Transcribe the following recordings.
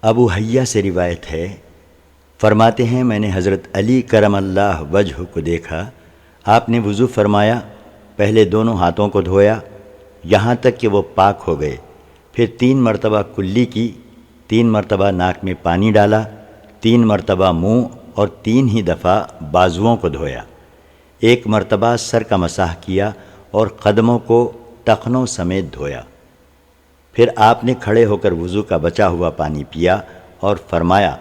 ابو حیہ سے روایت ہے، فرماتے ہیں میں نے حضرت علی کرم اللہ وجہ کو دیکھا، آپ نے وضو فرمایا، پہلے دونوں ہاتھوں کو دھویا یہاں تک کہ وہ پاک ہو گئے، پھر 3 مرتبہ کلی کی، 3 مرتبہ ناک میں پانی ڈالا، 3 مرتبہ منہ اور 3 ہی دفعہ بازوؤں کو دھویا، 1 مرتبہ سر کا مسح کیا اور قدموں کو ٹخنوں سمیت دھویا۔ پھر آپ نے کھڑے ہو کر وضو کا بچا ہوا پانی پیا اور فرمایا،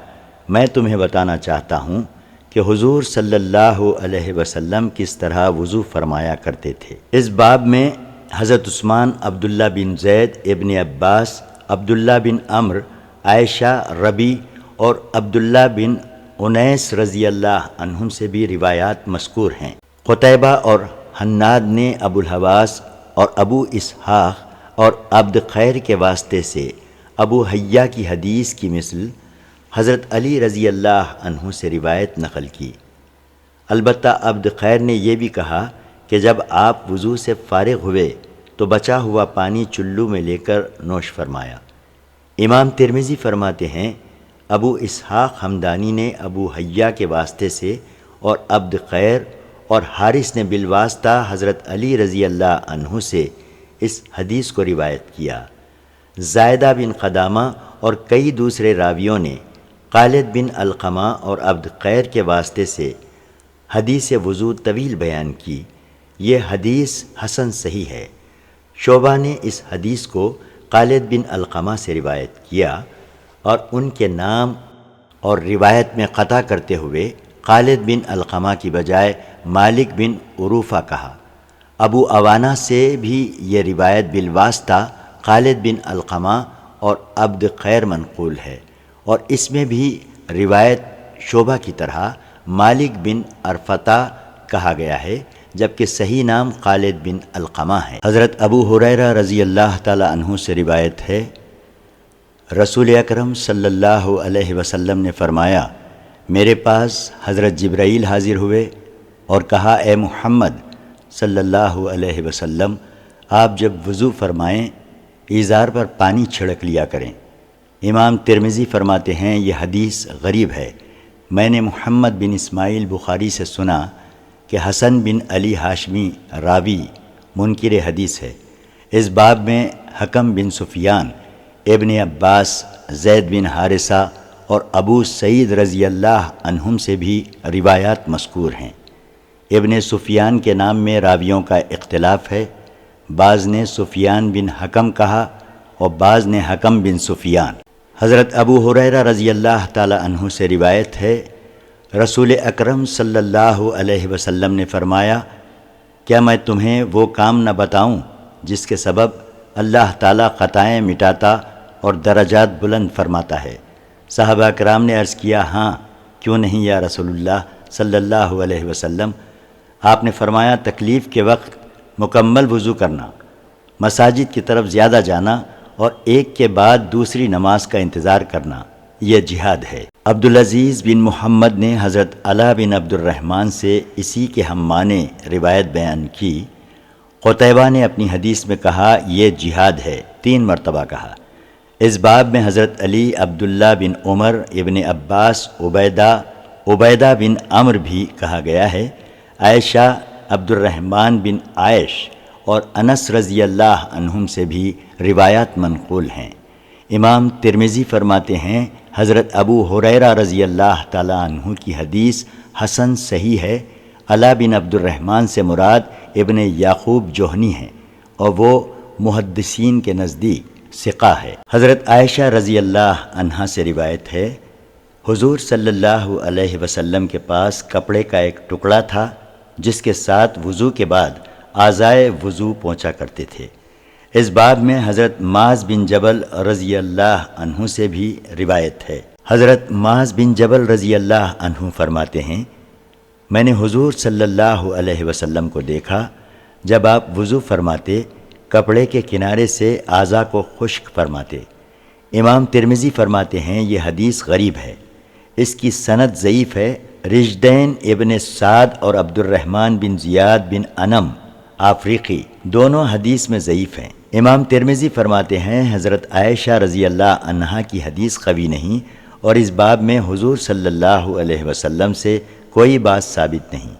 میں تمہیں بتانا چاہتا ہوں کہ حضور صلی اللہ علیہ وسلم کس طرح وضو فرمایا کرتے تھے۔ اس باب میں حضرت عثمان، عبداللہ بن زید، ابن عباس، عبداللہ بن عمرو، عائشہ، ربی اور عبداللہ بن انیس رضی اللہ عنہم سے بھی روایات مذکور ہیں۔ قتیبہ اور حناد نے ابو الحواس اور ابو اسحاق اور عبد خیر کے واسطے سے ابو حیہ کی حدیث کی مثل حضرت علی رضی اللہ عنہ سے روایت نقل کی۔ البتہ عبد خیر نے یہ بھی کہا کہ جب آپ وضو سے فارغ ہوئے تو بچا ہوا پانی چلو میں لے کر نوش فرمایا۔ امام ترمذی فرماتے ہیں، ابو اسحاق حمدانی نے ابو حیہ کے واسطے سے اور عبد خیر اور حارث نے بالواسطہ حضرت علی رضی اللہ عنہ سے اس حدیث کو روایت کیا۔ زائدہ بن قدامہ اور کئی دوسرے راویوں نے خالد بن علقمہ اور عبد خیر کے واسطے سے حدیث وضو طویل بیان کی۔ یہ حدیث حسن صحیح ہے۔ شعبہ نے اس حدیث کو خالد بن علقمہ سے روایت کیا اور ان کے نام اور روایت میں قطع کرتے ہوئے خالد بن علقمہ کی بجائے مالک بن عروفہ کہا۔ ابو عوانہ سے بھی یہ روایت بالواسطہ خالد بن علقمہ اور عبد خیر منقول ہے، اور اس میں بھی روایت شعبہ کی طرح مالک بن عرفتہ کہا گیا ہے، جبکہ صحیح نام خالد بن علقمہ ہے۔ حضرت ابو ہریرہ رضی اللہ تعالی عنہ سے روایت ہے، رسول اکرم صلی اللہ علیہ وسلم نے فرمایا، میرے پاس حضرت جبرائیل حاضر ہوئے اور کہا، اے محمد صلی اللہ علیہ وسلم، آپ جب وضو فرمائیں ایزار پر پانی چھڑک لیا کریں۔ امام ترمذی فرماتے ہیں، یہ حدیث غریب ہے۔ میں نے محمد بن اسماعیل بخاری سے سنا کہ حسن بن علی ہاشمی راوی منکر حدیث ہے۔ اس باب میں حکم بن سفیان، ابن عباس، زید بن حارثہ اور ابو سعید رضی اللہ عنہم سے بھی روایات مذکور ہیں۔ ابن سفیان کے نام میں راویوں کا اختلاف ہے، بعض نے سفیان بن حکم کہا اور بعض نے حکم بن سفیان۔ حضرت ابو ہریرہ رضی اللہ تعالی عنہ سے روایت ہے، رسول اکرم صلی اللہ علیہ وسلم نے فرمایا، کیا میں تمہیں وہ کام نہ بتاؤں جس کے سبب اللہ تعالیٰ خطائیں مٹاتا اور درجات بلند فرماتا ہے؟ صحابہ کرام نے عرض کیا، ہاں کیوں نہیں یا رسول اللہ صلی اللہ علیہ وسلم۔ آپ نے فرمایا، تکلیف کے وقت مکمل وضو کرنا، مساجد کی طرف زیادہ جانا اور ایک کے بعد دوسری نماز کا انتظار کرنا، یہ جہاد ہے۔ عبدالعزیز بن محمد نے حضرت علا بن عبد الرحمن سے اسی کے ہم معنی روایت بیان کی۔ قتیبہ نے اپنی حدیث میں کہا، یہ جہاد ہے، 3 مرتبہ کہا۔ اس باب میں حضرت علی، عبداللہ بن عمر، ابن عباس، عبیدہ بن عمر بھی کہا گیا ہے۔ عائشہ، عبد الرحمن بن عائش اور انس رضی اللہ عنہم سے بھی روایات منقول ہیں۔ امام ترمذی فرماتے ہیں، حضرت ابو ہریرہ رضی اللہ تعالی عنہ کی حدیث حسن صحیح ہے۔ علا بن عبد الرحمن سے مراد ابن یعقوب جوہنی ہیں اور وہ محدثین کے نزدیک ثقہ ہے۔ حضرت عائشہ رضی اللہ عنہا سے روایت ہے، حضور صلی اللہ علیہ وسلم کے پاس کپڑے کا ایک ٹکڑا تھا جس کے ساتھ وضو کے بعد اعضائے وضو پہنچا کرتے تھے۔ اس باب میں حضرت معاذ بن جبل رضی اللہ عنہ سے بھی روایت ہے۔ حضرت معاذ بن جبل رضی اللہ عنہ فرماتے ہیں، میں نے حضور صلی اللہ علیہ وسلم کو دیکھا جب آپ وضو فرماتے کپڑے کے کنارے سے اعضاء کو خشک فرماتے۔ امام ترمذی فرماتے ہیں، یہ حدیث غریب ہے، اس کی سند ضعیف ہے۔ رشدین ابن سعد اور عبد الرحمن بن زیاد بن انم آفریقی دونوں حدیث میں ضعیف ہیں۔ امام ترمذی فرماتے ہیں حضرت عائشہ رضی اللہ عنہا کی حدیث قوی نہیں اور اس باب میں حضور صلی اللہ علیہ وسلم سے کوئی بات ثابت نہیں۔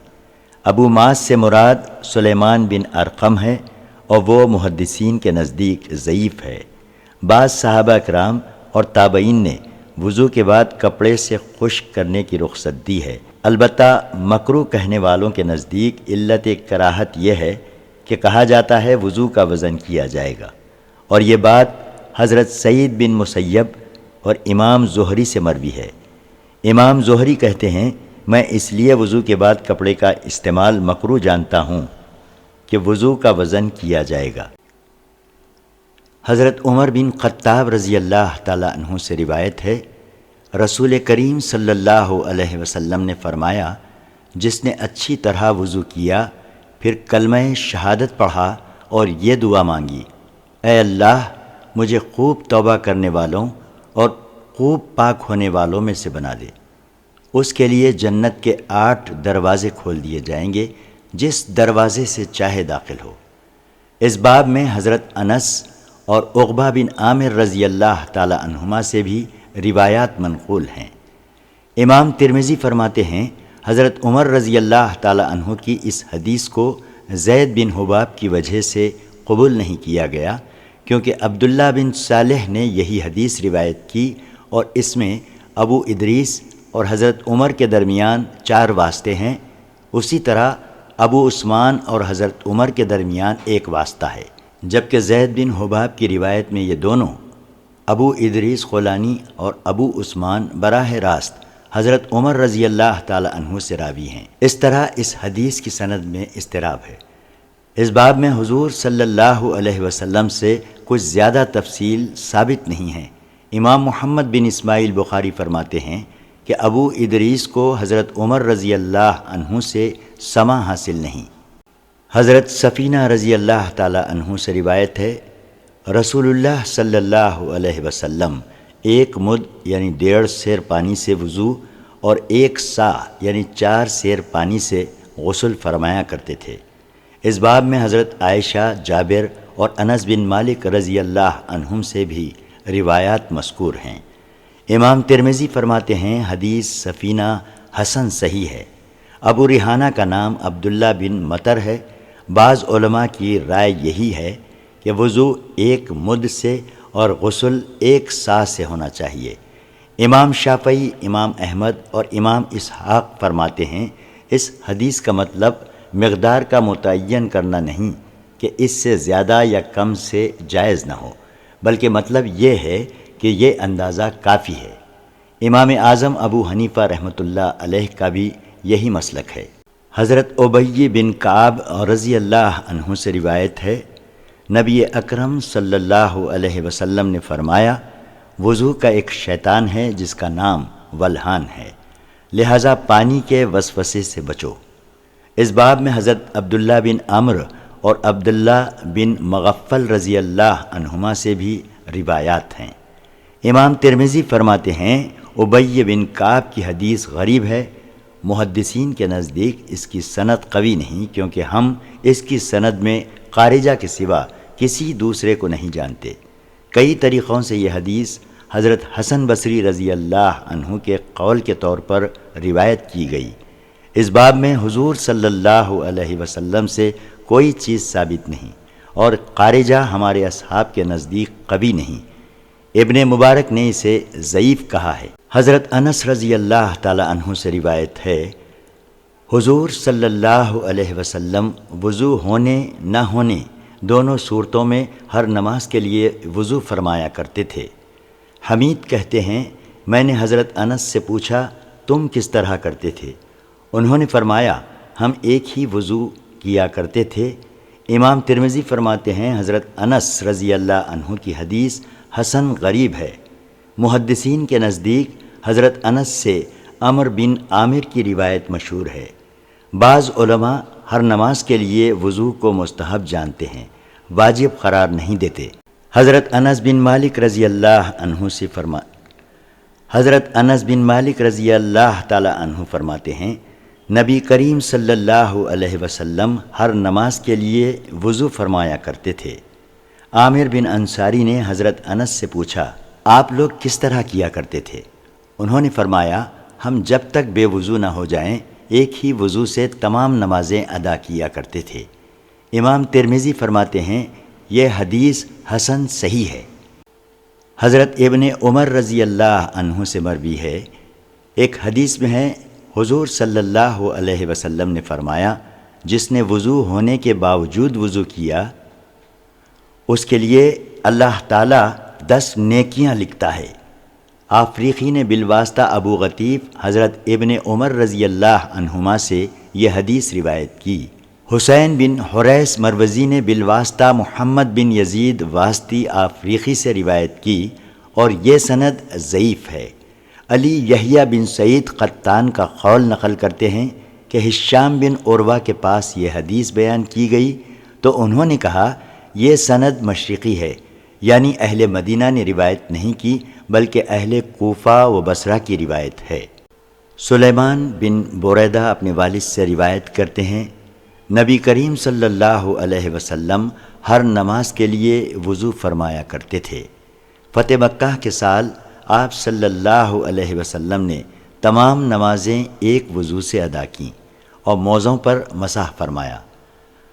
ابو معاذ سے مراد سلیمان بن ارقم ہے اور وہ محدثین کے نزدیک ضعیف ہے۔ بعض صحابہ کرام اور تابعین نے وضو کے بعد کپڑے سے خشک کرنے کی رخصت دی ہے، البتہ مکروہ کہنے والوں کے نزدیک علت کراہت یہ ہے کہ کہا جاتا ہے وضو کا وزن کیا جائے گا، اور یہ بات حضرت سعید بن مسیب اور امام زہری سے مروی ہے۔ امام زہری کہتے ہیں میں اس لیے وضو کے بعد کپڑے کا استعمال مکروہ جانتا ہوں کہ وضو کا وزن کیا جائے گا۔ حضرت عمر بن خطاب رضی اللہ تعالیٰ عنہ سے روایت ہے، رسول کریم صلی اللہ علیہ وسلم نے فرمایا، جس نے اچھی طرح وضو کیا پھر کلمہ شہادت پڑھا اور یہ دعا مانگی، اے اللہ مجھے خوب توبہ کرنے والوں اور خوب پاک ہونے والوں میں سے بنا دے، اس کے لیے جنت کے 8 دروازے کھول دیے جائیں گے، جس دروازے سے چاہے داخل ہو۔ اس باب میں حضرت انس اور عقبہ بن عامر رضی اللہ تعالی عنہما سے بھی روایات منقول ہیں۔ امام ترمذی فرماتے ہیں حضرت عمر رضی اللہ تعالی عنہ کی اس حدیث کو زید بن حباب کی وجہ سے قبول نہیں کیا گیا، کیونکہ عبداللہ بن صالح نے یہی حدیث روایت کی اور اس میں ابو ادریس اور حضرت عمر کے درمیان 4 واسطے ہیں، اسی طرح ابو عثمان اور حضرت عمر کے درمیان 1 واسطہ ہے، جبکہ زید بن حباب کی روایت میں یہ دونوں ابو ادریس خولانی اور ابو عثمان براہ راست حضرت عمر رضی اللہ تعالی عنہ سے راوی ہیں۔ اس طرح اس حدیث کی سند میں اضطراب ہے۔ اس باب میں حضور صلی اللہ علیہ وسلم سے کچھ زیادہ تفصیل ثابت نہیں ہے۔ امام محمد بن اسماعیل بخاری فرماتے ہیں کہ ابو ادریس کو حضرت عمر رضی اللہ عنہ سے سماع حاصل نہیں۔ حضرت سفینہ رضی اللہ تعالی عنہ سے روایت ہے، رسول اللہ صلی اللہ علیہ وسلم 1 مد یعنی 1.5 سیر پانی سے وضو اور 1 سا یعنی 4 سیر پانی سے غسل فرمایا کرتے تھے۔ اس باب میں حضرت عائشہ، جابر اور انس بن مالک رضی اللہ عنہم سے بھی روایات مذکور ہیں۔ امام ترمذی فرماتے ہیں حدیث سفینہ حسن صحیح ہے۔ ابو ریحانہ کا نام عبداللہ بن مطر ہے۔ بعض علماء کی رائے یہی ہے کہ وضو 1 مد سے اور غسل 1 سا سے ہونا چاہیے۔ امام شافعی، امام احمد اور امام اسحاق فرماتے ہیں اس حدیث کا مطلب مقدار کا متعین کرنا نہیں کہ اس سے زیادہ یا کم سے جائز نہ ہو، بلکہ مطلب یہ ہے کہ یہ اندازہ کافی ہے۔ امام اعظم ابو حنیفہ رحمۃ اللہ علیہ کا بھی یہی مسلک ہے۔ حضرت ابی بن کعب رضی اللہ عنہ سے روایت ہے، نبی اکرم صلی اللہ علیہ وسلم نے فرمایا، وضو کا ایک شیطان ہے جس کا نام ولحان ہے، لہذا پانی کے وسوسے سے بچو۔ اس باب میں حضرت عبداللہ بن عمرو اور عبداللہ بن مغفل رضی اللہ عنہما سے بھی روایات ہیں۔ امام ترمذی فرماتے ہیں ابی بن کعب کی حدیث غریب ہے، محدثین کے نزدیک اس کی سند قوی نہیں، کیونکہ ہم اس کی سند میں خارجہ کے سوا کسی دوسرے کو نہیں جانتے۔ کئی طریقوں سے یہ حدیث حضرت حسن بصری رضی اللہ عنہ کے قول کے طور پر روایت کی گئی۔ اس باب میں حضور صلی اللہ علیہ وسلم سے کوئی چیز ثابت نہیں اور خارجہ ہمارے اصحاب کے نزدیک قوی نہیں۔ ابن مبارک نے اسے ضعیف کہا ہے۔ حضرت انس رضی اللہ تعالی عنہ سے روایت ہے، حضور صلی اللہ علیہ وسلم وضو ہونے نہ ہونے دونوں صورتوں میں ہر نماز کے لیے وضو فرمایا کرتے تھے۔ حمید کہتے ہیں میں نے حضرت انس سے پوچھا تم کس طرح کرتے تھے؟ انہوں نے فرمایا ہم ایک ہی وضو کیا کرتے تھے۔ امام ترمذی فرماتے ہیں حضرت انس رضی اللہ عنہ کی حدیث حسن غریب ہے۔ محدثین کے نزدیک حضرت انس سے عمر بن عامر کی روایت مشہور ہے۔ بعض علماء ہر نماز کے لیے وضو کو مستحب جانتے ہیں، واجب قرار نہیں دیتے۔ حضرت انس بن مالک رضی اللہ تعالی عنہ فرماتے ہیں نبی کریم صلی اللہ علیہ وسلم ہر نماز کے لیے وضو فرمایا کرتے تھے۔ عامر بن انصاری نے حضرت انس سے پوچھا، آپ لوگ کس طرح کیا کرتے تھے؟ انہوں نے فرمایا، ہم جب تک بے وضو نہ ہو جائیں ایک ہی وضو سے تمام نمازیں ادا کیا کرتے تھے۔ امام ترمذی فرماتے ہیں یہ حدیث حسن صحیح ہے۔ حضرت ابن عمر رضی اللہ عنہ سے مروی ہے، ایک حدیث میں ہے، حضور صلی اللہ علیہ وسلم نے فرمایا، جس نے وضو ہونے کے باوجود وضو کیا اس کے لیے اللہ تعالیٰ 10 نیکیاں لکھتا ہے۔ آفریقی نے بالواسطہ ابو غطیف حضرت ابن عمر رضی اللہ عنہما سے یہ حدیث روایت کی۔ حسین بن حریث مروزی نے بالواسطہ محمد بن یزید واسطی آفریقی سے روایت کی اور یہ سند ضعیف ہے۔ علی یحییٰ بن سعید قطان کا قول نقل کرتے ہیں کہ ہشام بن عروہ کے پاس یہ حدیث بیان کی گئی تو انہوں نے کہا یہ سند مشرقی ہے، یعنی اہل مدینہ نے روایت نہیں کی بلکہ اہل کوفہ و بصرہ کی روایت ہے۔ سلیمان بن بریدہ اپنے والد سے روایت کرتے ہیں، نبی کریم صلی اللہ علیہ وسلم ہر نماز کے لیے وضو فرمایا کرتے تھے۔ فتح مکہ کے سال آپ صلی اللہ علیہ وسلم نے تمام نمازیں ایک وضو سے ادا کیں اور موزوں پر مسح فرمایا۔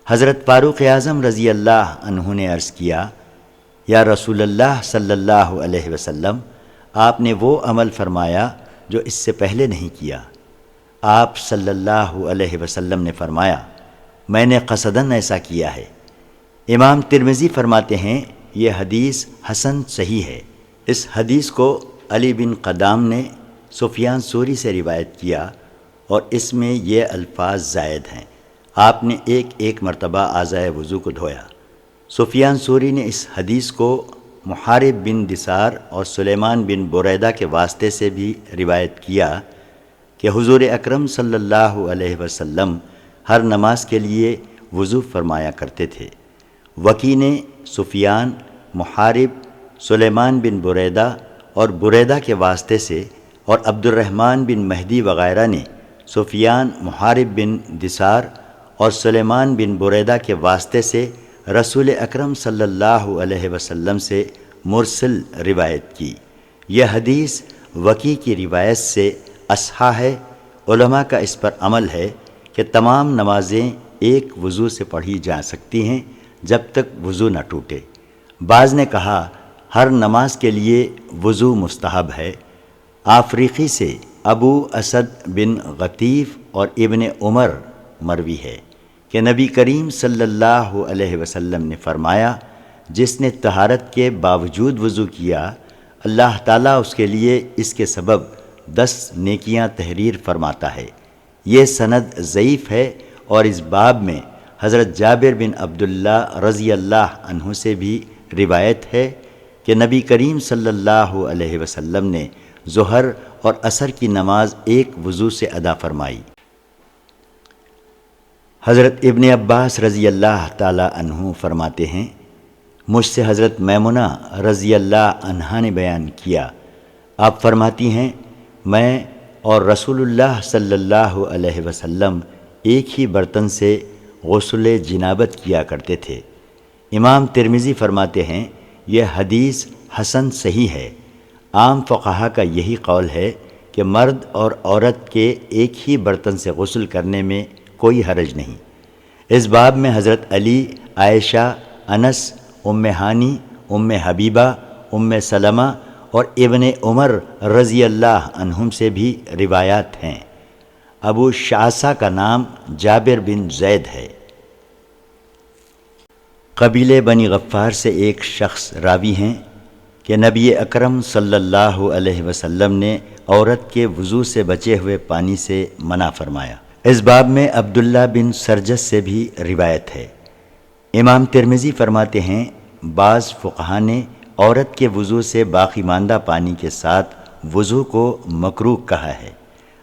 حضرت فاروق اعظم رضی اللہ عنہ نے عرض کیا، یا رسول اللہ صلی اللہ علیہ وسلم، آپ نے وہ عمل فرمایا جو اس سے پہلے نہیں کیا۔ آپ صلی اللہ علیہ وسلم نے فرمایا، میں نے قصداً ایسا کیا ہے۔ امام ترمذی فرماتے ہیں یہ حدیث حسن صحیح ہے۔ اس حدیث کو علی بن قدام نے سفیان ثوری سے روایت کیا اور اس میں یہ الفاظ زائد ہیں، آپ نے ایک ایک مرتبہ اعضائے وضو کو دھویا۔ سفیان ثوری نے اس حدیث کو محارب بن دثار اور سلیمان بن بریدہ کے واسطے سے بھی روایت کیا کہ حضور اکرم صلی اللہ علیہ وسلم ہر نماز کے لیے وضو فرمایا کرتے تھے۔ وکی نے سفیان، محارب، سلیمان بن بریدہ اور بریدہ کے واسطے سے اور عبد الرحمن بن مہدی وغیرہ نے سفیان، محارب بن دثار اور سلیمان بن بریدہ کے واسطے سے رسول اکرم صلی اللہ علیہ وسلم سے مرسل روایت کی۔ یہ حدیث وکی کی روایت سے اصح ہے۔ علماء کا اس پر عمل ہے کہ تمام نمازیں ایک وضو سے پڑھی جا سکتی ہیں جب تک وضو نہ ٹوٹے۔ بعض نے کہا ہر نماز کے لیے وضو مستحب ہے۔ آفریقی سے ابو اسد بن غطیف اور ابن عمر مروی ہے کہ نبی کریم صلی اللہ علیہ وسلم نے فرمایا، جس نے طہارت کے باوجود وضو کیا اللہ تعالیٰ اس کے لیے اس کے سبب 10 نیکیاں تحریر فرماتا ہے۔ یہ سند ضعیف ہے اور اس باب میں حضرت جابر بن عبداللہ رضی اللہ عنہ سے بھی روایت ہے کہ نبی کریم صلی اللہ علیہ وسلم نے ظہر اور عصر کی نماز ایک وضو سے ادا فرمائی۔ حضرت ابن عباس رضی اللہ تعالی عنہ فرماتے ہیں، مجھ سے حضرت میمونہ رضی اللہ عنہا نے بیان کیا، آپ فرماتی ہیں میں اور رسول اللہ صلی اللہ علیہ وسلم ایک ہی برتن سے غسل جنابت کیا کرتے تھے۔ امام ترمذی فرماتے ہیں یہ حدیث حسن صحیح ہے۔ عام فقہا کا یہی قول ہے کہ مرد اور عورت کے ایک ہی برتن سے غسل کرنے میں کوئی حرج نہیں۔ اس باب میں حضرت علی، عائشہ، انس، ام ہانی، ام حبیبہ، ام سلمہ اور ابن عمر رضی اللہ عنہم سے بھی روایات ہیں۔ ابو شعثہ کا نام جابر بن زید ہے۔ قبیلے بنی غفار سے ایک شخص راوی ہیں کہ نبی اکرم صلی اللہ علیہ وسلم نے عورت کے وضو سے بچے ہوئے پانی سے منع فرمایا۔ اس باب میں عبداللہ بن سرجس سے بھی روایت ہے۔ امام ترمذی فرماتے ہیں بعض فقہا نے عورت کے وضو سے باقی ماندہ پانی کے ساتھ وضو کو مکروہ کہا ہے،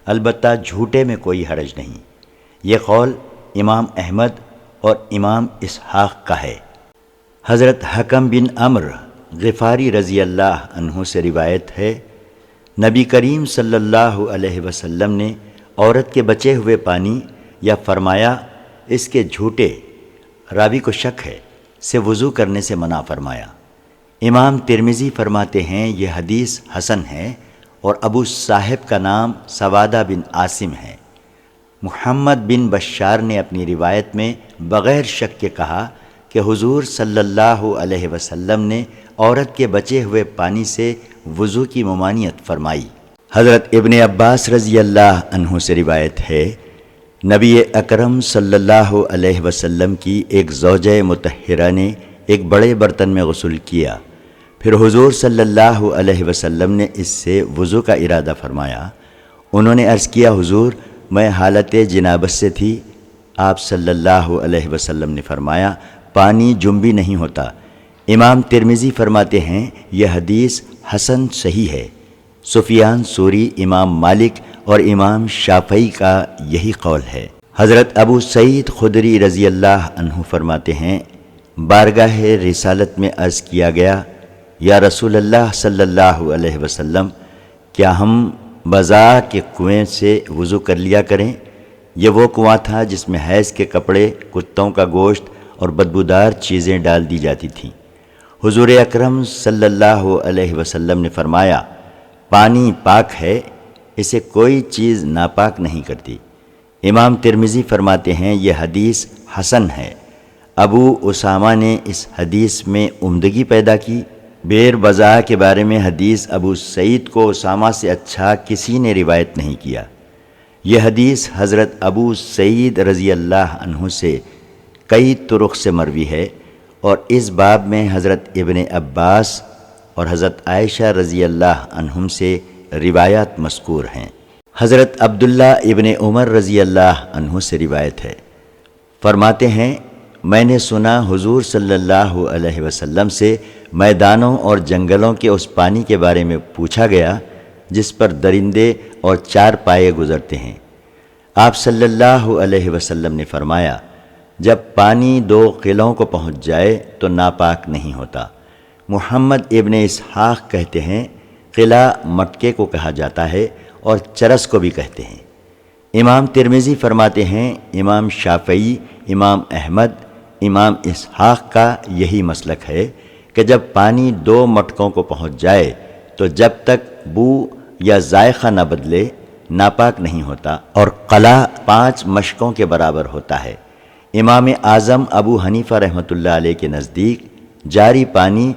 البتہ جھوٹے میں کوئی حرج نہیں۔ یہ قول امام احمد اور امام اسحاق کا ہے۔ حضرت حکم بن عمرو غفاری رضی اللہ عنہ سے روایت ہے، نبی کریم صلی اللہ علیہ وسلم نے عورت کے بچے ہوئے پانی یا فرمایا اس کے جھوٹے، راوی کو شک ہے، سے وضو کرنے سے منع فرمایا۔ امام ترمذی فرماتے ہیں یہ حدیث حسن ہے اور ابو صاحب کا نام سوادہ بن عاصم ہے۔ محمد بن بشار نے اپنی روایت میں بغیر شک کے کہا کہ حضور صلی اللہ علیہ وسلم نے عورت کے بچے ہوئے پانی سے وضو کی ممانعت فرمائی۔ حضرت ابن عباس رضی اللہ عنہ سے روایت ہے، نبی اکرم صلی اللہ علیہ وسلم کی ایک زوجہ مطہرہ نے ایک بڑے برتن میں غسل کیا، پھر حضور صلی اللہ علیہ وسلم نے اس سے وضو کا ارادہ فرمایا۔ انہوں نے عرض کیا، حضور میں حالت جنابت سے تھی۔ آپ صلی اللہ علیہ وسلم نے فرمایا، پانی جنبی نہیں ہوتا۔ امام ترمذی فرماتے ہیں یہ حدیث حسن صحیح ہے۔ سفیان ثوری، امام مالک اور امام شافعی کا یہی قول ہے۔ حضرت ابو سعید خدری رضی اللہ عنہ فرماتے ہیں، بارگاہ رسالت میں عرض کیا گیا، یا رسول اللہ صلی اللہ علیہ وسلم، کیا ہم بزاء کے کنویں سے وضو کر لیا کریں؟ یہ وہ کنواں تھا جس میں حیض کے کپڑے، کتوں کا گوشت اور بدبودار چیزیں ڈال دی جاتی تھیں۔ حضور اکرم صلی اللہ علیہ وسلم نے فرمایا، پانی پاک ہے، اسے کوئی چیز ناپاک نہیں کرتی۔ امام ترمذی فرماتے ہیں یہ حدیث حسن ہے۔ ابو اسامہ نے اس حدیث میں عمدگی پیدا کی۔ بیر بزاء کے بارے میں حدیث ابو سعید کو اسامہ سے اچھا کسی نے روایت نہیں کیا۔ یہ حدیث حضرت ابو سعید رضی اللہ عنہ سے کئی طرق سے مروی ہے اور اس باب میں حضرت ابن عباس اور حضرت عائشہ رضی اللہ عنہم سے روایات مذکور ہیں۔ حضرت عبداللہ ابن عمر رضی اللہ عنہ سے روایت ہے، فرماتے ہیں میں نے سنا حضور صلی اللہ علیہ وسلم سے میدانوں اور جنگلوں کے اس پانی کے بارے میں پوچھا گیا جس پر درندے اور چار پائے گزرتے ہیں۔ آپ صلی اللہ علیہ وسلم نے فرمایا، جب پانی دو قلعوں کو پہنچ جائے تو ناپاک نہیں ہوتا۔ محمد ابن اسحاق کہتے ہیں قلعہ مٹکے کو کہا جاتا ہے اور چرس کو بھی کہتے ہیں۔ امام ترمذی فرماتے ہیں امام شافعی، امام احمد، امام اسحاق کا یہی مسلک ہے کہ جب پانی دو مٹکوں کو پہنچ جائے تو جب تک بو یا ذائقہ نہ بدلے ناپاک نہیں ہوتا، اور قلع 5 مشکوں کے برابر ہوتا ہے۔ امام اعظم ابو حنیفہ رحمۃ اللہ علیہ کے نزدیک جاری پانی،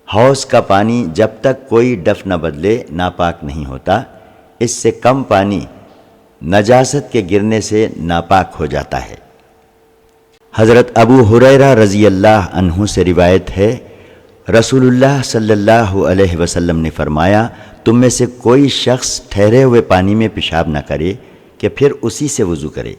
حوض کا پانی جب تک کوئی ڈف نہ بدلے ناپاک نہیں ہوتا، اس سے کم پانی نجاست کے گرنے سے ناپاک ہو جاتا ہے۔ حضرت ابو ہریرہ رضی اللہ عنہ سے روایت ہے، رسول اللہ صلی اللہ علیہ وسلم نے فرمایا، تم میں سے کوئی شخص ٹھہرے ہوئے پانی میں پیشاب نہ کرے کہ پھر اسی سے وضو کرے۔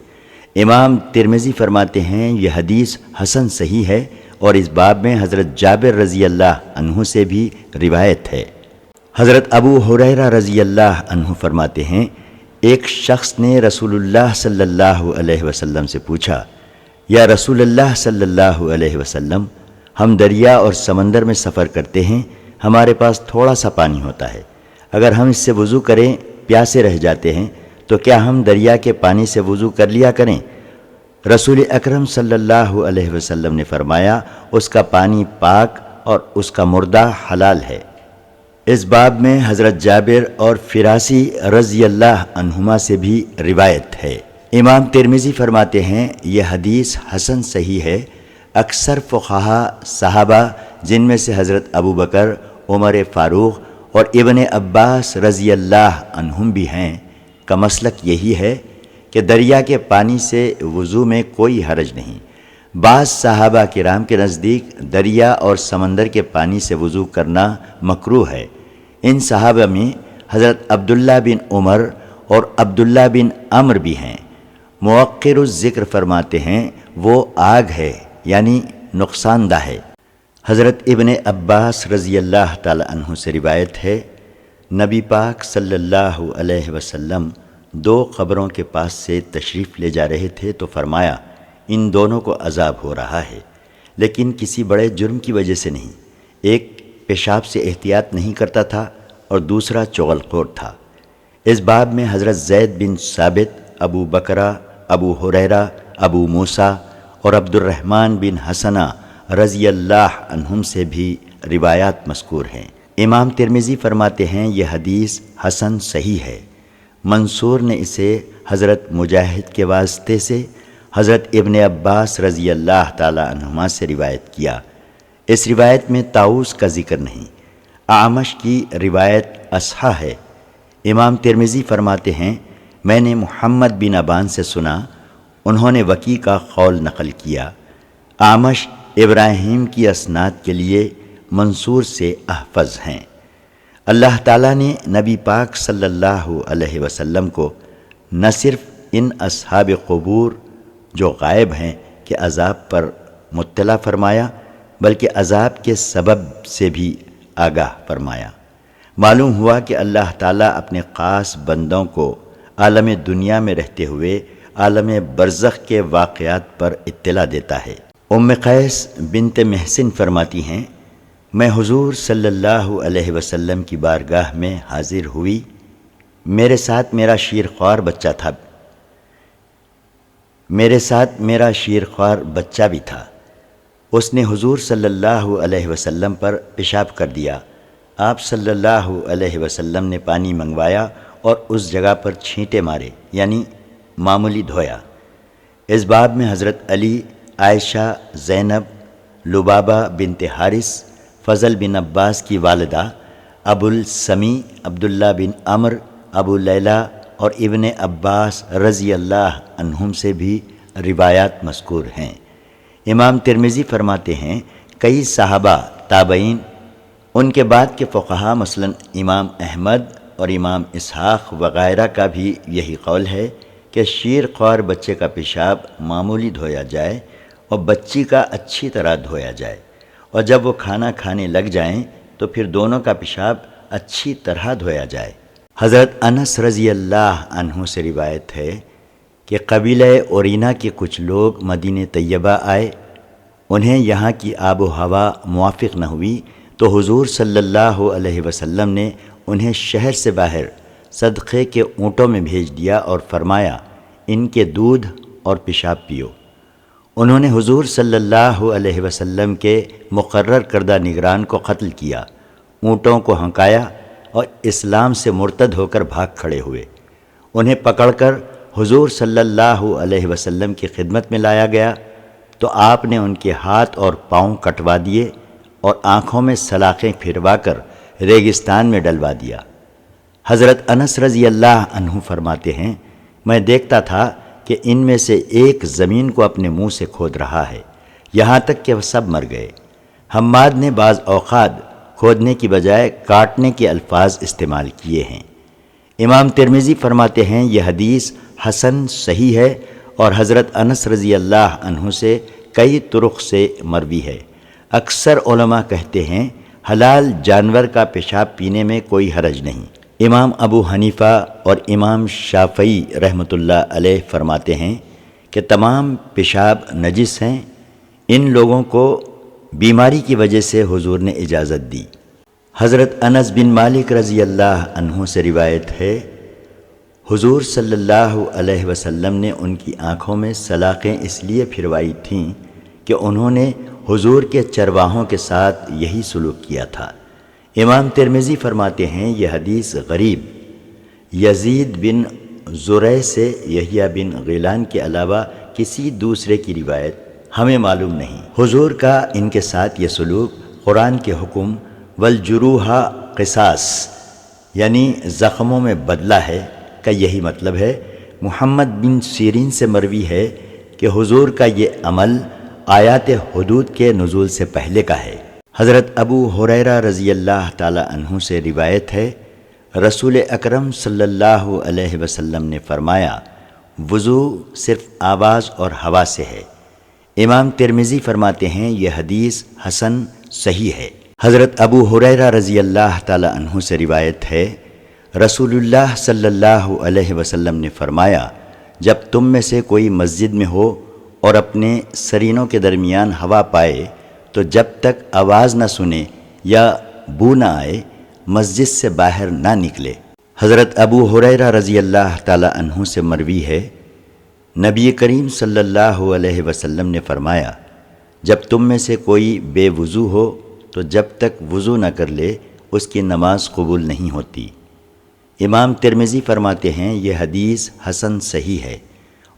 امام ترمذی فرماتے ہیں یہ حدیث حسن صحیح ہے اور اس باب میں حضرت جابر رضی اللہ عنہ سے بھی روایت ہے۔ حضرت ابو ہریرہ رضی اللہ عنہ فرماتے ہیں ایک شخص نے رسول اللہ صلی اللہ علیہ وسلم سے پوچھا، یا رسول اللہ صلی اللہ علیہ وسلم، ہم دریا اور سمندر میں سفر کرتے ہیں، ہمارے پاس تھوڑا سا پانی ہوتا ہے، اگر ہم اس سے وضو کریں پیاسے رہ جاتے ہیں تو کیا ہم دریا کے پانی سے وضو کر لیا کریں؟ رسول اکرم صلی اللہ علیہ وسلم نے فرمایا، اس کا پانی پاک اور اس کا مردہ حلال ہے۔ اس باب میں حضرت جابر اور فراسی رضی اللہ عنہما سے بھی روایت ہے۔ امام ترمذی فرماتے ہیں یہ حدیث حسن صحیح ہے۔ اکثر فقہا صحابہ جن میں سے حضرت ابو بکر، عمر فاروق اور ابن عباس رضی اللہ عنہم بھی ہیں کا مسلک یہی ہے کہ دریا کے پانی سے وضو میں کوئی حرج نہیں۔ بعض صحابہ کرام کے نزدیک دریا اور سمندر کے پانی سے وضو کرنا مکروہ ہے۔ ان صحابہ میں حضرت عبداللہ بن عمر اور عبداللہ بن عمر بھی ہیں۔ موقر الذکر فرماتے ہیں وہ آگ ہے، یعنی نقصان دہ ہے۔ حضرت ابن عباس رضی اللہ تعالی عنہ سے روایت ہے، نبی پاک صلی اللہ علیہ وسلم 2 قبروں کے پاس سے تشریف لے جا رہے تھے تو فرمایا، ان دونوں کو عذاب ہو رہا ہے، لیکن کسی بڑے جرم کی وجہ سے نہیں۔ ایک پیشاب سے احتیاط نہیں کرتا تھا اور دوسرا چغل خور تھا۔ اس باب میں حضرت زید بن ثابت، ابو بکرہ، ابو ہریرہ، ابو موسیٰ اور عبد الرحمن بن حسنہ رضی اللہ عنہم سے بھی روایات مذکور ہیں۔ امام ترمذی فرماتے ہیں یہ حدیث حسن صحیح ہے۔ منصور نے اسے حضرت مجاہد کے واسطے سے حضرت ابن عباس رضی اللہ تعالی عنہما سے روایت کیا۔ اس روایت میں طاؤس کا ذکر نہیں۔ اعمش کی روایت اصحا ہے۔ امام ترمذی فرماتے ہیں میں نے محمد بن ابان سے سنا، انہوں نے وکی کا قول نقل کیا۔ اعمش ابراہیم کی اسناد کے لیے منصور سے احفظ ہیں۔ اللہ تعالیٰ نے نبی پاک صلی اللہ علیہ وسلم کو نہ صرف ان اصحاب قبور جو غائب ہیں کے عذاب پر مطلع فرمایا بلکہ عذاب کے سبب سے بھی آگاہ فرمایا۔ معلوم ہوا کہ اللہ تعالیٰ اپنے خاص بندوں کو عالم دنیا میں رہتے ہوئے عالم برزخ کے واقعات پر اطلاع دیتا ہے۔ ام قیس بنت محسن فرماتی ہیں میں حضور صلی اللہ علیہ وسلم کی بارگاہ میں حاضر ہوئی، میرے ساتھ میرا شیرخوار بچہ بھی تھا۔ اس نے حضور صلی اللہ علیہ وسلم پر پیشاب کر دیا۔ آپ صلی اللہ علیہ وسلم نے پانی منگوایا اور اس جگہ پر چھینٹے مارے، یعنی معمولی دھویا۔ اس باب میں حضرت علی، عائشہ، زینب، لبابہ بنت حارث، فضل بن عباس کی والدہ، ابو السمی، عبداللہ بن عمر، ابو لیلہ اور ابن عباس رضی اللہ عنہم سے بھی روایات مذکور ہیں۔ امام ترمذی فرماتے ہیں کئی صحابہ، تابعین، ان کے بعد کے فقہا مثلا امام احمد اور امام اسحاق وغیرہ کا بھی یہی قول ہے کہ شیرخوار بچے کا پیشاب معمولی دھویا جائے اور بچی کا اچھی طرح دھویا جائے، اور جب وہ کھانا کھانے لگ جائیں تو پھر دونوں کا پیشاب اچھی طرح دھویا جائے۔ حضرت انس رضی اللہ عنہ سے روایت ہے کہ قبیلہ اورینا کے کچھ لوگ مدینہ طیبہ آئے، انہیں یہاں کی آب و ہوا موافق نہ ہوئی تو حضور صلی اللہ علیہ وسلم نے انہیں شہر سے باہر صدقے کے اونٹوں میں بھیج دیا اور فرمایا ان کے دودھ اور پیشاب پیو۔ انہوں نے حضور صلی اللہ علیہ وسلم کے مقرر کردہ نگران کو قتل کیا، اونٹوں کو ہنکایا اور اسلام سے مرتد ہو کر بھاگ کھڑے ہوئے۔ انہیں پکڑ کر حضور صلی اللہ علیہ وسلم کی خدمت میں لایا گیا تو آپ نے ان کے ہاتھ اور پاؤں کٹوا دیے اور آنکھوں میں سلاخیں پھروا کر ریگستان میں ڈلوا دیا۔ حضرت انس رضی اللہ عنہ فرماتے ہیں میں دیکھتا تھا کہ ان میں سے ایک زمین کو اپنے منہ سے کھود رہا ہے، یہاں تک کہ وہ سب مر گئے۔ حماد نے بعض اوقات کھودنے کی بجائے کاٹنے کے الفاظ استعمال کیے ہیں۔ امام ترمذی فرماتے ہیں یہ حدیث حسن صحیح ہے اور حضرت انس رضی اللہ عنہ سے کئی طرق سے مروی ہے۔ اکثر علماء کہتے ہیں حلال جانور کا پیشاب پینے میں کوئی حرج نہیں۔ امام ابو حنیفہ اور امام شافعی رحمۃ اللہ علیہ فرماتے ہیں کہ تمام پیشاب نجس ہیں، ان لوگوں کو بیماری کی وجہ سے حضور نے اجازت دی۔ حضرت انس بن مالک رضی اللہ عنہ سے روایت ہے حضور صلی اللہ علیہ وسلم نے ان کی آنکھوں میں سلاخیں اس لیے پھروائی تھیں کہ انہوں نے حضور کے چرواہوں کے ساتھ یہی سلوک کیا تھا۔ امام ترمذی فرماتے ہیں یہ حدیث غریب، یزید بن زرع سے یحییٰ بن غیلان کے علاوہ کسی دوسرے کی روایت ہمیں معلوم نہیں۔ حضور کا ان کے ساتھ یہ سلوک قرآن کے حکم والجروح قصاص یعنی زخموں میں بدلہ ہے کا یہی مطلب ہے۔ محمد بن سیرین سے مروی ہے کہ حضور کا یہ عمل آیات حدود کے نزول سے پہلے کا ہے۔ حضرت ابو ہریرہ رضی اللہ تعالی عنہ سے روایت ہے رسول اکرم صلی اللہ علیہ وسلم نے فرمایا وضو صرف آواز اور ہوا سے ہے۔ امام ترمذی فرماتے ہیں یہ حدیث حسن صحیح ہے۔ حضرت ابو ہریرہ رضی اللہ تعالی عنہ سے روایت ہے رسول اللہ صلی اللہ علیہ وسلم نے فرمایا جب تم میں سے کوئی مسجد میں ہو اور اپنے سرینوں کے درمیان ہوا پائے تو جب تک آواز نہ سنے یا بو نہ آئے مسجد سے باہر نہ نکلے۔ حضرت ابو ہریرہ رضی اللہ تعالی عنہ سے مروی ہے نبی کریم صلی اللہ علیہ وسلم نے فرمایا جب تم میں سے کوئی بے وضو ہو تو جب تک وضو نہ کر لے اس کی نماز قبول نہیں ہوتی۔ امام ترمذی فرماتے ہیں یہ حدیث حسن صحیح ہے،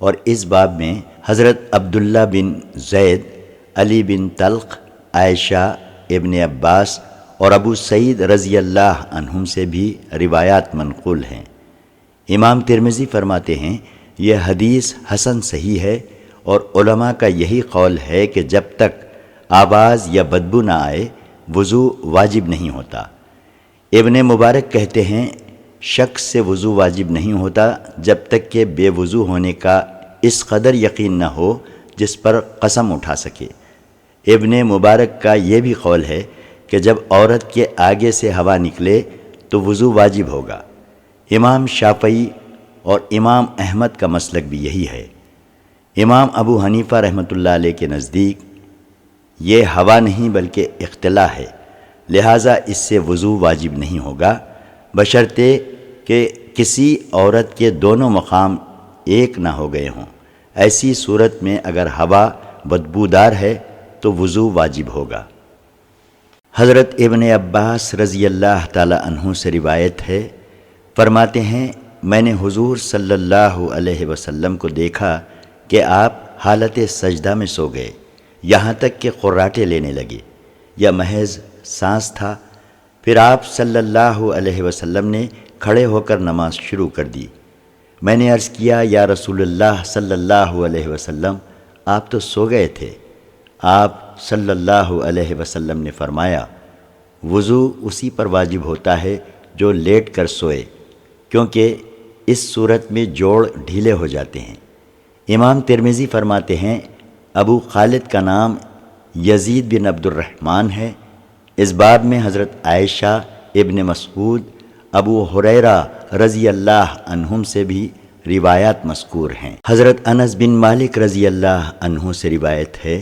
اور اس باب میں حضرت عبداللہ بن زید، علی بن طلق، عائشہ، ابن عباس اور ابو سعید رضی اللہ عنہم سے بھی روایات منقول ہیں۔ امام ترمذی فرماتے ہیں یہ حدیث حسن صحیح ہے، اور علماء کا یہی قول ہے کہ جب تک آواز یا بدبو نہ آئے وضو واجب نہیں ہوتا۔ ابن مبارک کہتے ہیں شخص سے وضو واجب نہیں ہوتا جب تک کہ بے وضو ہونے کا اس قدر یقین نہ ہو جس پر قسم اٹھا سکے۔ ابن مبارک کا یہ بھی قول ہے کہ جب عورت کے آگے سے ہوا نکلے تو وضو واجب ہوگا۔ امام شافعی اور امام احمد کا مسلک بھی یہی ہے۔ امام ابو حنیفہ رحمۃ اللہ علیہ کے نزدیک یہ ہوا نہیں بلکہ اختلاء ہے، لہٰذا اس سے وضو واجب نہیں ہوگا، بشرطے کہ کسی عورت کے دونوں مقام ایک نہ ہو گئے ہوں۔ ایسی صورت میں اگر ہوا بدبودار ہے تو وضو واجب ہوگا۔ حضرت ابن عباس رضی اللہ تعالی عنہ سے روایت ہے، فرماتے ہیں میں نے حضور صلی اللہ علیہ وسلم کو دیکھا کہ آپ حالت سجدہ میں سو گئے، یہاں تک کہ قراٹے لینے لگے، یا محض سانس تھا۔ پھر آپ صلی اللہ علیہ وسلم نے کھڑے ہو کر نماز شروع کر دی۔ میں نے عرض کیا یا رسول اللہ صلی اللہ علیہ وسلم، آپ تو سو گئے تھے۔ آپ صلی اللہ علیہ وسلم نے فرمایا وضو اسی پر واجب ہوتا ہے جو لیٹ کر سوئے، کیونکہ اس صورت میں جوڑ ڈھیلے ہو جاتے ہیں۔ امام ترمذی فرماتے ہیں ابو خالد کا نام یزید بن عبد الرحمن ہے۔ اس باب میں حضرت عائشہ، ابن مسعود، ابو ہریرہ رضی اللہ عنہم سے بھی روایات مذکور ہیں۔ حضرت انس بن مالک رضی اللہ عنہ سے روایت ہے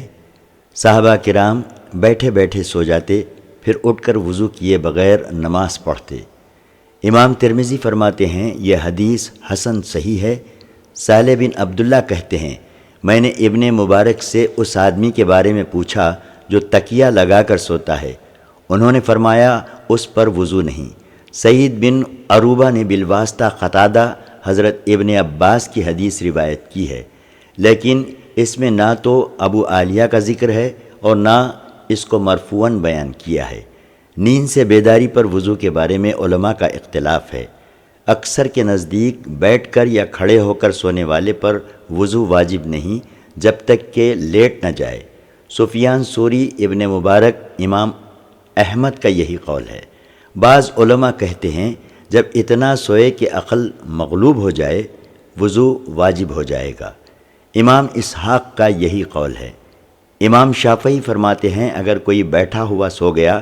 صحابہ کرام بیٹھے بیٹھے سو جاتے، پھر اٹھ کر وضو کیے بغیر نماز پڑھتے۔ امام ترمذی فرماتے ہیں یہ حدیث حسن صحیح ہے۔ صالح بن عبداللہ کہتے ہیں میں نے ابن مبارک سے اس آدمی کے بارے میں پوچھا جو تکیہ لگا کر سوتا ہے، انہوں نے فرمایا اس پر وضو نہیں۔ سعید بن عروبہ نے بالواسطہ قتادہ حضرت ابن عباس کی حدیث روایت کی ہے، لیکن اس میں نہ تو ابو عالیہ کا ذکر ہے اور نہ اس کو مرفوعاً بیان کیا ہے۔ نیند سے بیداری پر وضو کے بارے میں علماء کا اختلاف ہے۔ اکثر کے نزدیک بیٹھ کر یا کھڑے ہو کر سونے والے پر وضو واجب نہیں جب تک کہ لیٹ نہ جائے۔ سفیان ثوری، ابن مبارک، امام احمد کا یہی قول ہے۔ بعض علماء کہتے ہیں جب اتنا سوئے کہ عقل مغلوب ہو جائے وضو واجب ہو جائے گا۔ امام اسحاق کا یہی قول ہے۔ امام شافعی فرماتے ہیں اگر کوئی بیٹھا ہوا سو گیا،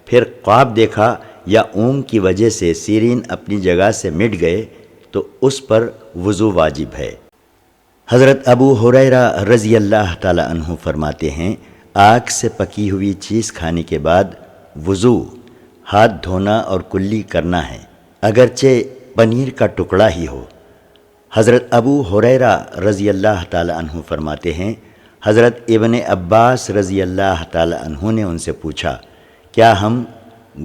پھر خواب دیکھا یا اونگ کی وجہ سے سیرین اپنی جگہ سے مٹ گئے تو اس پر وضو واجب ہے۔ حضرت ابو ہریرہ رضی اللہ تعالی عنہ فرماتے ہیں آگ سے پکی ہوئی چیز کھانے کے بعد وضو، ہاتھ دھونا اور کلی کرنا ہے، اگرچہ پنیر کا ٹکڑا ہی ہو۔ حضرت ابو ہریرہ رضی اللہ تعالی عنہ فرماتے ہیں حضرت ابن عباس رضی اللہ تعالی عنہ نے ان سے پوچھا کیا ہم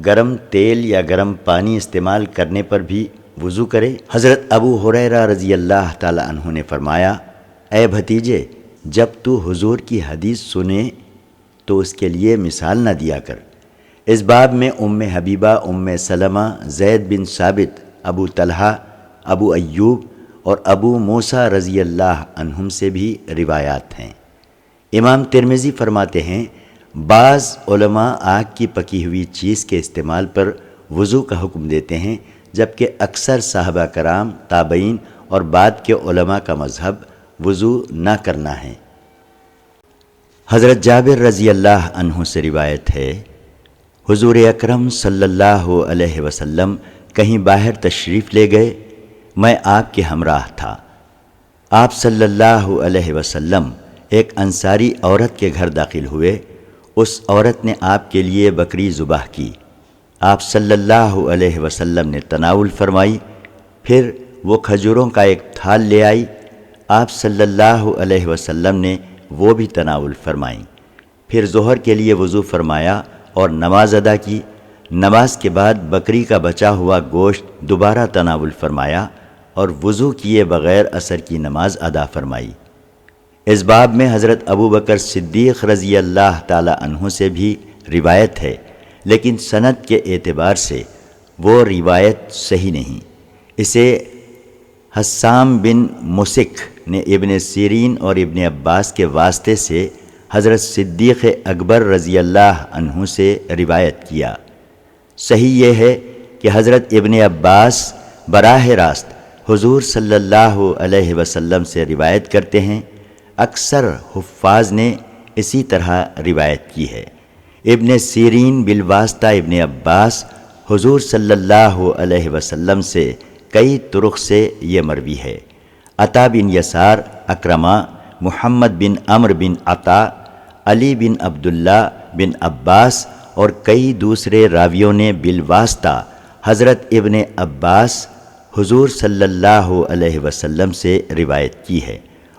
گرم تیل یا گرم پانی استعمال کرنے پر بھی وضو کریں؟ حضرت ابو ہریرہ رضی اللہ تعالی عنہ نے فرمایا اے بھتیجے، جب تو حضور کی حدیث سنے تو اس کے لیے مثال نہ دیا کر۔ اس باب میں ام حبیبہ، ام سلمہ، زید بن ثابت، ابو طلحہ، ابو ایوب اور ابو موسیٰ رضی اللہ عنہم سے بھی روایات ہیں۔ امام ترمذی فرماتے ہیں بعض علماء آگ کی پکی ہوئی چیز کے استعمال پر وضو کا حکم دیتے ہیں، جبکہ اکثر صحابہ کرام، تابعین اور بعد کے علماء کا مذہب وضو نہ کرنا ہے۔ حضرت جابر رضی اللہ عنہ سے روایت ہے حضور اکرم صلی اللہ علیہ وسلم کہیں باہر تشریف لے گئے، میں آپ کے ہمراہ تھا۔ آپ صلی اللہ علیہ وسلم ایک انصاری عورت کے گھر داخل ہوئے، اس عورت نے آپ کے لیے بکری ذبح کی، آپ صلی اللہ علیہ وسلم نے تناول فرمائی، پھر وہ کھجوروں کا ایک تھال لے آئی، آپ صلی اللہ علیہ وسلم نے وہ بھی تناول فرمائی، پھر ظہر کے لیے وضو فرمایا اور نماز ادا کی۔ نماز کے بعد بکری کا بچا ہوا گوشت دوبارہ تناول فرمایا اور وضو کیے بغیر عصر کی نماز ادا فرمائی۔ اس باب میں حضرت ابو بکر صدیق رضی اللہ تعالی عنہ سے بھی روایت ہے، لیکن سند کے اعتبار سے وہ روایت صحیح نہیں۔ اسے حسام بن مسک نے ابن سیرین اور ابن عباس کے واسطے سے حضرت صدیق اکبر رضی اللہ عنہ سے روایت کیا۔ صحیح یہ ہے کہ حضرت ابن عباس براہ راست حضور صلی اللہ علیہ وسلم سے روایت کرتے ہیں۔ اکثر حفاظ نے اسی طرح روایت کی ہے۔ ابن سیرین بالواسطہ ابن عباس حضور صلی اللہ علیہ وسلم سے کئی طرق سے یہ مروی ہے۔ عطا بن یسار، اکرمہ، محمد بن عمرو بن عطا، علی بن عبداللہ بن عباس اور کئی دوسرے راویوں نے بالواسطہ حضرت ابن عباس حضور صلی اللہ علیہ وسلم سے روایت کی ہے،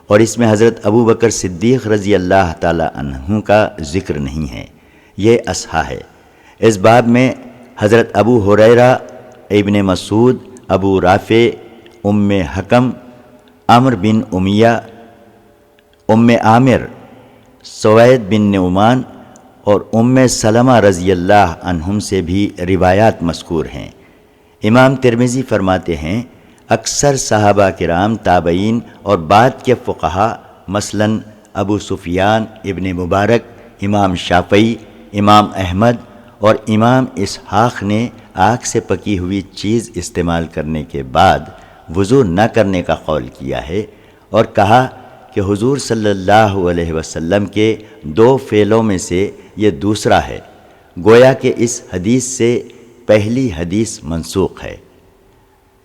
اور اس میں حضرت ابو بکر صدیق رضی اللہ تعالی عنہ کا ذکر نہیں ہے، یہ اصحاح ہے۔ اس باب میں حضرت ابو ہریرہ، ابن مسعود، ابو رافع، ام حکم، عمرو بن امیہ، ام عامر، سوید بن نعمان اور ام سلمہ رضی اللہ عنہم سے بھی روایات مذکور ہیں۔ امام ترمذی فرماتے ہیں اکثر صحابہ کرام، تابعین اور بعد کے فقہا مثلاً ابو سفیان ابن مبارک، امام شافعی، امام احمد اور امام اسحاق نے آگ سے پکی ہوئی چیز استعمال کرنے کے بعد وضو نہ کرنے کا قول کیا ہے، اور کہا کہ حضور صلی اللہ علیہ وسلم کے دو فعلوں میں سے یہ دوسرا ہے، گویا کہ اس حدیث سے پہلی حدیث منسوخ ہے۔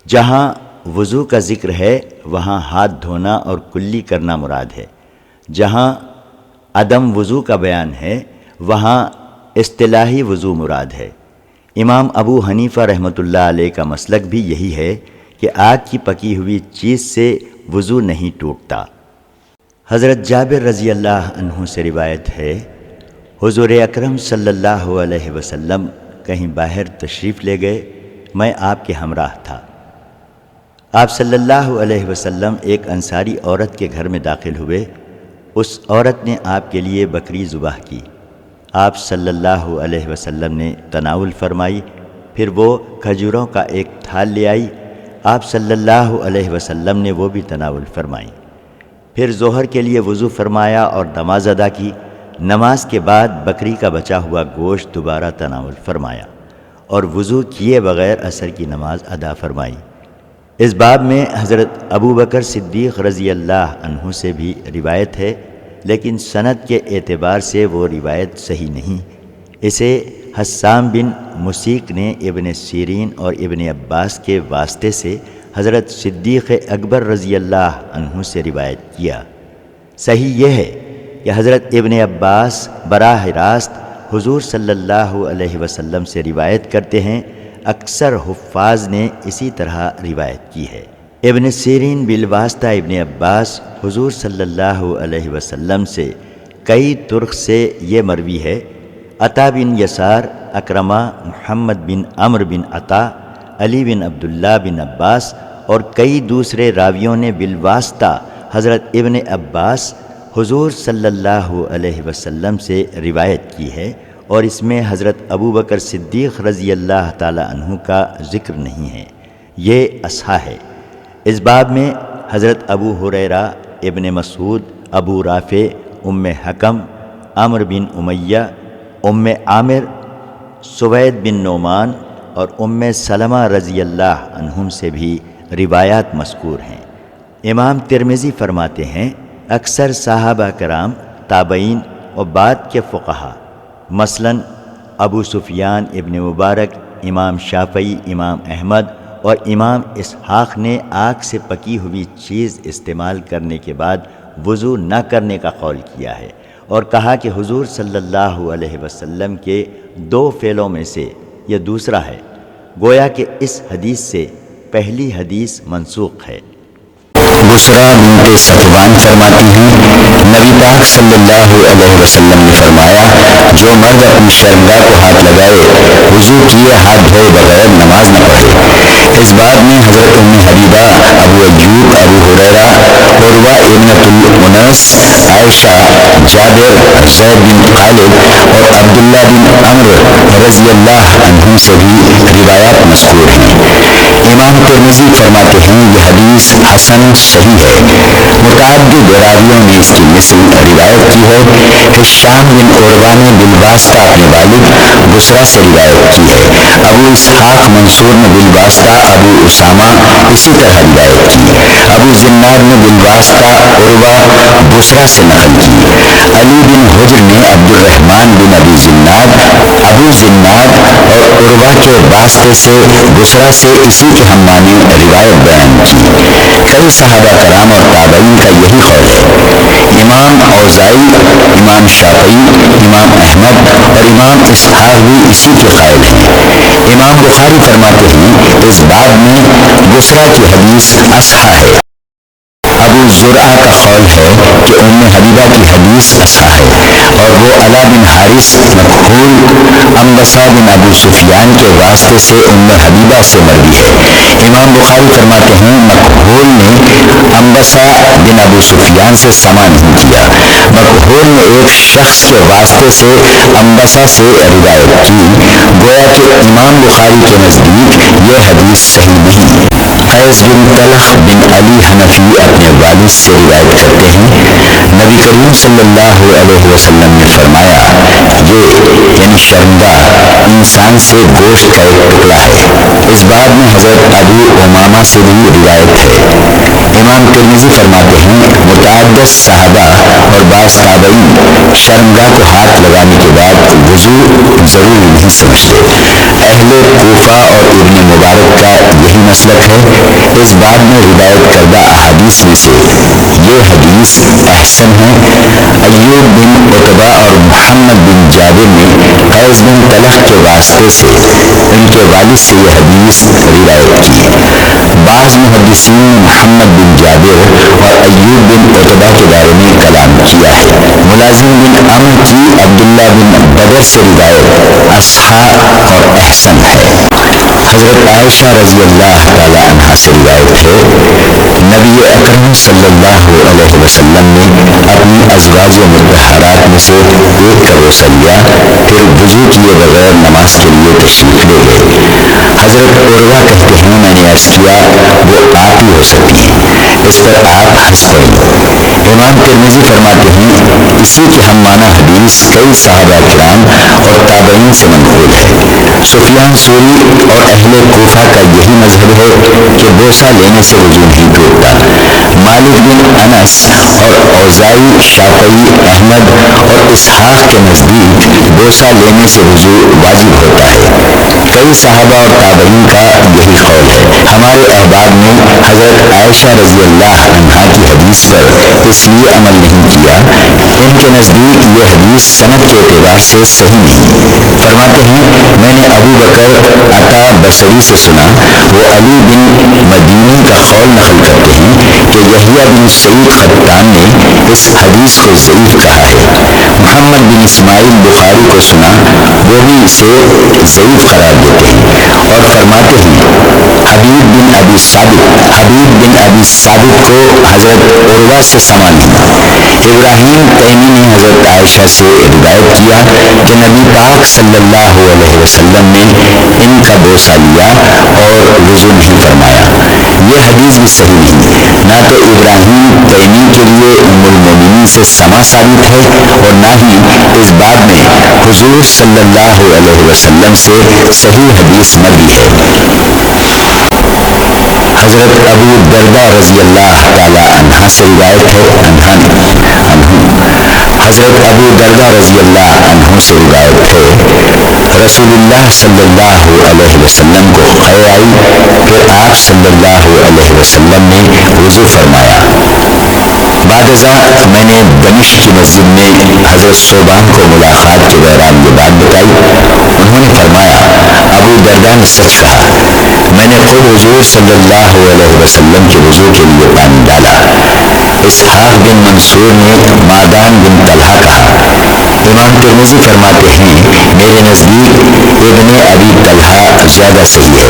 جہاں وضو کا ذکر ہے وہاں ہاتھ دھونا اور کلی کرنا مراد ہے، جہاں عدم وضو کا بیان ہے وہاں اصطلاحی وضو مراد ہے۔ امام ابو حنیفہ رحمۃ اللہ علیہ کا مسلک بھی یہی ہے کہ آگ کی پکی ہوئی چیز سے وضو نہیں ٹوٹتا۔ حضرت جابر رضی اللہ عنہ سے روایت ہے حضور اکرم صلی اللہ علیہ وسلم کہیں باہر تشریف لے گئے، میں آپ کے ہمراہ تھا۔ آپ صلی اللہ علیہ وسلم ایک انصاری عورت کے گھر میں داخل ہوئے، اس عورت نے آپ کے لیے بکری ذبح کی، آپ صلی اللہ علیہ وسلم نے تناول فرمائی، پھر وہ کھجوروں کا ایک تھال لے آئی، آپ صلی اللہ علیہ وسلم نے وہ بھی تناول فرمائی، پھر ظہر کے لیے وضو فرمایا اور نماز ادا کی۔ نماز کے بعد بکری کا بچا ہوا گوشت دوبارہ تناول فرمایا اور وضو کیے بغیر عصر کی نماز ادا فرمائی۔ اس باب میں حضرت ابو بکر صدیق رضی اللہ عنہ سے بھی روایت ہے، لیکن سند کے اعتبار سے وہ روایت صحیح نہیں۔ اسے حسام بن مسیک نے ابن سیرین اور ابن عباس کے واسطے سے حضرت صدیق اکبر رضی اللہ عنہ سے روایت کیا۔ صحیح یہ ہے کہ حضرت ابن عباس براہ راست حضور صلی اللہ علیہ وسلم سے روایت کرتے ہیں، اکثر حفاظ نے اسی طرح روایت کی ہے۔ ابن سیرین بالواسطہ ابن عباس حضور صلی اللہ علیہ وسلم سے کئی طرق سے یہ مروی ہے۔ عطا بن یسار، اکرمہ، محمد بن عمرو بن عطا، علی بن عبداللہ بن عباس اور کئی دوسرے راویوں نے بالواسطہ حضرت ابن عباس حضور صلی اللہ علیہ وسلم سے روایت کی ہے، اور اس میں حضرت ابو بکر صدیق رضی اللہ تعالی عنہ کا ذکر نہیں ہے، یہ اصحاح ہے۔ اس باب میں حضرت ابو ہریرہ، ابن مسعود، ابو رافع، ام حکم، عمرو بن امیہ، ام عامر، سوید بن نعمان اور ام سلمہ رضی اللہ عنہم سے بھی روایات مذکور ہیں۔ امام ترمذی فرماتے ہیں اکثر صحابہ کرام، تابعین اور بعد کے فقہا مثلاً ابو سفیان ابن مبارک، امام شافعی، امام احمد اور امام اسحاق نے آگ سے پکی ہوئی چیز استعمال کرنے کے بعد وضو نہ کرنے کا قول کیا ہے، اور کہا کہ حضور صلی اللہ علیہ وسلم کے دو فعلوں میں سے یہ دوسرا ہے، گویا کہ اس حدیث سے پہلی حدیث منسوخ ہے۔ بسرا بنت صفوان فرماتی ہیں نبی پاک صلی اللہ علیہ وسلم نے فرمایا جو مرد اپنی شرمگاہ کو ہاتھ لگائے وضو کیے ہاتھ دھوئے بغیر نماز نہ پڑھے۔ اس بات میں حضرت ام حبیبہ، ابو ایوب، ابو ہریرہ، عروہ ابن الانس، عائشہ، جابر، زید بن خالد اور عبداللہ بن عمرو رضی اللہ عنہم سے بھی روایات مذکور ہیں۔ امام ترمذی فرماتے ہیں یہ حدیث حسن صحیح ہے۔ متعدد راویوں نے اس کی مثل روایت کی ہے۔ ہشام بن عروہ نے بالواسطہ اپنے والد بسرا سے روایت کی ہے۔ ابو اسحاق منصور نے بالواسطہ ابو اسامہ اسی طرح روایت کی۔ ابو زناد نے بالواسطہ عروہ بسرا سے نقل کی۔ علی بن حجر نے عبد الرحمن بن ابی زناد، ابو زناد اور عروہ کے واسطے سے بسرا سے اسی کے ہم معنی روایت بیان کی۔ کئی صحابہ کرام اور تابعین کا یہی قول ہے۔ امام اوزائی، امام شافعی، امام احمد اور امام اسحاق بھی اسی کے قائل ہیں۔ امام بخاری فرماتے ہیں اس باب میں بسرا کی حدیث اصح ہے۔ ابو زرعہ کا قول ہے کہ ام حبیبہ کی حدیث اصح ہے اور وہ علا بن حارث مکحول انبسا بن ابو سفیان کے واسطے سے ام حبیبہ سے مروی ہے۔ امام بخاری فرماتے ہیں مکحول نے انبسا بن ابو سفیان سے سماع نہیں کیا۔ مکحول نے ایک شخص کے واسطے سے انبسا سے روایت کی، گویا کہ امام بخاری کے نزدیک یہ حدیث صحیح نہیں۔ قیس بن طلق بن علی حنفی اپنے والد سے روایت کرتے ہیں نبی کریم صلی اللہ علیہ وسلم نے فرمایا یہ یعنی شرمگاہ انسان سے گوشت کا ایک ٹکڑا ہے۔ اس بات میں حضرت ابو امامہ سے بھی روایت ہے۔ امام ترمذی فرماتے ہیں متعدد صحابہ اور بعض تابعین شرمگاہ کو ہاتھ لگانے کے بعد وضو ضروری نہیں سمجھتے۔ اہل کوفہ اور ابن مبارک کا یہی مسلک ہے۔ اس بات میں روایت کردہ احادیث میں سے یہ حدیث احسن ہے۔ ایوب بن عتبہ اور محمد بن جابر نے قیس بن طلق کے واسطے سے ان کے والد سے یہ حدیث روایت کی۔ بعض محدثین نے محمد بن جابر اور ایوب بن عتبہ کے بارے میں کلام کیا ہے۔ ملازم بن عمرو کی عبداللہ بن بدر سے روایت اصحا اور احسن ہے۔ حضرت عائشہ رضی اللہ تعالی عنہا سے روایت ہے نبی اکرم صلی اللہ علیہ وسلم نے اپنی ازواج مطہرات میں سے ایک کا غسل لیا، پھر وضو کیے بغیر نماز کے لیے تشریف لے گئے۔ حضرت عروہ کہتے ہیں میں نے عرض کیا وہ آپ ہی ہو سکتی ہیں، اس پر آپ ہنس پڑے۔ امام ترمذی فرماتے ہیں اسی کے ہم معنی حدیث کئی صحابہ کرام اور تابعین سے منقول ہے۔ سفیان ثوری اور اہل کوفہ کا یہی مذہب ہے کہ بوسہ لینے سے وضو نہیں ٹوٹتا۔ مالک بن انس اور اوزائی، شافعی، احمد اور اسحاق کے نزدیک بوسہ لینے سے وضو واجب ہوتا ہے۔ کئی صحابہ اور تابعین کا یہی قول ہے۔ ہمارے احباب نے حضرت عائشہ رضی اللہ عنہا کی حدیث پر اس لیے عمل نہیں کیا، ان کے نزدیک یہ حدیث سند کے اعتبار سے صحیح نہیں۔ فرماتے ہیں میں نے ابو بکر عطا بصری سے سنا، وہ علی بن مدینی کا قول نقل کرتے ہیں کہ یحییٰ بن سعید قطان نے اس حدیث کو ضعیف کہا ہے۔ محمد بن اسماعیل بخاری کو سنا، وہ بھی اسے ضعیف قرار دیتے ہیں اور فرماتے ہیں حبیب بن ابی ثابت کو حضرت عروہ سے سماع نہیں۔ ابراہیم تیمی نے حضرت عائشہ سے روایت کیا کہ نبی پاک صلی اللہ علیہ وسلم نے ان کا بوسہ لیا اور وضو نہیں فرمایا۔ یہ حدیث بھی صحیح نہیں، نہ تو ابراہیم تیمی کے لیے ام المومنین سے سماع ثابت ہے اور نہ ہی اس باب میں حضور صلی اللہ علیہ وسلم سے صحیح حدیث مروی ہے۔ حضرت ابو دردہ رضی اللہ تعالی عنہ سے روایت ہے حضرت ابو دردہ رضی اللہ عنہ سے روایت ہے رسول اللہ صلی اللہ علیہ وسلم کو خیر آئی، پھر آپ صلی اللہ علیہ وسلم نے وضو فرمایا۔ بعد ازاں میں نے دمشق کی مسجد میں حضرت صوبان کو ملاقات کے دوران یہ بات بتائی. انہوں نے فرمایا ابو درداء نے سچ کہا, میں نے خود حضور صلی اللہ علیہ وسلم کے وضو کے لیے پانی ڈالا. اسحاق بن منصور نے مادان بن طلحہ کہا. امام ترمذی فرماتے ہیں میرے نزدیک ابن ابی طلحہ زیادہ صحیح ہے.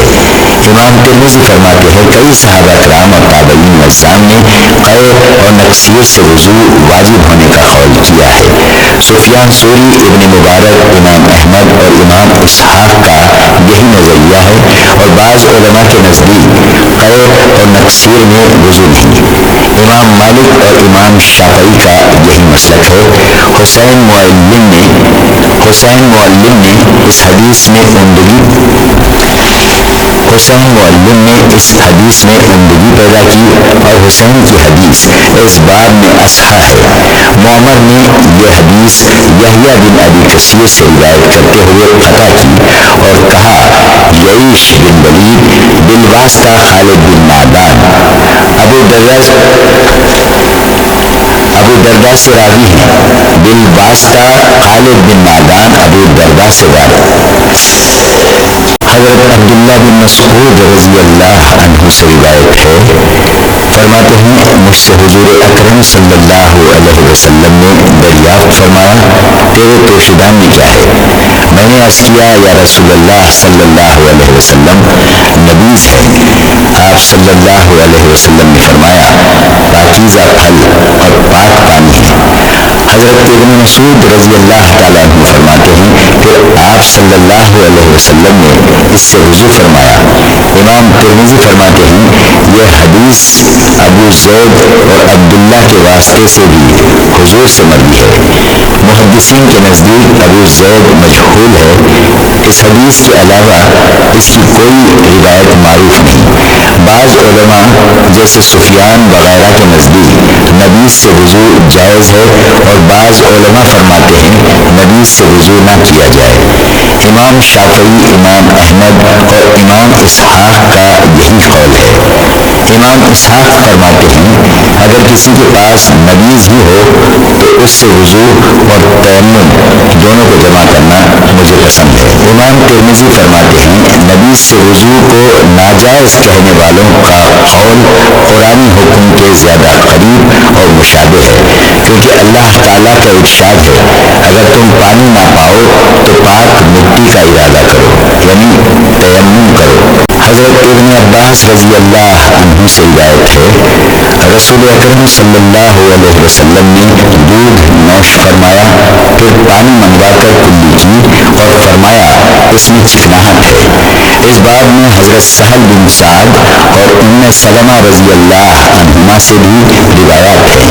امام ترمذی فرماتے ہیں کئی صحابہ کرام اور تابعین وزام نے قے اور نکسیر سے وضو واجب ہونے کا قول کیا ہے. سفیان ثوری, ابن مبارک, امام احمد اور امام اسحاق کا یہی نظریہ ہے, اور بعض علماء کے نزدیک قے اور نکسیر میں وضو نہیں. امام مالک اور امام شافعی کا یہی مسلک ہے. حسین معلم نے اس حدیث میں عمدگی پیدا کی, اور حسین کی حدیث اس باب میں اصحا ہے. معمر نے یہ حدیث یحییٰ بن ابی کثیر سے روایت کرتے ہوئے قطع کی اور کہا یعیش بن ولید بالواسطہ خالد بن معدان. ابو درداء سے راوی ہیں, بالواسطہ خالد بن معدان ابو درداء سے حضرت عبداللہ بن مسعود رضی اللہ عنہ سے روایت ہے, فرماتے ہیں مجھ سے حضور اکرم صلی اللہ علیہ وسلم نے دریافت فرمایا تیرے پوشیدان میں کیا ہے؟ میں نے عرض کیا یا رسول اللہ صلی اللہ علیہ وسلم نبیذ ہے. آپ صلی اللہ علیہ وسلم نے فرمایا پاکیزہ پھل اور پاک پانی ہے. حضرت ابن مسعود رضی اللہ تعالیٰ عنہ فرماتے ہیں پھر آپ صلی اللہ علیہ وسلم نے اس سے وضو فرمایا. امام ترمذی فرماتے ہیں یہ حدیث ابو زید اور عبداللہ کے واسطے سے بھی حضور سے مروی ہے. محدثین کے نزدیک ابو زید مجہول ہے. اس حدیث کے علاوہ اس کی کوئی روایت معروف نہیں. بعض علماء جیسے سفیان وغیرہ کے نزدیک نبیذ سے وضو جائز ہے, اور بعض علماء فرماتے ہیں نبیذ سے وضو نہ کیا جائے. امام شافعی, امام احمد اور امام اسحاق کا یہی قول ہے. امام اسحاق فرماتے ہیں اگر کسی کے پاس نبیذ ہی ہو تو اس سے وضو اور تیمم دونوں کو جمع کرنا مجھے پسند ہے. امام ترمذی فرماتے ہیں نبیذ سے وضو کو ناجائز کہنے والوں کا قول قرآنی حکم کے زیادہ قریب اور مشابہ ہے, کیونکہ اللہ تعالیٰ کا ارشاد ہے اگر تم پانی نہ پاؤ تو پاک مٹی کا ارادہ کرو, یعنی تیمم کرو. حضرت ابن عباس رضی اللہ عنہ سے روایت ہے رسول اکرم صلی اللہ علیہ وسلم نے دودھ نوش فرمایا, پھر پانی منگوا کر کلی کی اور فرمایا اس میں چکناہٹ ہے. اس باب میں حضرت سہل بن سعد اور ام سلمہ رضی اللہ عنہما سے بھی روایات ہیں.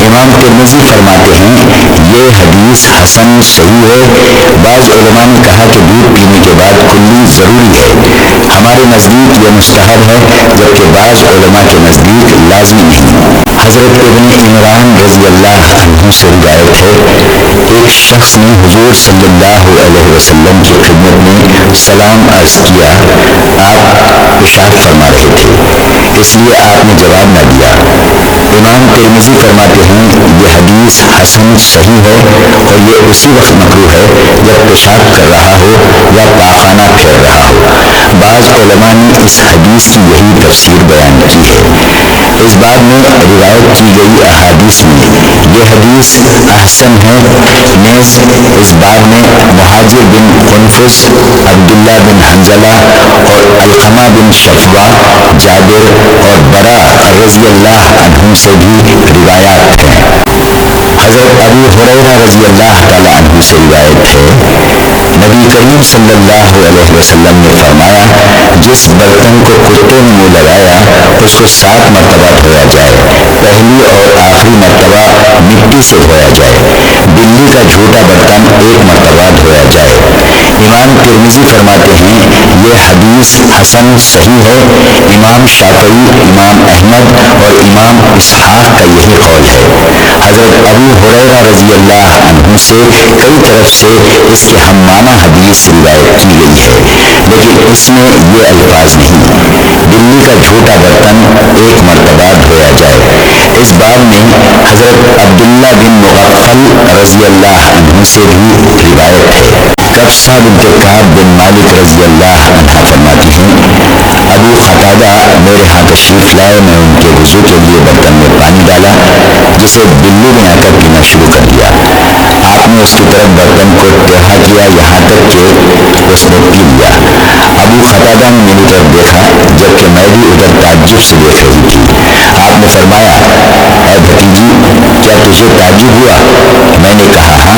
امام ترمذی فرماتے ہیں یہ حدیث حسن صحیح ہے. بعض علماء نے کہا کہ دودھ پینے کے بعد کلی ضروری ہے. ہمارے نزدیک یہ مستحب ہے, جبکہ بعض علماء کے نزدیک لازمی نہیں. حضرت ابن عمران رضی اللہ عنہ سے روایت ہے ایک شخص نے حضور صلی اللہ علیہ وسلم کی خدمت میں سلام عرض کیا. آپ اشارہ فرما رہے تھے, اس لیے آپ نے جواب نہ دیا. امام ترمذی فرماتے ہیں یہ حدیث حسن صحیح ہے, اور یہ اسی وقت مکروہ ہے جب پیشاب کر رہا ہو یا پاخانہ پھیر رہا ہو. بعض علماء نے اس حدیث کی یہی تفسیر بیان کی ہے. اس باب میں روایت کی گئی احادیث میں یہ حدیث احسن ہے. نیز اس باب میں مہاجر بن قنفس, عبداللہ بن حنزلہ اور علقمہ بن شفوا, جابر اور برا رضی اللہ عنہ سے بھی روایات ہیں. حضرت ابو ہریرہ رضی اللہ تعالیٰ عنہ سے روایت ہے نبی کریم صلی اللہ علیہ وسلم نے فرمایا جس برتن کو کتے نے منہ لگایا اس کو 7 مرتبہ دھویا جائے, پہلی اور آخری مرتبہ مٹی سے دھویا جائے. بلی کا جھوٹا برتن 1 مرتبہ دھویا جائے. امام ترمذی فرماتے ہیں یہ حدیث حسن صحیح ہے. امام شافعی, امام احمد اور امام اسحاق کا یہی قول ہے. حضرت ابو ہریرہ رضی اللہ عنہ سے کئی طرف سے اس کے ہم معنی حدیث روایت کی گئی ہے, لیکن اس میں یہ الفاظ نہیں. بلی کا جھوٹا برتن 1 مرتبہ دھویا جائے. اس باب میں حضرت عبداللہ بن مغفل رضی اللہ عنہ سے بھی روایت ہے۔ کبشہ بنت کعب بن مالک رضی اللہ عنہ فرماتی ہیں ابو قتادہ میرے ہاں تشریف لائے، میں ان کے وضو کے لیے برتن میں پانی ڈالا جسے بلی نے آ کر پینا شروع کر دیا۔ آپ نے اس کی طرف برتن کو ٹیڑھا کیا یہاں تک کہ اس نے پی لیا۔ ابو قتادہ نے میری طرف دیکھا جبکہ میں بھی ادھر تعجب سے دیکھ رہی تھی۔ آپ نے فرمایا اے بھتیجی کیا تجھے تعجب ہوا؟ میں نے کہا ہاں۔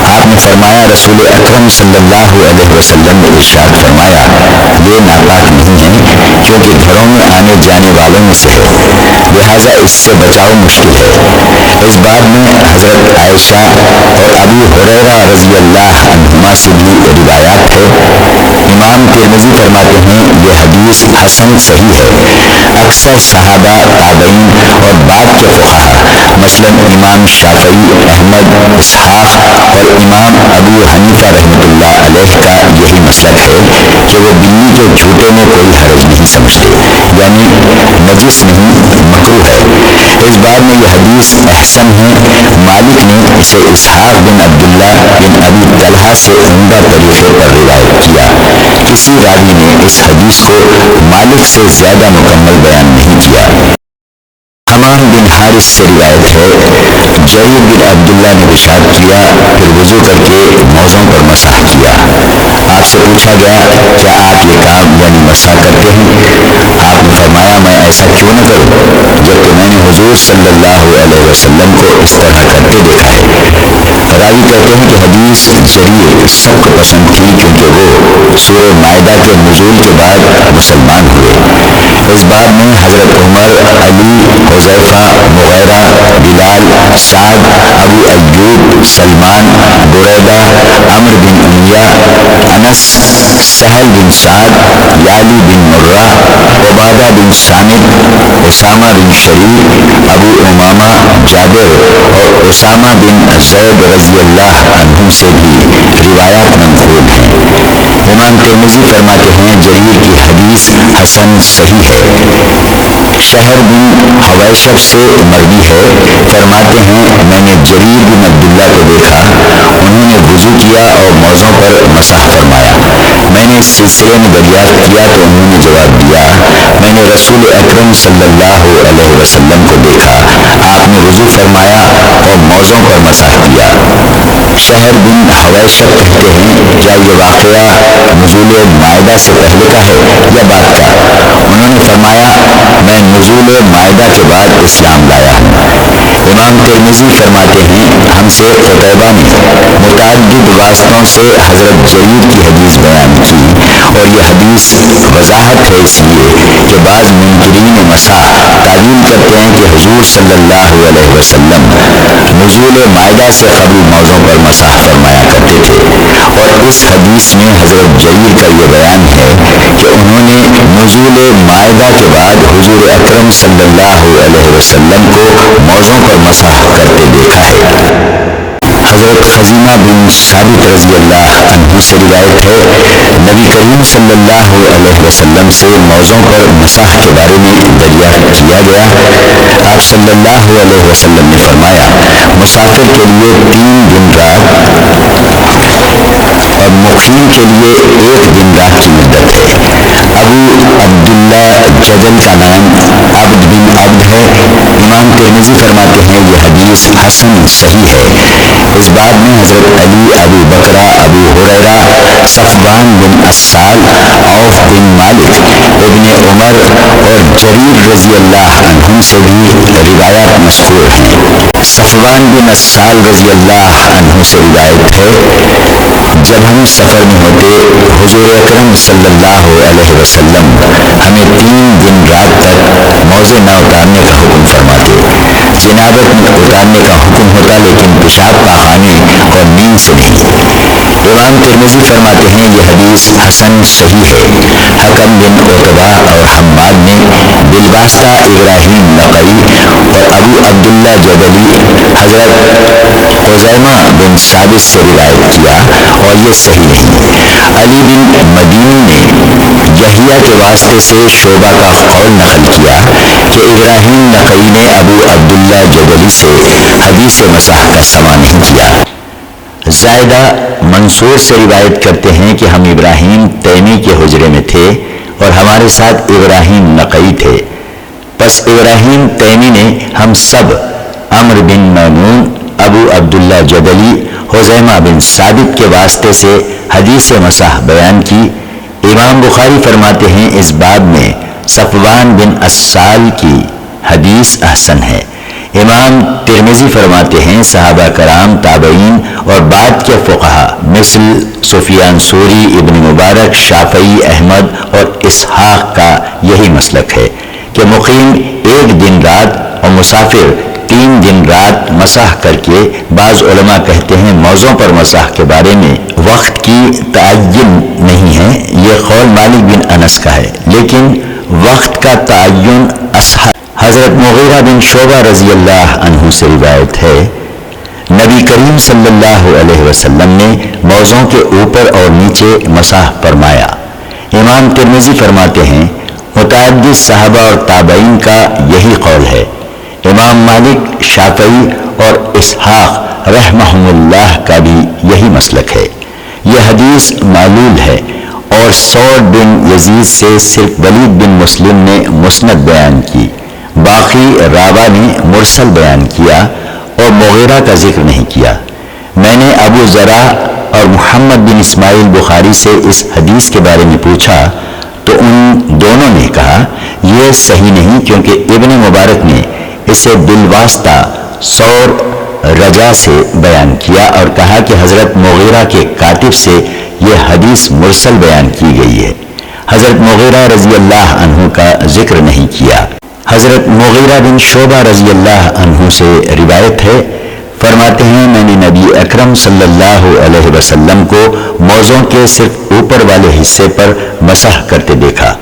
آپ نے فرمایا رسول اکرم صلی اللہ علیہ وسلم نے ارشاد فرمایا یہ ناپاک نہیں ہے کیونکہ گھروں میں آنے جانے والوں میں سے ہے، لہٰذا اس سے بچاؤ مشکل ہے۔ اس باب میں حضرت عائشہ اور ابو ہریرہ رضی اللہ عنہما سے بھی روایات ہے۔ امام ترمذی فرماتے ہیں یہ حدیث حسن صحیح ہے۔ اکثر صحابہ، تابعین اور بعد کے فقہا مثلاً امام شافعی، احمد، اسحاق اور امام ابو حنیفہ رحمۃ اللہ علیہ کا یہی مسلک ہے کہ وہ بلی کے جھوٹے میں کوئی حرج نہیں سمجھتے، یعنی نجس نہیں، مکروہ ہے۔ اس باب میں یہ حدیث احسن ہے۔ مالک نے اسے اسحاق بن عبداللہ بن ابی طلحہ سے عمدہ طریقے پر روایت کیا۔ کسی راوی نے اس حدیث کو مالک سے زیادہ مکمل بیان نہیں کیا۔ حمام بن حارث سے روایت ہے جریر بن عبداللہ نے ارشاد کیا پھر وضو کر کے موزوں پر مسح کیا۔ آپ سے پوچھا گیا کیا آپ یہ کام یعنی مسح کرتے ہیں؟ آپ نے فرمایا میں ایسا کیوں نہ کروں جبکہ میں نے حضور صلی اللہ علیہ وسلم کو اس طرح کرتے دیکھا ہے۔ راوی کہتے ہیں کہ حدیث جریر سب کو پسند تھی کیونکہ وہ سورہ مائدہ کے نزول کے بعد مسلمان ہوئے۔ اس باب میں حضرت عمر، علی، حذیفہ، مغیرہ، بلال، سعد، ابو ایوب، سلمان، بریدہ، عمرو بن امیہ، انس، سہل بن سعد، یعلی بن مرہ، عبادہ بن صامت، اسامہ بن شریک، ابو امامہ، جابر اور اسامہ بن زید رضی اللہ عنہ سے بھی روایات منقول ہیں۔ امام ترمذی فرماتے ہیں جریر کی حدیث حسن صحیح ہے۔ شہر بن حویشب سے مروی ہے، فرماتے ہیں میں نے جریر بن عبداللہ کو دیکھا، انہوں نے وضو کیا اور موزوں پر مسح فرمایا۔ میں نے اس سلسلے میں دریافت کیا تو انہوں نے جواب دیا میں نے رسول اکرم صلی اللہ علیہ وسلم کو دیکھا، آپ نے وضو فرمایا اور موزوں پر مسح کیا۔ شہر بن حویشب کہتے ہیں کیا یہ واقعہ نزول مائدہ سے پہلے کا ہے یا بعد کا؟ انہوں نے فرمایا میں نزول مائدہ کے بعد اسلام لایا ہوں۔ امام ترمذی فرماتے ہیں ہم سے قتیبہ نے متعدد واسطوں سے حضرت جریر کی حدیث بیان کی اور یہ حدیث وضاحت ہے اس لیے کہ بعض منکرین مسح تعویل کرتے ہیں کہ حضور صلی اللہ علیہ وسلم نزول مائدہ سے قبل موزوں پر مسح فرمایا کرتے تھے، اور اس حدیث میں حضرت جریر کا یہ بیان ہے کہ انہوں نے نزول مائدہ کے بعد حضور اکرم صلی اللہ علیہ وسلم کو موزوں پر مسح کرتے دیکھا ہے۔ حضرت خزیمہ بن ثابت رضی اللہ عنہ سے روایت ہے نبی کریم صلی اللہ علیہ وسلم سے موزوں پر مسح کے بارے میں دریافت کیا گیا۔ آپ صلی اللہ علیہ وسلم نے فرمایا مسافر کے لیے 3 دن رات اور مقیم کے لیے 1 دن رات کی مدت ہے۔ ابو عبداللہ جدل کا نام عبد بن عبد ہے۔ امام ترمذی فرماتے ہیں یہ حدیث حسن صحیح ہے۔ اس باب میں حضرت علی، ابو بکرہ، ابو ہریرہ، صفوان بن اسال، عوف بن مالک، ابن عمر اور جریر رضی اللہ عنہ سے بھی روایات مذکور ہیں۔ صفوان بن اسال رضی اللہ عنہ سے روایت ہے جب ہم سفر میں ہوتے حضور اکرم صلی اللہ علیہ وسلم ہمیں 3 دن رات تک موزے نہ اتارنے کا حکم فرماتے۔ جنابت میں اتارنے کا حکم ہوتا لیکن پیشاب پاخانے اور نیند سے نہیں۔ امام ترمذی فرماتے ہیں یہ حدیث حسن صحیح ہے۔ حکم بن عتبہ اور حماد نے بالواسطہ ابراہیم نقعی اور ابو عبداللہ جدلی حضرت خزیمہ بن ثابت سے روایت کیا اور یہ صحیح نہیں۔ علی بن مدینی نے یحییٰ کے واسطے سے شعبہ کا قول نقل کیا کہ ابراہیم نقعی نے ابو عبداللہ عبداللہ جدلی سے حدیث مسح کا سما نہیں کیا۔ زائدہ منصور سے روایت کرتے ہیں کہ ہم ابراہیم تیمی کے حجرے میں تھے اور ہمارے ساتھ ابراہیم نقعی تھے۔ پس ابراہیم تیمی نے ہم سب عمرو بن میمون، ابو عبداللہ جدلی، حذیمہ بن ثابت کے واسطے سے حدیث مسح بیان کی۔ امام بخاری فرماتے ہیں اس باب میں صفوان بن اسال کی حدیث احسن ہے۔ امام ترمذی فرماتے ہیں صحابہ کرام، تابعین اور بعد کے فقہا مثل سفیان ثوری، ابن مبارک، شافعی، احمد اور اسحاق کا یہی مسلک ہے کہ مقیم 1 دن رات اور مسافر 3 دن رات مسح کر کے۔ بعض علماء کہتے ہیں موضوع پر مسح کے بارے میں وقت کی تعین نہیں ہے، یہ قول مالک بن انس کا ہے، لیکن وقت کا تعین اصح۔ حضرت مغیرہ بن شعبہ رضی اللہ عنہ سے روایت ہے نبی کریم صلی اللہ علیہ وسلم نے موضوع کے اوپر اور نیچے مسح فرمایا۔ امام ترمذی فرماتے ہیں متعدد صحابہ اور تابعین کا یہی قول ہے۔ امام مالک، شافعی اور اسحاق رحمہم اللہ کا بھی یہی مسلک ہے۔ یہ حدیث معلول ہے اور سعد بن یزید سے صرف ولید بن مسلم نے مسند بیان کی، باقی راوا نے مرسل بیان کیا اور مغیرہ کا ذکر نہیں کیا۔ میں نے ابو زرع اور محمد بن اسماعیل بخاری سے اس حدیث کے بارے میں پوچھا تو ان دونوں نے کہا یہ صحیح نہیں، کیونکہ ابن مبارک نے اسے بالواسطہ سور رجا سے بیان کیا اور کہا کہ حضرت مغیرہ کے کاتب سے یہ حدیث مرسل بیان کی گئی ہے۔ حضرت مغیرہ رضی اللہ عنہ کا ذکر نہیں کیا۔ حضرت مغیرہ بن شعبہ رضی اللہ عنہ سے روایت ہے، فرماتے ہیں میں نے نبی اکرم صلی اللہ علیہ وسلم کو موضوع کے صرف اوپر والے حصے پر مسح کرتے دیکھا۔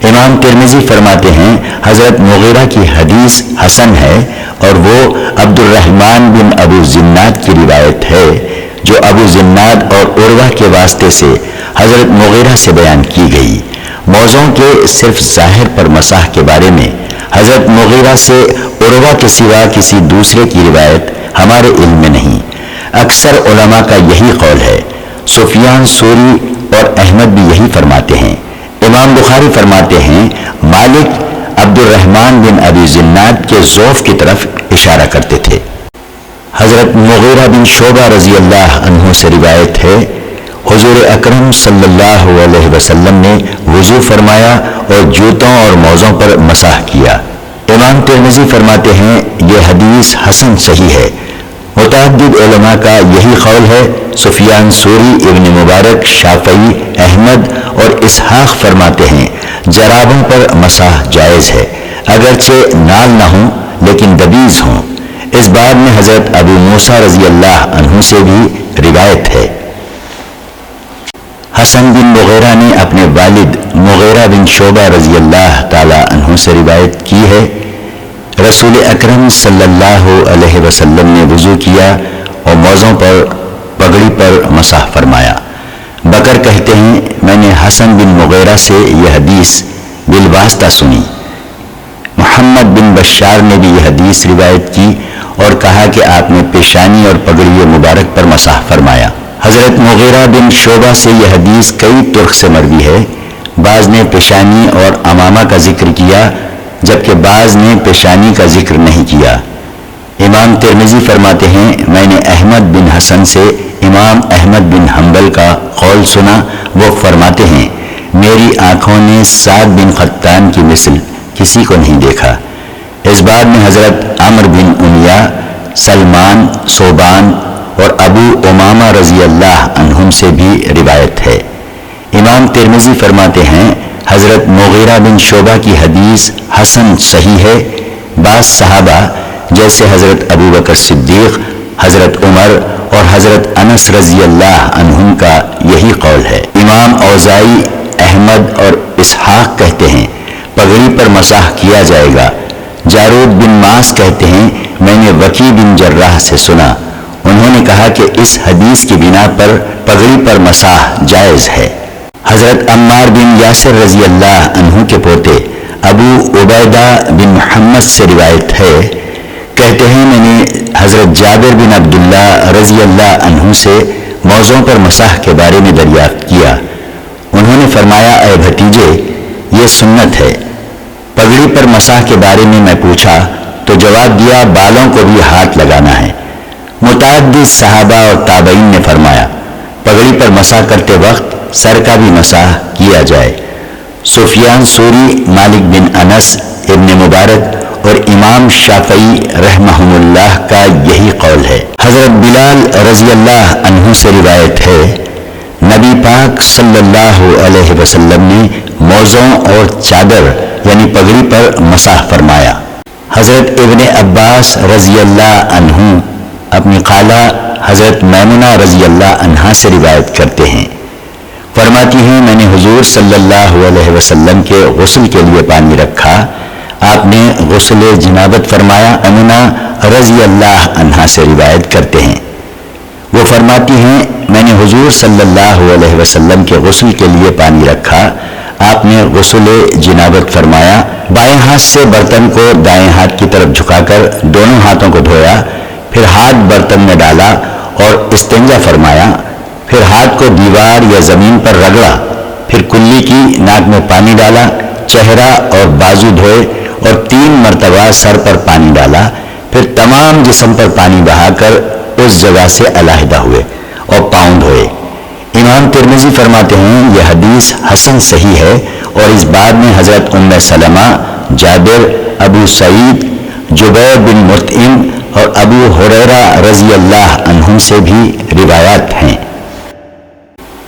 امام ترمذی فرماتے ہیں حضرت مغیرہ کی حدیث حسن ہے اور وہ عبد الرحمن بن ابو زناد کی روایت ہے جو ابو زناد اور عروہ کے واسطے سے حضرت مغیرہ سے بیان کی گئی۔ موضوع کے صرف ظاہر پر مسح کے بارے میں حضرت مغیرہ سے عروہ کے سوا کسی دوسرے کی روایت ہمارے علم میں نہیں۔ اکثر علماء کا یہی قول ہے، سفیان ثوری اور احمد بھی یہی فرماتے ہیں۔ امام بخاری فرماتے ہیں مالک عبد الرحمن بن ابی زناد کے ضعف کی طرف اشارہ کرتے تھے۔ حضرت مغیرہ بن شعبہ رضی اللہ عنہ سے روایت ہے حضور اکرم صلی اللہ علیہ وسلم نے وضو فرمایا اور جوتوں اور موزوں پر مسح کیا۔ امام ترمذی فرماتے ہیں یہ حدیث حسن صحیح ہے۔ متعدد علماء کا یہی قول ہے۔ سفیان ثوری، ابن مبارک، شافعی، احمد اور اسحاق فرماتے ہیں جرابوں پر مسح جائز ہے، اگرچہ نال نہ ہوں لیکن دبیز ہوں۔ اس باب میں حضرت ابو موسیٰ رضی اللہ عنہ سے بھی روایت ہے۔ حسن بن مغیرہ نے اپنے والد مغیرہ بن شعبہ رضی اللہ تعالی عنہ سے روایت کی ہے رسول اکرم صلی اللہ علیہ وسلم نے وضو کیا اور موزوں پر پگڑی پر مسح فرمایا۔ بکر کہتے ہیں میں نے حسن بن مغیرہ سے یہ حدیث بالواسطہ سنی۔ محمد بن بشار نے بھی یہ حدیث روایت کی اور کہا کہ آپ نے پیشانی اور پگڑی مبارک پر مسح فرمایا۔ حضرت مغیرہ بن شعبہ سے یہ حدیث کئی طرق سے مروی ہے۔ بعض نے پیشانی اور امامہ کا ذکر کیا جبکہ بعض نے پیشانی کا ذکر نہیں کیا۔ امام ترمذی فرماتے ہیں میں نے احمد بن حسن سے امام احمد بن حنبل کا قول سنا، وہ فرماتے ہیں میری آنکھوں نے سعد بن قطان کی مثل کسی کو نہیں دیکھا۔ اس بات میں حضرت عمرو بن امیہ، سلمان، صوبان اور ابو امامہ رضی اللہ عنہم سے بھی روایت ہے۔ امام ترمذی فرماتے ہیں حضرت مغیرہ بن شعبہ کی حدیث حسن صحیح ہے۔ بعض صحابہ جیسے حضرت ابو بکر صدیق، حضرت عمر اور حضرت انس رضی اللہ عنہم کا یہی قول ہے۔ امام اوزاعی، احمد اور اسحاق کہتے ہیں پگڑی پر مسح کیا جائے گا۔ جارود بن ماس کہتے ہیں میں نے وکی بن جراح سے سنا، انہوں نے کہا کہ اس حدیث کی بنا پر پگڑی پر مسح جائز ہے۔ حضرت عمار بن یاسر رضی اللہ عنہ کے پوتے ابو عبیدہ بن محمد سے روایت ہے کہتے ہیں میں نے حضرت جابر بن عبداللہ رضی اللہ عنہ سے موضوع پر مسح کے بارے میں دریافت کیا۔ انہوں نے فرمایا اے بھتیجے یہ سنت ہے۔ پگڑی پر مسح کے بارے میں پوچھا تو جواب دیا بالوں کو بھی ہاتھ لگانا ہے۔ متعدد صحابہ اور تابعین نے فرمایا پگڑی پر مسح کرتے وقت سر کا بھی مسح کیا جائے۔ سفیان ثوری، مالک بن انس، ابن مبارک اور امام شافعی رحمہم اللہ کا یہی قول ہے۔ حضرت بلال رضی اللہ عنہ سے روایت ہے نبی پاک صلی اللہ علیہ وسلم نے موزوں اور چادر یعنی پگڑی پر مسح فرمایا۔ حضرت ابن عباس رضی اللہ عنہ اپنی خالہ حضرت میمونہ رضی اللہ عنہا سے روایت کرتے ہیں، فرماتی ہیں میں نے حضور صلی اللہ علیہ وسلم کے غسل کے لیے پانی رکھا، آپ نے غسل جنابت فرمایا۔ میمونہ رضی اللہ عنہا سے روایت کرتے ہیں، وہ فرماتی ہیں میں نے حضور صلی اللہ علیہ وسلم کے غسل کے لیے پانی رکھا، آپ نے غسل جنابت فرمایا، بائیں ہاتھ سے برتن کو دائیں ہاتھ کی طرف جھکا کر دونوں ہاتھوں کو دھویا، پھر ہاتھ برتن میں ڈالا اور استنجا فرمایا، پھر ہاتھ کو دیوار یا زمین پر رگڑا، پھر کلی کی ناک میں پانی ڈالا، چہرہ اور بازو دھوئے اور 3 مرتبہ سر پر پانی ڈالا، پھر تمام جسم پر پانی بہا کر اس جگہ سے علیحدہ ہوئے اور پاؤں دھوئے۔ امام ترمذی فرماتے ہیں یہ حدیث حسن صحیح ہے اور اس باب میں حضرت ام سلمہ، جابر، ابو سعید، جبیر بن مطعم اور ابو ہریرہ رضی اللہ عنہ سے بھی روایات ہیں۔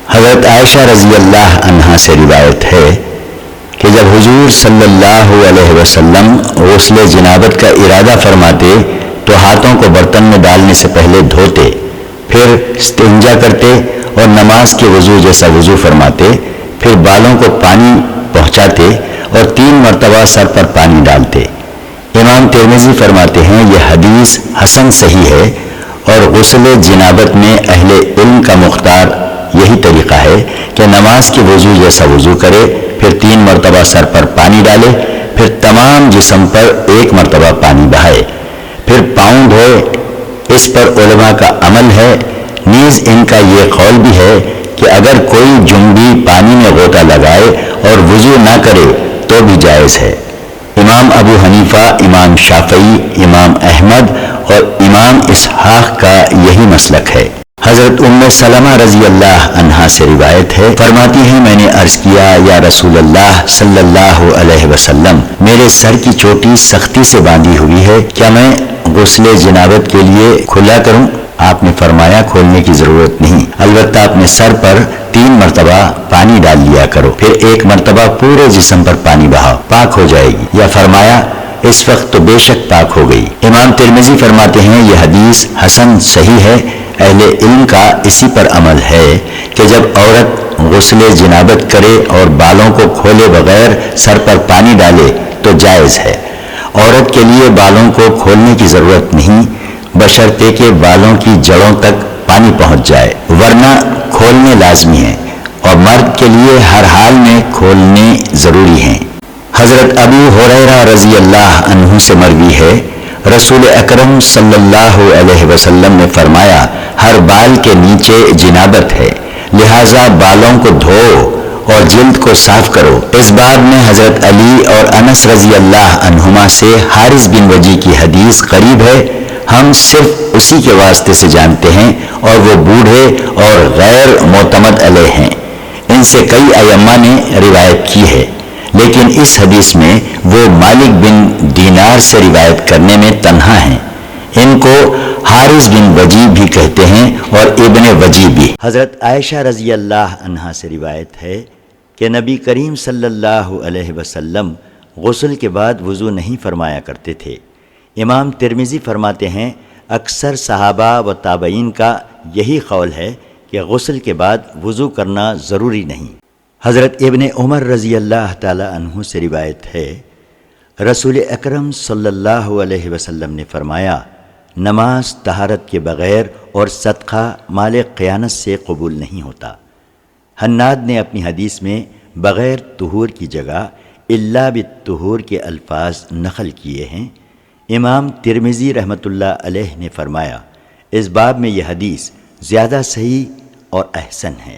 حضرت عائشہ رضی اللہ عنہا سے روایت ہے کہ جب حضور صلی اللہ علیہ وسلم غسل جنابت کا ارادہ فرماتے تو ہاتھوں کو برتن میں ڈالنے سے پہلے دھوتے، پھر استنجا کرتے اور نماز کے وضو جیسا وضو فرماتے، پھر بالوں کو پانی پہنچاتے اور 3 مرتبہ سر پر پانی ڈالتے۔ امام ترمذی فرماتے ہیں یہ حدیث حسن صحیح ہے اور غسل جنابت میں اہل علم کا مختار یہی طریقہ ہے کہ نماز کے وضو جیسا وضو کرے، پھر 3 مرتبہ سر پر پانی ڈالے، پھر تمام جسم پر 1 مرتبہ پانی بہائے، پھر پاؤں دھوئے۔ اس پر علماء کا عمل ہے، نیز ان کا یہ قول بھی ہے کہ اگر کوئی جنبی پانی میں غوطہ لگائے اور وضو نہ کرے تو بھی جائز ہے۔ امام ابو حنیفہ، امام شافعی، امام احمد اور امام اسحاق کا یہی مسلک ہے۔ حضرت ام سلمہ رضی اللہ عنہا سے روایت ہے، فرماتی ہیں میں نے عرض کیا یا رسول اللہ صلی اللہ علیہ وسلم میرے سر کی چوٹی سختی سے باندھی ہوئی ہے، کیا میں غسل جنابت کے لیے کھلا کروں؟ آپ نے فرمایا کھولنے کی ضرورت نہیں، البتہ اپنے سر پر 3 مرتبہ پانی ڈال لیا کرو، پھر 1 مرتبہ پورے جسم پر پانی بہاؤ، پاک ہو جائے گی، یا فرمایا اس وقت تو بے شک پاک ہو گئی۔ امام ترمذی فرماتے ہیں یہ حدیث حسن صحیح ہے، اہل علم کا اسی پر عمل ہے کہ جب عورت غسل جنابت کرے اور بالوں کو کھولے بغیر سر پر پانی ڈالے تو جائز ہے۔ عورت کے لیے بالوں کو کھولنے کی ضرورت نہیں بشرطے کہ بالوں کی جڑوں تک پانی پہنچ جائے، ورنہ کھولنے لازمی ہے، اور مرد کے لیے ہر حال میں کھولنے ضروری ہیں۔ حضرت ابو ہریرہ رضی اللہ عنہ سے مروی ہے رسول اکرم صلی اللہ علیہ وسلم نے فرمایا ہر بال کے نیچے جنابت ہے، لہذا بالوں کو دھو اور جلد کو صاف کرو۔ اس باب میں حضرت علی اور انس رضی اللہ عنہما سے حارث بن وجیع کی حدیث قریب ہے، ہم صرف اسی کے واسطے سے جانتے ہیں اور وہ بوڑھے اور غیر معتمد علیہ ہیں۔ ان سے کئی ائمہ نے روایت کی ہے، لیکن اس حدیث میں وہ مالک بن دینار سے روایت کرنے میں تنہا ہیں۔ ان کو حارث بن وجیع بھی کہتے ہیں اور ابن وجیع بھی۔ حضرت عائشہ رضی اللہ عنہا سے روایت ہے کہ نبی کریم صلی اللہ علیہ وسلم غسل کے بعد وضو نہیں فرمایا کرتے تھے۔ امام ترمذی فرماتے ہیں اکثر صحابہ و تابعین کا یہی قول ہے کہ غسل کے بعد وضو کرنا ضروری نہیں۔ حضرت ابن عمر رضی اللہ تعالی عنہ سے روایت ہے رسول اکرم صلی اللہ علیہ وسلم نے فرمایا نماز طہارت کے بغیر اور صدقہ مال قیانت سے قبول نہیں ہوتا۔ حناد نے اپنی حدیث میں بغیر طہور کی جگہ الا بالطہور کے الفاظ نقل کیے ہیں۔ امام ترمذی رحمۃ اللہ علیہ نے فرمایا، اس باب میں یہ حدیث زیادہ صحیح اور احسن ہے،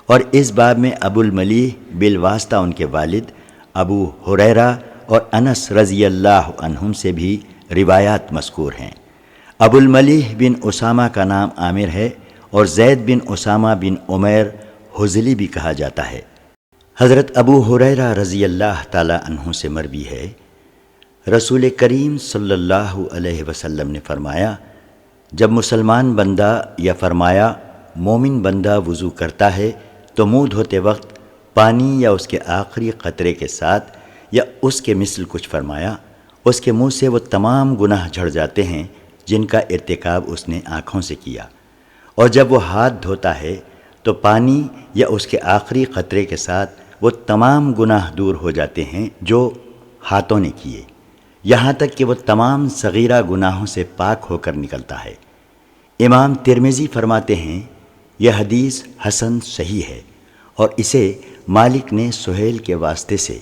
اور اس باب میں ابو الملیح بالواسطہ ان کے والد ابو ہریرہ اور انس رضی اللہ عنہم سے بھی روایات مذکور ہیں۔ ابو الملیح بن اسامہ کا نام عامر ہے، اور زید بن اسامہ بن عمیر حزلی بھی کہا جاتا ہے۔ حضرت ابو ہریرہ رضی اللہ تعالی عنہ سے مروی ہے، رسول کریم صلی اللہ علیہ وسلم نے فرمایا، جب مسلمان بندہ یا فرمایا مومن بندہ وضو کرتا ہے تو منہ دھوتے وقت پانی یا اس کے آخری قطرے کے ساتھ یا اس کے مثل کچھ فرمایا، اس کے منہ سے وہ تمام گناہ جھڑ جاتے ہیں جن کا ارتکاب اس نے آنکھوں سے کیا، اور جب وہ ہاتھ دھوتا ہے تو پانی یا اس کے آخری قطرے کے ساتھ وہ تمام گناہ دور ہو جاتے ہیں جو ہاتھوں نے کیے، یہاں تک کہ وہ تمام صغیرہ گناہوں سے پاک ہو کر نکلتا ہے۔ امام ترمذی فرماتے ہیں، یہ حدیث حسن صحیح ہے، اور اسے مالک نے سہیل کے واسطے سے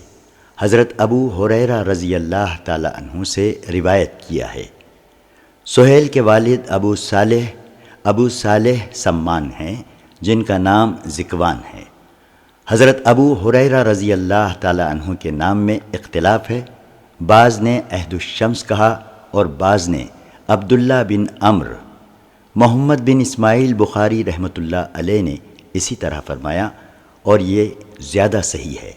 حضرت ابو ہریرہ رضی اللہ تعالی عنہ سے روایت کیا ہے۔ سہیل کے والد ابو صالح سمان ہیں، جن کا نام ذکوان ہے۔ حضرت ابو ہریرہ رضی اللہ تعالی عنہ کے نام میں اختلاف ہے، بعض نے عہد الشمس کہا اور بعض نے عبداللہ بن عمرو۔ محمد بن اسماعیل بخاری رحمۃ اللہ علیہ نے اسی طرح فرمایا، اور یہ زیادہ صحیح ہے۔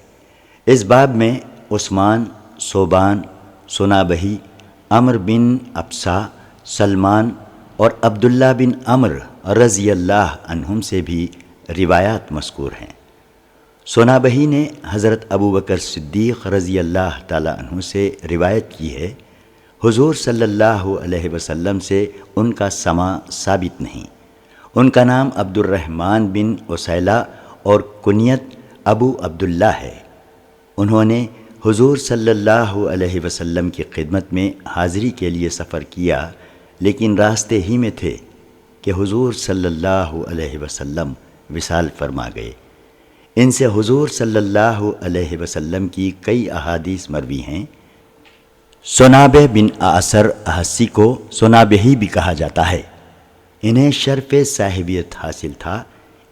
اس باب میں عثمان، صوبان، سنابہی، عمرو بن ابسا، سلمان اور عبداللہ بن عمرو رضی اللہ عنہم سے بھی روایات مذکور ہیں۔ سنابہی نے حضرت ابو بکر صدیق رضی اللہ تعالی عنہ سے روایت کی ہے، حضور صلی اللہ علیہ وسلم سے ان کا سماع ثابت نہیں۔ ان کا نام عبد الرحمن بن عسیلہ اور کنیت ابو عبداللہ ہے۔ انہوں نے حضور صلی اللہ علیہ وسلم کی خدمت میں حاضری کے لیے سفر کیا، لیکن راستے ہی میں تھے کہ حضور صلی اللہ علیہ وسلم وصال فرما گئے۔ ان سے حضور صلی اللہ علیہ وسلم کی کئی احادیث مروی ہیں۔ سنابہ بن اعصر احسی کو سنابہی بھی کہا جاتا ہے۔ انہیں شرف صاحبیت حاصل تھا۔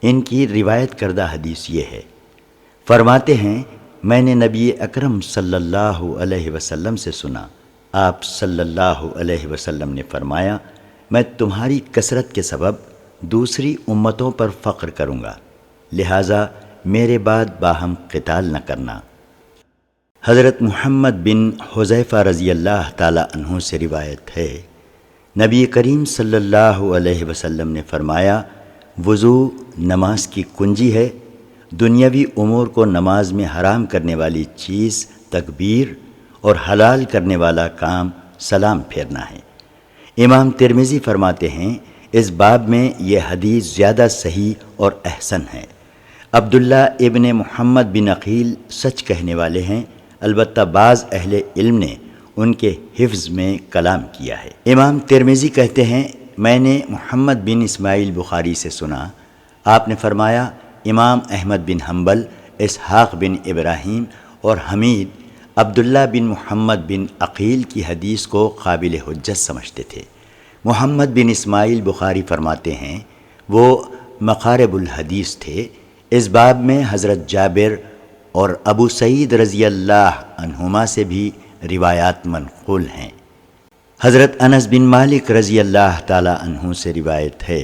ان کی روایت کردہ حدیث یہ ہے، فرماتے ہیں، میں نے نبی اکرم صلی اللہ علیہ وسلم سے سنا، آپ صلی اللہ علیہ وسلم نے فرمایا، میں تمہاری کثرت کے سبب دوسری امتوں پر فخر کروں گا، لہٰذا میرے بعد باہم قتال نہ کرنا۔ حضرت محمد بن حذیفہ رضی اللہ تعالی عنہ سے روایت ہے، نبی کریم صلی اللہ علیہ وسلم نے فرمایا، وضو نماز کی کنجی ہے، دنیاوی امور کو نماز میں حرام کرنے والی چیز تکبیر اور حلال کرنے والا کام سلام پھیرنا ہے۔ امام ترمذی فرماتے ہیں، اس باب میں یہ حدیث زیادہ صحیح اور احسن ہے۔ عبداللہ ابن محمد بن عقیل سچ کہنے والے ہیں، البتہ بعض اہل علم نے ان کے حفظ میں کلام کیا ہے۔ امام ترمذی کہتے ہیں، میں نے محمد بن اسماعیل بخاری سے سنا، آپ نے فرمایا، امام احمد بن حنبل، اسحاق بن ابراہیم اور حمید عبداللہ بن محمد بن عقیل کی حدیث کو قابل حجت سمجھتے تھے۔ محمد بن اسماعیل بخاری فرماتے ہیں، وہ مقارب الحدیث تھے۔ اس باب میں حضرت جابر اور ابو سعید رضی اللہ عنہما سے بھی روایات منقول ہیں۔ حضرت انس بن مالک رضی اللہ تعالی عنہ سے روایت ہے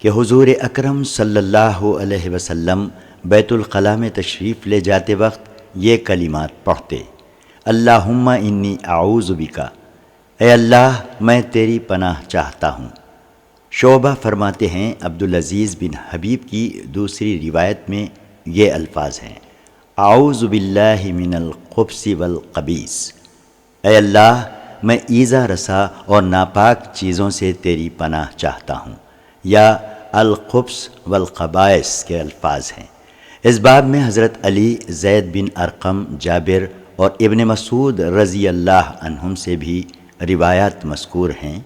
کہ حضور اکرم صلی اللہ علیہ وسلم بیت الخلاء میں تشریف لے جاتے وقت یہ کلمات پڑھتے، اللہم انی اعوذ بک، اے اللہ میں تیری پناہ چاہتا ہوں۔ شعبہ فرماتے ہیں، عبدالعزیز بن حبیب کی دوسری روایت میں یہ الفاظ ہیں، اعوذ باللہ من الخبث والخبیث، اے اللہ میں ایذا رسا اور ناپاک چیزوں سے تیری پناہ چاہتا ہوں، یا الخبث والخبائث کے الفاظ ہیں۔ اس باب میں حضرت علی، زید بن ارقم، جابر اور ابن مسعود رضی اللہ عنہم سے بھی روایات مذکور ہیں۔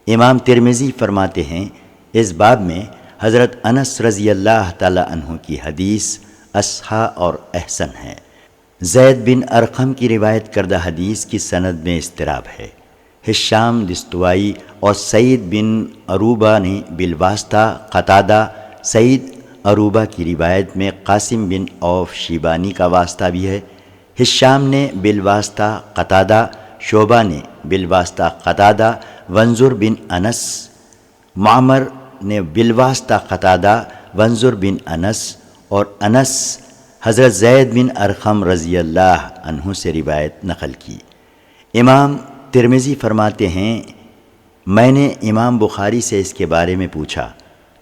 امام ترمذی فرماتے ہیں، اس باب میں حضرت انس رضی اللہ تعالی عنہ کی حدیث اصحا اور احسن ہے۔ زید بن ارقم کی روایت کردہ حدیث کی سند میں اضطراب ہے۔ ہشام دستوائی اور سعید بن عروبہ نے بالواسطہ قتادہ، سعید عروبہ کی روایت میں قاسم بن عوف شیبانی کا واسطہ بھی ہے۔ ہشام نے بالواسطہ قتادہ، شعبہ نے بالواسطہ قتادہ وانظر بن انس، معمر نے بالواسطہ قتادہ وانظر بن انس، اور انس حضرت زید بن ارقم رضی اللہ عنہ سے روایت نقل کی۔ امام ترمذی فرماتے ہیں میں نے امام بخاری سے اس کے بارے میں پوچھا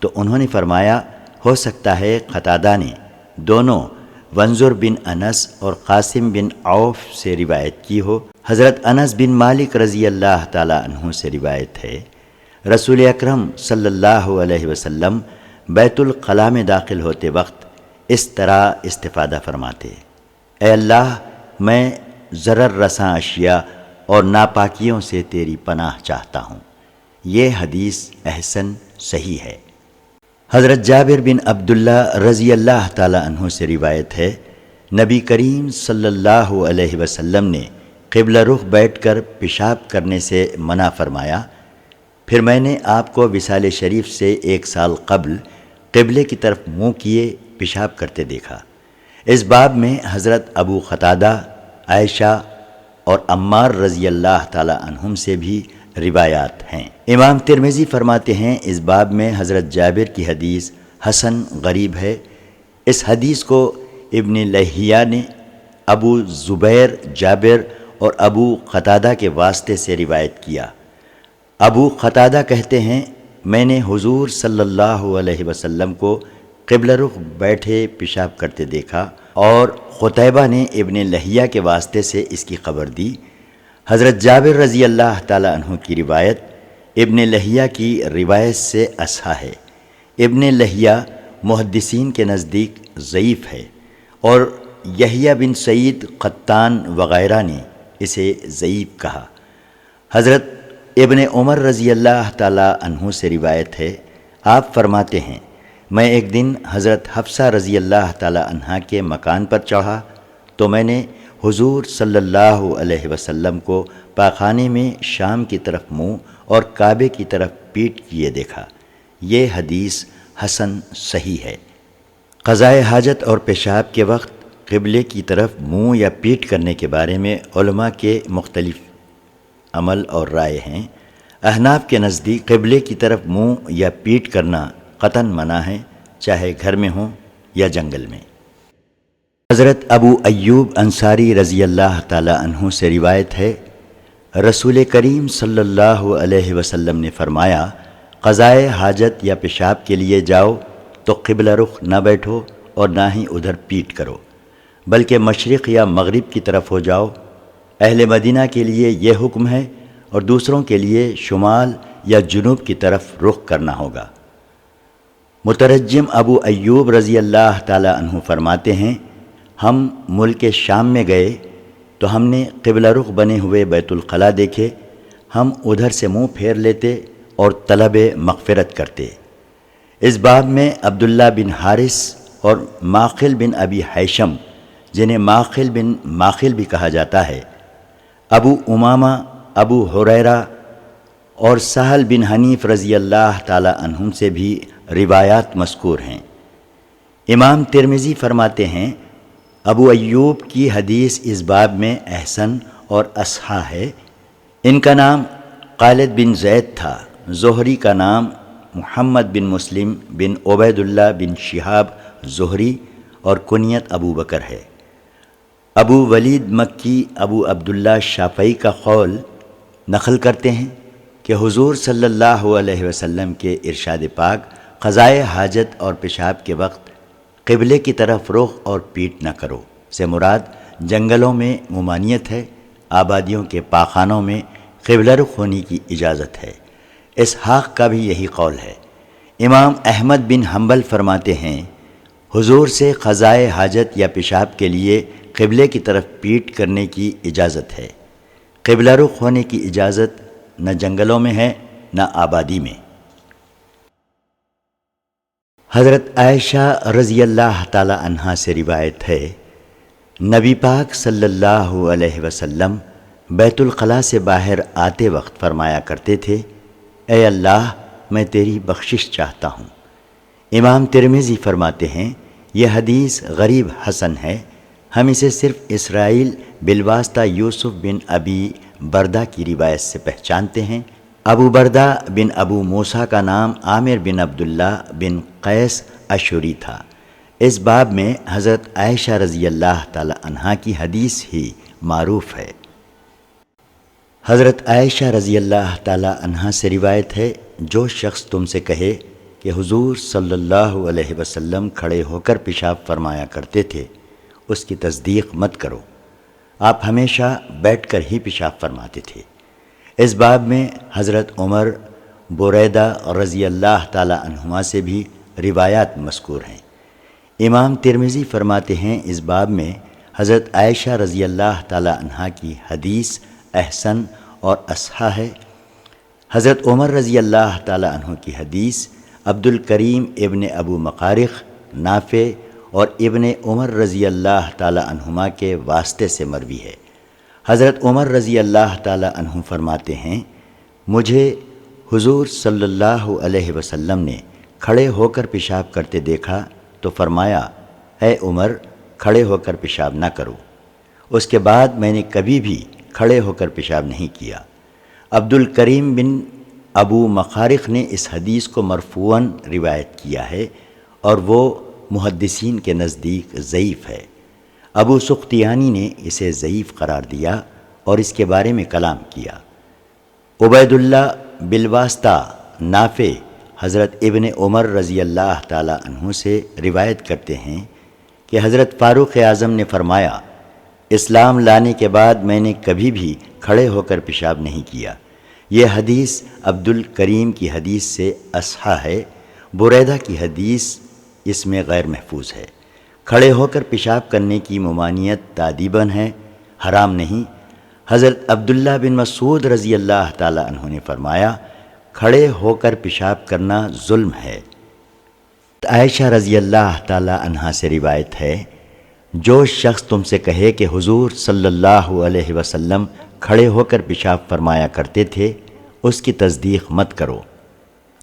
تو انہوں نے فرمایا ہو سکتا ہے قتادہ نے دونوں وانظر بن انس اور قاسم بن عوف سے روایت کی ہو۔ حضرت انس بن مالک رضی اللہ تعالی عنہ سے روایت ہے رسول اکرم صلی اللہ علیہ وسلم بیت الخلاء میں داخل ہوتے وقت اس طرح استفادہ فرماتے، اے اللہ میں ضرر رساں اشیاء اور ناپاکیوں سے تیری پناہ چاہتا ہوں۔ یہ حدیث احسن صحیح ہے۔ حضرت جابر بن عبداللہ رضی اللہ تعالی عنہ سے روایت ہے نبی کریم صلی اللہ علیہ وسلم نے قبلہ رخ بیٹھ کر پیشاب کرنے سے منع فرمایا، پھر میں نے آپ کو وصال شریف سے 1 سال قبل قبلے کی طرف منہ کیے پیشاب کرتے دیکھا۔ اس باب میں حضرت ابو قتادہ، عائشہ اور عمار رضی اللہ تعالی عنہم سے بھی روایات ہیں۔ امام ترمذی فرماتے ہیں اس باب میں حضرت جابر کی حدیث حسن غریب ہے۔ اس حدیث کو ابن لہیہ نے ابو زبیر جابر اور ابو قتادہ کے واسطے سے روایت کیا۔ ابو قتادہ کہتے ہیں میں نے حضور صلی اللہ علیہ وسلم کو قبلہ رخ بیٹھے پیشاب کرتے دیکھا، اور قتیبہ نے ابن لہیہ کے واسطے سے اس کی خبر دی۔ حضرت جابر رضی اللہ تعالی عنہ کی روایت ابن لہیہ کی روایت سے اصح ہے۔ ابن لہیہ محدثین کے نزدیک ضعیف ہے، اور یحییٰ بن سعید قطان وغیرہ نے اسے ضعیف کہا۔ حضرت ابن عمر رضی اللہ تعالی عنہ سے روایت ہے آپ فرماتے ہیں میں ایک دن حضرت حفصہ رضی اللہ تعالی عنہا کے مکان پر چڑھا تو میں نے حضور صلی اللہ علیہ وسلم کو پاخانے میں شام کی طرف منہ اور کعبے کی طرف پیٹھ کیے دیکھا۔ یہ حدیث حسن صحیح ہے۔ قضائے حاجت اور پیشاب کے وقت قبلے کی طرف منہ یا پیٹھ کرنے کے بارے میں علماء کے مختلف عمل اور رائے ہیں۔ احناف کے نزدیک قبلے کی طرف منہ یا پیٹھ کرنا قطعاً منع ہے، چاہے گھر میں ہوں یا جنگل میں۔ حضرت ابو ایوب انصاری رضی اللہ تعالی عنہ سے روایت ہے رسول کریم صلی اللہ علیہ وسلم نے فرمایا قضائے حاجت یا پیشاب کے لیے جاؤ تو قبلہ رخ نہ بیٹھو اور نہ ہی ادھر پیٹھ کرو، بلکہ مشرق یا مغرب کی طرف ہو جاؤ۔ اہل مدینہ کے لیے یہ حکم ہے اور دوسروں کے لیے شمال یا جنوب کی طرف رخ کرنا ہوگا۔ مترجم ابو ایوب رضی اللہ تعالی عنہ فرماتے ہیں ہم ملک شام میں گئے تو ہم نے قبلہ رخ بنے ہوئے بیت الخلاء دیکھے، ہم ادھر سے منہ پھیر لیتے اور طلب مغفرت کرتے۔ اس باب میں عبداللہ بن حارث اور ماخل بن ابی حیشم، جنہیں ماخل بن ماخل بھی کہا جاتا ہے، ابو امامہ، ابو ہریرہ اور سہل بن حنیف رضی اللہ تعالی عنہم سے بھی روایات مذکور ہیں۔ امام ترمذی فرماتے ہیں ابو ایوب کی حدیث اس باب میں احسن اور اصح ہے۔ ان کا نام خالد بن زید تھا، زہری کا نام محمد بن مسلم بن عبید اللہ بن شہاب زہری اور کنیت ابو بکر ہے۔ ابو ولید مکی ابو عبداللہ شافعی کا قول نقل کرتے ہیں کہ حضور صلی اللہ علیہ وسلم کے ارشاد پاک قضائے حاجت اور پیشاب کے وقت قبلے کی طرف رخ اور پیٹھ نہ کرو سے مراد جنگلوں میں ممانعت ہے، آبادیوں کے پاخانوں میں قبلہ رخ ہونے کی اجازت ہے۔ اسحاق کا بھی یہی قول ہے۔ امام احمد بن حنبل فرماتے ہیں حضور سے قضائے حاجت یا پیشاب کے لیے قبلے کی طرف پیٹھ کرنے کی اجازت ہے۔ قبلہ رخ ہونے کی اجازت نہ جنگلوں میں ہے نہ آبادی میں۔ حضرت عائشہ رضی اللہ تعالی عنہا سے روایت ہے نبی پاک صلی اللہ علیہ وسلم بیت الخلاء سے باہر آتے وقت فرمایا کرتے تھے، اے اللہ میں تیری بخشش چاہتا ہوں۔ امام ترمذی فرماتے ہیں یہ حدیث غریب حسن ہے، ہم اسے صرف اسرائیل بالواسطہ یوسف بن ابی بردہ کی روایت سے پہچانتے ہیں۔ ابو بردہ بن ابو موسیٰ کا نام عامر بن عبداللہ بن قیس اشعری تھا۔ اس باب میں حضرت عائشہ رضی اللہ تعالی عنہا کی حدیث ہی معروف ہے۔ حضرت عائشہ رضی اللہ تعالی عنہا سے روایت ہے، جو شخص تم سے کہے کہ حضور صلی اللہ علیہ وسلم کھڑے ہو کر پیشاب فرمایا کرتے تھے، اس کی تصدیق مت کرو، آپ ہمیشہ بیٹھ کر ہی پیشاب فرماتے تھے۔ اس باب میں حضرت عمر بریدہ رضی اللہ تعالی عنہما سے بھی روایات مذکور ہیں۔ امام ترمذی فرماتے ہیں اس باب میں حضرت عائشہ رضی اللہ تعالی عنہا کی حدیث احسن اور اصحح ہے۔ حضرت عمر رضی اللہ تعالی عنہ کی حدیث عبد الکریم ابن ابو مقارخ، نافع اور ابن عمر رضی اللہ تعالی عنہما کے واسطے سے مروی ہے۔ حضرت عمر رضی اللہ تعالی عنہ فرماتے ہیں، مجھے حضور صلی اللہ علیہ وسلم نے کھڑے ہو کر پیشاب کرتے دیکھا تو فرمایا، اے عمر کھڑے ہو کر پیشاب نہ کرو۔ اس کے بعد میں نے کبھی بھی کھڑے ہو کر پیشاب نہیں کیا۔ عبد الکریم بن ابو مخارق نے اس حدیث کو مرفوعاً روایت کیا ہے اور وہ محدثین کے نزدیک ضعیف ہے۔ ابو سختیانی نے اسے ضعیف قرار دیا اور اس کے بارے میں کلام کیا۔ عبید اللہ بالواسطہ نافع حضرت ابن عمر رضی اللہ تعالی عنہ سے روایت کرتے ہیں کہ حضرت فاروق اعظم نے فرمایا، اسلام لانے کے بعد میں نے کبھی بھی کھڑے ہو کر پیشاب نہیں کیا۔ یہ حدیث عبد الکریم کی حدیث سے اصحح ہے۔ بریدہ کی حدیث اس میں غیر محفوظ ہے۔ کھڑے ہو کر پیشاب کرنے کی ممانعت تادیباً ہے، حرام نہیں۔ حضرت عبداللہ بن مسعود رضی اللہ تعالی عنہ نے فرمایا، کھڑے ہو کر پیشاب کرنا ظلم ہے۔ عائشہ رضی اللہ تعالی عنہا سے روایت ہے، جو شخص تم سے کہے کہ حضور صلی اللہ علیہ وسلم کھڑے ہو کر پیشاب فرمایا کرتے تھے، اس کی تصدیق مت کرو،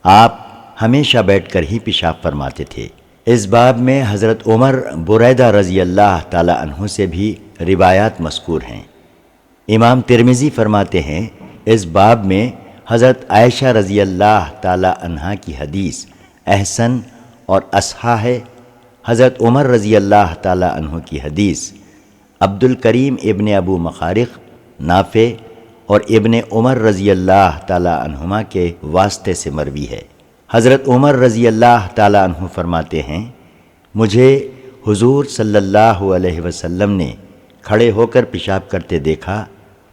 آپ ہمیشہ بیٹھ کر ہی پیشاب فرماتے تھے۔ اس باب میں حضرت عمر بریدہ رضی اللہ تعالی عنہ سے بھی روایات مذکور ہیں۔ امام ترمذی فرماتے ہیں اس باب میں حضرت عائشہ رضی اللہ تعالی عنہا کی حدیث احسن اور اصحح ہے۔ حضرت عمر رضی اللہ تعالی عنہ کی حدیث عبد الکریم ابن ابو مخارق، نافع اور ابن عمر رضی اللہ تعالی عنہما کے واسطے سے مروی ہے۔ حضرت عمر رضی اللہ تعالی عنہ فرماتے ہیں، مجھے حضور صلی اللہ علیہ وسلم نے کھڑے ہو کر پیشاب کرتے دیکھا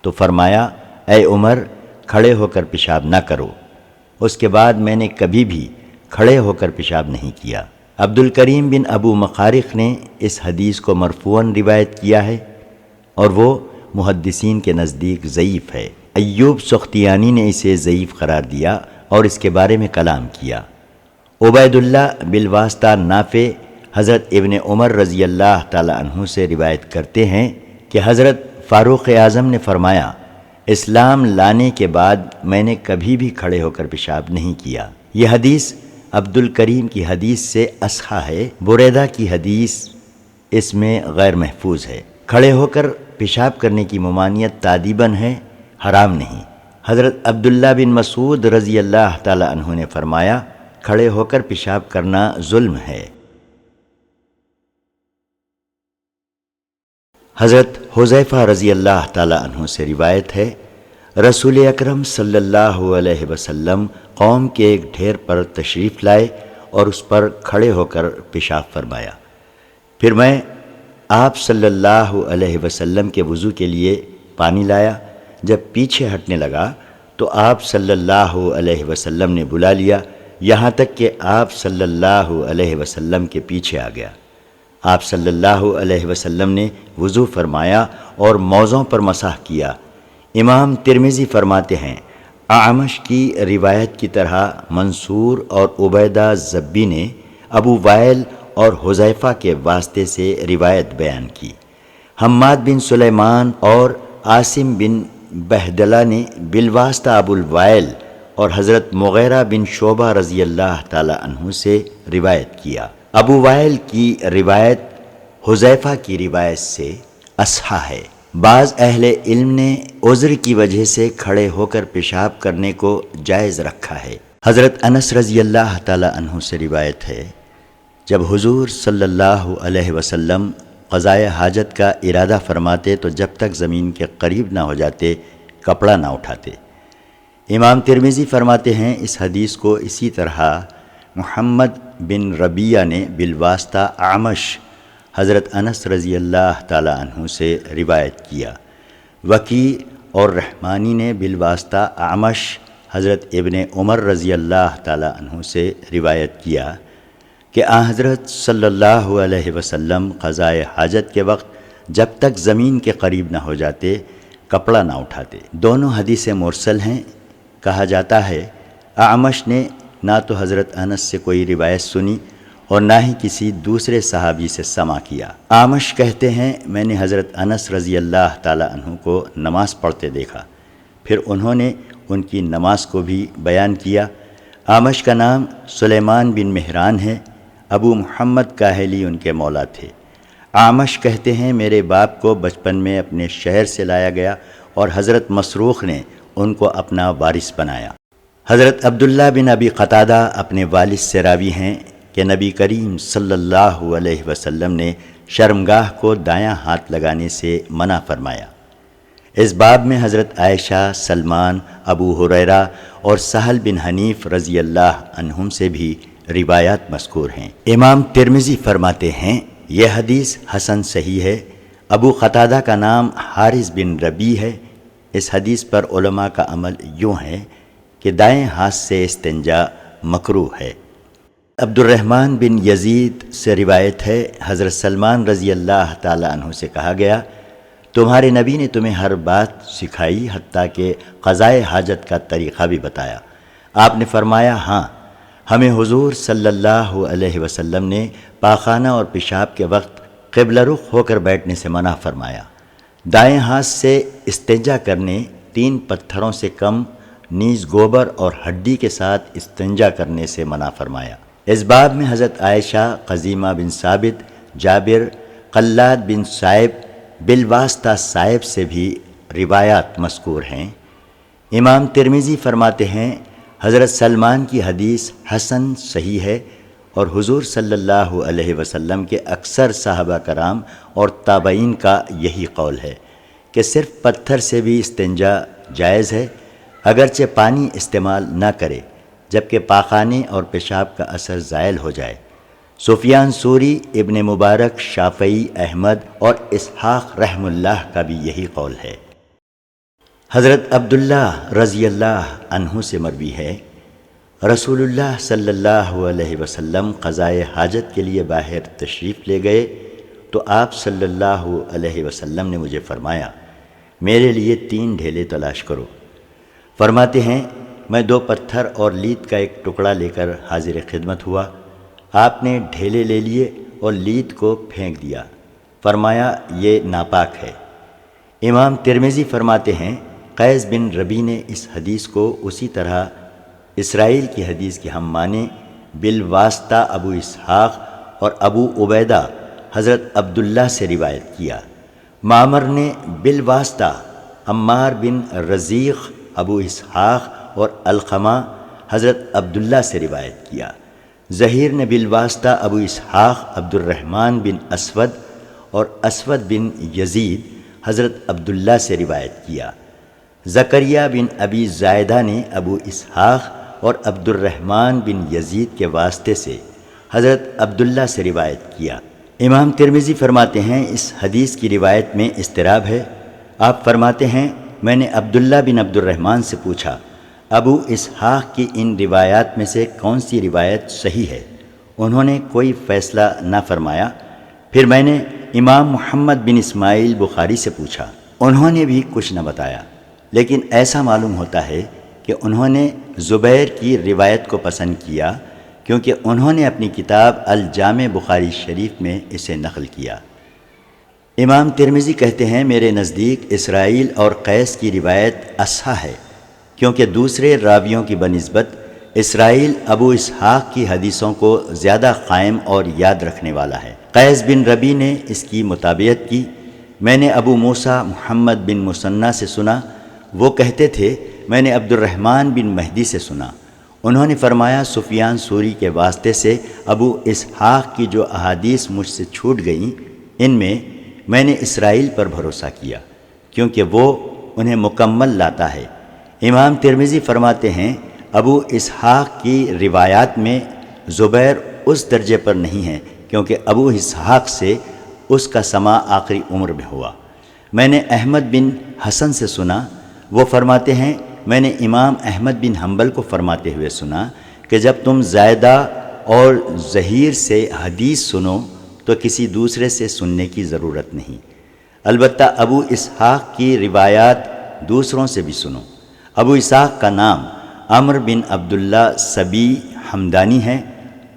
تو فرمایا، اے عمر کھڑے ہو کر پیشاب نہ کرو۔ اس کے بعد میں نے کبھی بھی کھڑے ہو کر پیشاب نہیں کیا۔ عبد الکریم بن ابو مخارق نے اس حدیث کو مرفوعاً روایت کیا ہے اور وہ محدثین کے نزدیک ضعیف ہے۔ ایوب سختیانی نے اسے ضعیف قرار دیا اور اس کے بارے میں کلام کیا۔ عبید اللہ بالواسطہ نافع حضرت ابن عمر رضی اللہ تعالی عنہ سے روایت کرتے ہیں کہ حضرت فاروق اعظم نے فرمایا، اسلام لانے کے بعد میں نے کبھی بھی کھڑے ہو کر پیشاب نہیں کیا۔ یہ حدیث عبد الکریم کی حدیث سے اصحح ہے۔ بریدہ کی حدیث اس میں غیر محفوظ ہے۔ کھڑے ہو کر پیشاب کرنے کی ممانعت تادیباً ہے، حرام نہیں۔ حضرت عبداللہ بن مسعود رضی اللہ تعالی عنہ نے فرمایا، کھڑے ہو کر پیشاب کرنا ظلم ہے۔ حضرت حذیفہ رضی اللہ تعالی عنہ سے روایت ہے، رسول اکرم صلی اللہ علیہ وسلم قوم کے ایک ڈھیر پر تشریف لائے اور اس پر کھڑے ہو کر پیشاب فرمایا۔ پھر میں آپ صلی اللہ علیہ وسلم کے وضو کے لیے پانی لایا۔ جب پیچھے ہٹنے لگا تو آپ صلی اللہ علیہ وسلم نے بلا لیا، یہاں تک کہ آپ صلی اللہ علیہ وسلم کے پیچھے آ گیا۔ آپ صلی اللہ علیہ وسلم نے وضو فرمایا اور موزوں پر مسح کیا۔ امام ترمذی فرماتے ہیں، اعمش کی روایت کی طرح منصور اور عبیدہ ضبی نے ابو وائل اور حذیفہ کے واسطے سے روایت بیان کی۔ حماد بن سلیمان اور عاصم بن بہدلہ نے بالواسطہ ابو الوائل اور حضرت مغیرہ بن شعبہ رضی اللہ تعالی عنہ سے روایت کیا۔ ابو وائل کی روایت حذیفہ کی روایت سے اصح ہے۔ بعض اہل علم نے عذر کی وجہ سے کھڑے ہو کر پیشاب کرنے کو جائز رکھا ہے۔ حضرت انس رضی اللہ تعالی عنہ سے روایت ہے، جب حضور صلی اللہ علیہ وسلم قضائے حاجت کا ارادہ فرماتے تو جب تک زمین کے قریب نہ ہو جاتے کپڑا نہ اٹھاتے۔ امام ترمذی فرماتے ہیں اس حدیث کو اسی طرح محمد بن ربیہ نے بالواسطہ اعمش حضرت انس رضی اللہ تعالی عنہ سے روایت کیا۔ وکیع اور رحمانی نے بالواسطہ اعمش حضرت ابن عمر رضی اللہ تعالی عنہ سے روایت کیا کہ آن حضرت صلی اللہ علیہ وسلم قضائے حاجت کے وقت جب تک زمین کے قریب نہ ہو جاتے کپڑا نہ اٹھاتے۔ دونوں حدیث مرسل ہیں۔ کہا جاتا ہے اعمش نے نہ تو حضرت انس سے کوئی روایت سنی اور نہ ہی کسی دوسرے صحابی سے سماع کیا۔ اعمش کہتے ہیں میں نے حضرت انس رضی اللہ تعالی عنہ کو نماز پڑھتے دیکھا، پھر انہوں نے ان کی نماز کو بھی بیان کیا۔ اعمش کا نام سلیمان بن مہران ہے، ابو محمد کاہلی ان کے مولا تھے۔ اعمش کہتے ہیں میرے باپ کو بچپن میں اپنے شہر سے لایا گیا اور حضرت مسروق نے ان کو اپنا وارث بنایا۔ حضرت عبداللہ بن ابی قتادہ اپنے والد سے راوی ہیں کہ نبی کریم صلی اللہ علیہ وسلم نے شرمگاہ کو دایاں ہاتھ لگانے سے منع فرمایا۔ اس باب میں حضرت عائشہ، سلمان، ابو ہریرہ اور سہل بن حنیف رضی اللہ عنہم سے بھی روایات مذکور ہیں۔ امام ترمذی فرماتے ہیں یہ حدیث حسن صحیح ہے۔ ابو قتادہ کا نام حارث بن ربیع ہے۔ اس حدیث پر علماء کا عمل یوں ہے کہ دائیں ہاتھ سے استنجا مکروہ ہے۔ عبد الرحمن بن یزید سے روایت ہے حضرت سلمان رضی اللہ تعالی عنہ سے کہا گیا تمہارے نبی نے تمہیں ہر بات سکھائی حتیٰ کہ قضائے حاجت کا طریقہ بھی بتایا۔ آپ نے فرمایا ہاں، ہمیں حضور صلی اللہ علیہ وسلم نے پاخانہ اور پیشاب کے وقت قبلہ رخ ہو کر بیٹھنے سے منع فرمایا۔ دائیں ہاتھ سے استنجا کرنے 3 پتھروں سے کم نیز گوبر اور ہڈی کے ساتھ استنجا کرنے سے منع فرمایا۔ اس باب میں حضرت عائشہ، قزیمہ بن ثابت، جابر، قلاد بن صائب، بالواسطہ صائب سے بھی روایات مذکور ہیں۔ امام ترمذی فرماتے ہیں حضرت سلمان کی حدیث حسن صحیح ہے اور حضور صلی اللہ علیہ وسلم کے اکثر صحابہ کرام اور تابعین کا یہی قول ہے کہ صرف پتھر سے بھی استنجا جائز ہے، اگرچہ پانی استعمال نہ کرے جبکہ پاخانے اور پیشاب کا اثر زائل ہو جائے۔ سفیان ثوری، ابن مبارک، شافعی، احمد اور اسحاق رحم اللہ کا بھی یہی قول ہے۔ حضرت عبداللہ رضی اللہ عنہ سے مروی ہے رسول اللہ صلی اللہ علیہ وسلم قضائے حاجت کے لیے باہر تشریف لے گئے تو آپ صلی اللہ علیہ وسلم نے مجھے فرمایا میرے لیے 3 ڈھیلے تلاش کرو۔ فرماتے ہیں میں 2 پتھر اور لید کا ایک ٹکڑا لے کر حاضر خدمت ہوا۔ آپ نے ڈھیلے لے لیے اور لید کو پھینک دیا، فرمایا یہ ناپاک ہے۔ امام ترمذی فرماتے ہیں قیس بن ربیع نے اس حدیث کو اسی طرح اسرائیل کی حدیث کی ہم معنی بالواسطہ ابو اسحاق اور ابو عبیدہ حضرت عبداللہ سے روایت کیا۔ معمر نے بالواسطہ عمار بن رزیق، ابو اسحاق اور علقمہ حضرت عبداللہ سے روایت کیا۔ ظہیر نے بالواسطہ ابو اسحاق عبد الرحمن بن اسود اور اسود بن یزید حضرت عبداللہ سے روایت کیا۔ زکریہ بن ابی زائدہ نے ابو اسحاق اور عبد الرحمن بن یزید کے واسطے سے حضرت عبداللہ سے روایت کیا۔ امام ترمذی فرماتے ہیں اس حدیث کی روایت میں اضطراب ہے۔ آپ فرماتے ہیں میں نے عبداللہ بن عبد الرحمن سے پوچھا ابو اسحاق کی ان روایات میں سے کون سی روایت صحیح ہے؟ انہوں نے کوئی فیصلہ نہ فرمایا۔ پھر میں نے امام محمد بن اسماعیل بخاری سے پوچھا، انہوں نے بھی کچھ نہ بتایا، لیکن ایسا معلوم ہوتا ہے کہ انہوں نے زبیر کی روایت کو پسند کیا کیونکہ انہوں نے اپنی کتاب الجامع بخاری شریف میں اسے نقل کیا۔ امام ترمذی کہتے ہیں میرے نزدیک اسرائیل اور قیس کی روایت اصح ہے، کیونکہ دوسرے راویوں کی بنسبت اسرائیل ابو اسحاق کی حدیثوں کو زیادہ قائم اور یاد رکھنے والا ہے۔ قیس بن ربی نے اس کی مطابقت کی۔ میں نے ابو موسیٰ محمد بن مثنیٰ سے سنا، وہ کہتے تھے میں نے عبد الرحمن بن مہدی سے سنا، انہوں نے فرمایا سفیان ثوری کے واسطے سے ابو اسحاق کی جو احادیث مجھ سے چھوٹ گئیں ان میں نے اسرائیل پر بھروسہ کیا، کیونکہ وہ انہیں مکمل لاتا ہے۔ امام ترمذی فرماتے ہیں ابو اسحاق کی روایات میں زبیر اس درجے پر نہیں ہے، کیونکہ ابو اسحاق سے اس کا سماع آخری عمر میں ہوا۔ میں نے احمد بن حسن سے سنا، وہ فرماتے ہیں میں نے امام احمد بن حنبل کو فرماتے ہوئے سنا کہ جب تم زائدہ اور ظہیر سے حدیث سنو تو کسی دوسرے سے سننے کی ضرورت نہیں، البتہ ابو اسحاق کی روایات دوسروں سے بھی سنو۔ ابو اسحاق کا نام عمرو بن عبداللہ سبی حمدانی ہے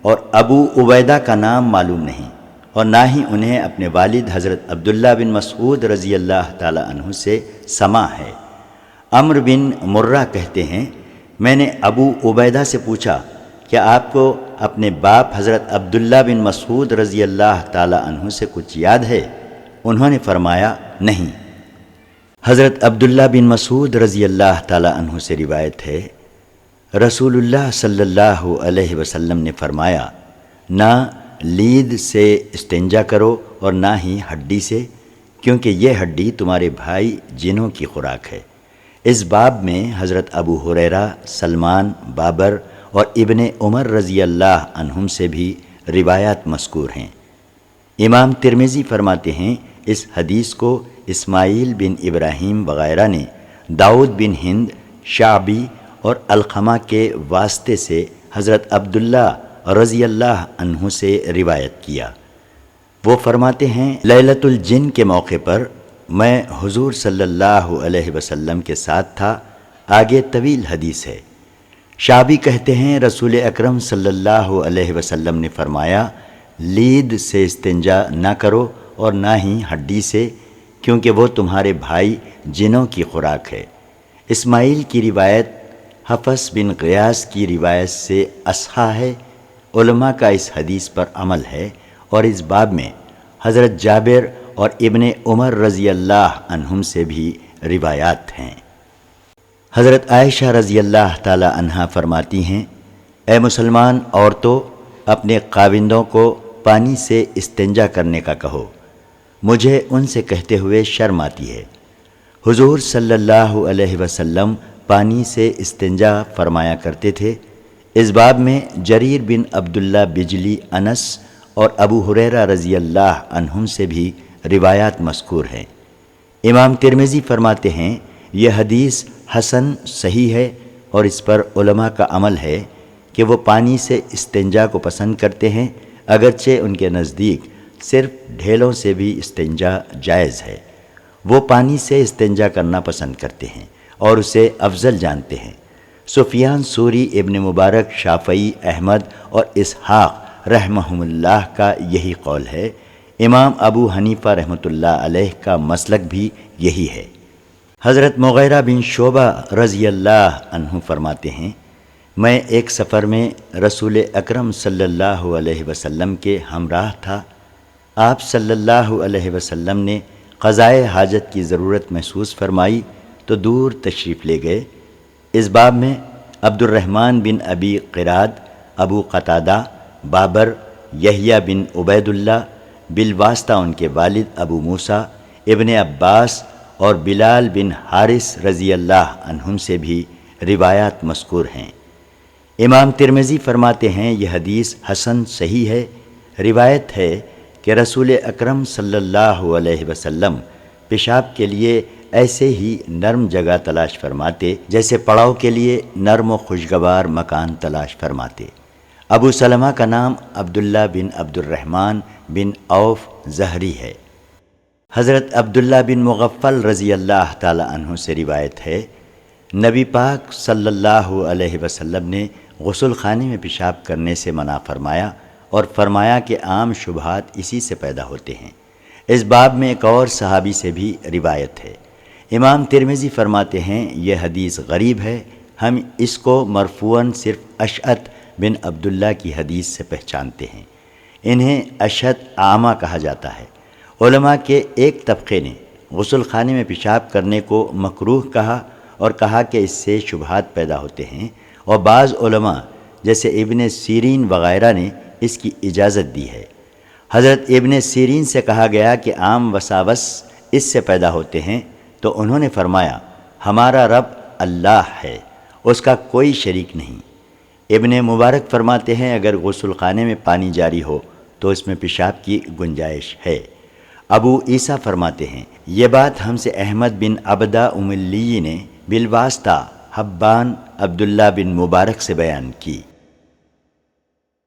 اور ابو عبیدہ کا نام معلوم نہیں، اور نہ ہی انہیں اپنے والد حضرت عبداللہ بن مسعود رضی اللہ تعالی عنہ سے سماع ہے۔ عمرو بن مرہ کہتے ہیں میں نے ابو عبیدہ سے پوچھا کیا آپ کو اپنے باپ حضرت عبداللہ بن مسعود رضی اللہ تعالی عنہ سے کچھ یاد ہے؟ انہوں نے فرمایا نہیں۔ حضرت عبداللہ بن مسعود رضی اللہ تعالی عنہ سے روایت ہے رسول اللہ صلی اللہ علیہ وسلم نے فرمایا نہ لید سے استنجا کرو اور نہ ہی ہڈی سے، کیونکہ یہ ہڈی تمہارے بھائی جنوں کی خوراک ہے۔ اس باب میں حضرت ابو ہریرہ، سلمان، بابر اور ابن عمر رضی اللہ عنہم سے بھی روایات مذکور ہیں۔ امام ترمذی فرماتے ہیں اس حدیث کو اسماعیل بن ابراہیم وغیرہ نے داؤد بن ہند، شعبی اور علقمہ کے واسطے سے حضرت عبداللہ رضی اللہ عنہ سے روایت کیا۔ وہ فرماتے ہیں لیلۃ الجن کے موقع پر میں حضور صلی اللہ علیہ وسلم کے ساتھ تھا، آگے طویل حدیث ہے۔ شعبی کہتے ہیں رسول اکرم صلی اللہ علیہ وسلم نے فرمایا لید سے استنجا نہ کرو اور نہ ہی ہڈی سے، کیونکہ وہ تمہارے بھائی جنوں کی خوراک ہے۔ اسماعیل کی روایت حفص بن غیاث کی روایت سے اصحا ہے۔ علماء کا اس حدیث پر عمل ہے اور اس باب میں حضرت جابر اور ابن عمر رضی اللہ عنہم سے بھی روایات ہیں۔ حضرت عائشہ رضی اللہ تعالی عنہا فرماتی ہیں اے مسلمان عورتوں اپنے خاوندوں کو پانی سے استنجا کرنے کا کہو، مجھے ان سے کہتے ہوئے شرم آتی ہے۔ حضور صلی اللہ علیہ وسلم پانی سے استنجا فرمایا کرتے تھے۔ اس باب میں جریر بن عبداللہ بجلی، انس اور ابو ہریرہ رضی اللہ عنہم سے بھی روایات مذکور ہیں۔ امام ترمذی فرماتے ہیں یہ حدیث حسن صحیح ہے اور اس پر علماء کا عمل ہے کہ وہ پانی سے استنجا کو پسند کرتے ہیں، اگرچہ ان کے نزدیک صرف ڈھیلوں سے بھی استنجا جائز ہے۔ وہ پانی سے استنجا کرنا پسند کرتے ہیں اور اسے افضل جانتے ہیں۔ سفیان ثوری، ابن مبارک، شافعی، احمد اور اسحاق رحمہم اللہ کا یہی قول ہے۔ امام ابو حنیفہ رحمۃ اللہ علیہ کا مسلک بھی یہی ہے۔ حضرت مغیرہ بن شعبہ رضی اللہ عنہ فرماتے ہیں میں ایک سفر میں رسول اکرم صلی اللہ علیہ وسلم کے ہمراہ تھا۔ آپ صلی اللہ علیہ وسلم نے قضائے حاجت کی ضرورت محسوس فرمائی تو دور تشریف لے گئے۔ اس باب میں عبد الرحمن بن ابی قراد، ابو قتادہ، بابر، یحییٰ بن عبید اللہ، بالواسطہ ان کے والد ابو موسیٰ، ابن عباس اور بلال بن حارث رضی اللہ عنہم سے بھی روایات مذکور ہیں۔ امام ترمذی فرماتے ہیں یہ حدیث حسن صحیح ہے۔ روایت ہے کہ رسول اکرم صلی اللہ علیہ وسلم پیشاب کے لیے ایسے ہی نرم جگہ تلاش فرماتے جیسے پڑاؤ کے لیے نرم و خوشگوار مکان تلاش فرماتے۔ ابو سلمہ کا نام عبداللہ بن عبد الرحمن بن عوف زہری ہے۔ حضرت عبداللہ بن مغفل رضی اللہ تعالی عنہ سے روایت ہے نبی پاک صلی اللہ علیہ وسلم نے غسل خانے میں پیشاب کرنے سے منع فرمایا اور فرمایا کہ عام شبہات اسی سے پیدا ہوتے ہیں۔ اس باب میں ایک اور صحابی سے بھی روایت ہے۔ امام ترمذی فرماتے ہیں یہ حدیث غریب ہے، ہم اس کو مرفوعاً صرف اشعث بن عبداللہ کی حدیث سے پہچانتے ہیں۔ انہیں اشعث اعمى کہا جاتا ہے۔ علماء کے ایک طبقے نے غسل خانے میں پیشاب کرنے کو مکروہ کہا اور کہا کہ اس سے شبہات پیدا ہوتے ہیں، اور بعض علماء جیسے ابن سیرین وغیرہ نے اس کی اجازت دی ہے۔ حضرت ابن سیرین سے کہا گیا کہ عام وساوس اس سے پیدا ہوتے ہیں، تو انہوں نے فرمایا ہمارا رب اللہ ہے، اس کا کوئی شریک نہیں۔ ابن مبارک فرماتے ہیں اگر غسل خانے میں پانی جاری ہو تو اس میں پیشاب کی گنجائش ہے۔ ابو عیسیٰ فرماتے ہیں یہ بات ہم سے احمد بن عبدہ املی نے بالواسطہ حبان عبداللہ بن مبارک سے بیان کی۔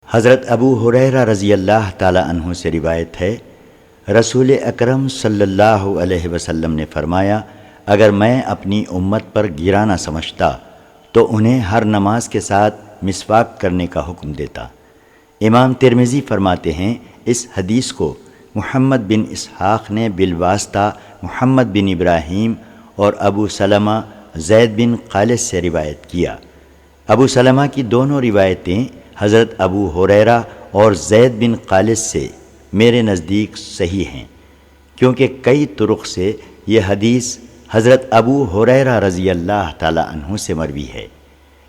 حضرت ابو ہریرہ رضی اللہ تعالی عنہ سے روایت ہے، رسول اکرم صلی اللہ علیہ وسلم نے فرمایا اگر میں اپنی امت پر گرا نہ سمجھتا تو انہیں ہر نماز کے ساتھ مسواک کرنے کا حکم دیتا۔ امام ترمذی فرماتے ہیں اس حدیث کو محمد بن اسحاق نے بالواسطہ محمد بن ابراہیم اور ابو سلمہ زید بن خالد سے روایت کیا۔ ابو سلمہ کی دونوں روایتیں حضرت ابو ہریرہ اور زید بن خالد سے میرے نزدیک صحیح ہیں، کیونکہ کئی طرق سے یہ حدیث حضرت ابو ہریرہ رضی اللہ تعالی عنہ سے مروی ہے،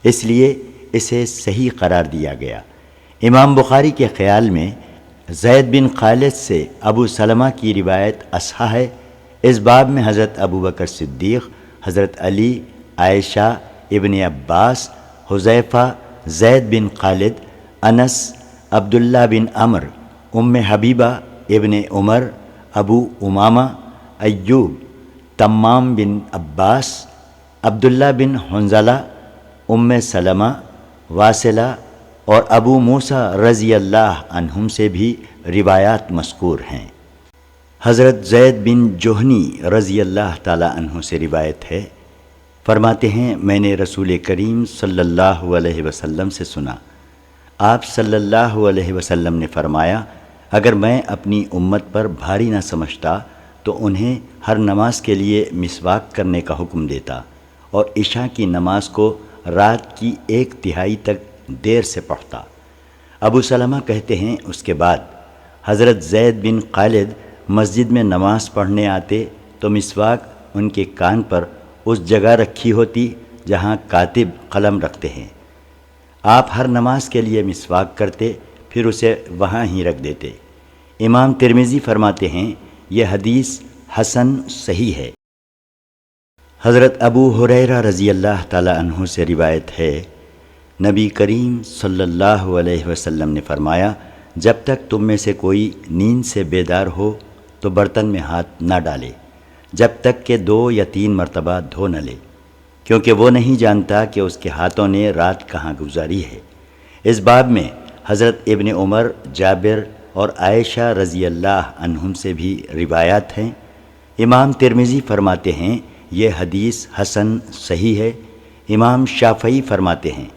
اس لیے اسے صحیح قرار دیا گیا۔ امام بخاری کے خیال میں زید بن خالد سے ابو سلمہ کی روایت اصح ہے۔ اس باب میں حضرت ابو بکر صدیق، حضرت علی، عائشہ، ابن عباس، حذیفہ، زید بن خالد، انس، عبداللہ بن عمر، ام حبیبہ، ابن عمر، ابو امامہ، ایوب، تمام بن عباس، عبداللہ بن حنظلہ، ام سلمہ، واصلہ اور ابو موسیٰ رضی اللہ عنہم سے بھی روایات مذکور ہیں۔ حضرت زید بن جوہنی رضی اللہ تعالی عنہ سے روایت ہے، فرماتے ہیں میں نے رسول کریم صلی اللہ علیہ وسلم سے سنا، آپ صلی اللہ علیہ وسلم نے فرمایا اگر میں اپنی امت پر بھاری نہ سمجھتا تو انہیں ہر نماز کے لیے مسواک کرنے کا حکم دیتا اور عشاء کی نماز کو رات کی 1/3 تک دیر سے پڑھتا۔ ابو سلمہ کہتے ہیں اس کے بعد حضرت زید بن خالد مسجد میں نماز پڑھنے آتے تو مسواک ان کے کان پر اس جگہ رکھی ہوتی جہاں کاتب قلم رکھتے ہیں۔ آپ ہر نماز کے لیے مسواک کرتے پھر اسے وہاں ہی رکھ دیتے۔ امام ترمذی فرماتے ہیں یہ حدیث حسن صحیح ہے۔ حضرت ابو ہریرہ رضی اللہ تعالی عنہ سے روایت ہے، نبی کریم صلی اللہ علیہ وسلم نے فرمایا جب تک تم میں سے کوئی نیند سے بیدار ہو تو برتن میں ہاتھ نہ ڈالے جب تک کہ 2 یا 3 مرتبہ دھو نہ لے، کیونکہ وہ نہیں جانتا کہ اس کے ہاتھوں نے رات کہاں گزاری ہے۔ اس باب میں حضرت ابن عمر، جابر اور عائشہ رضی اللہ عنہم سے بھی روایات ہیں۔ امام ترمذی فرماتے ہیں یہ حدیث حسن صحیح ہے۔ امام شافعی فرماتے ہیں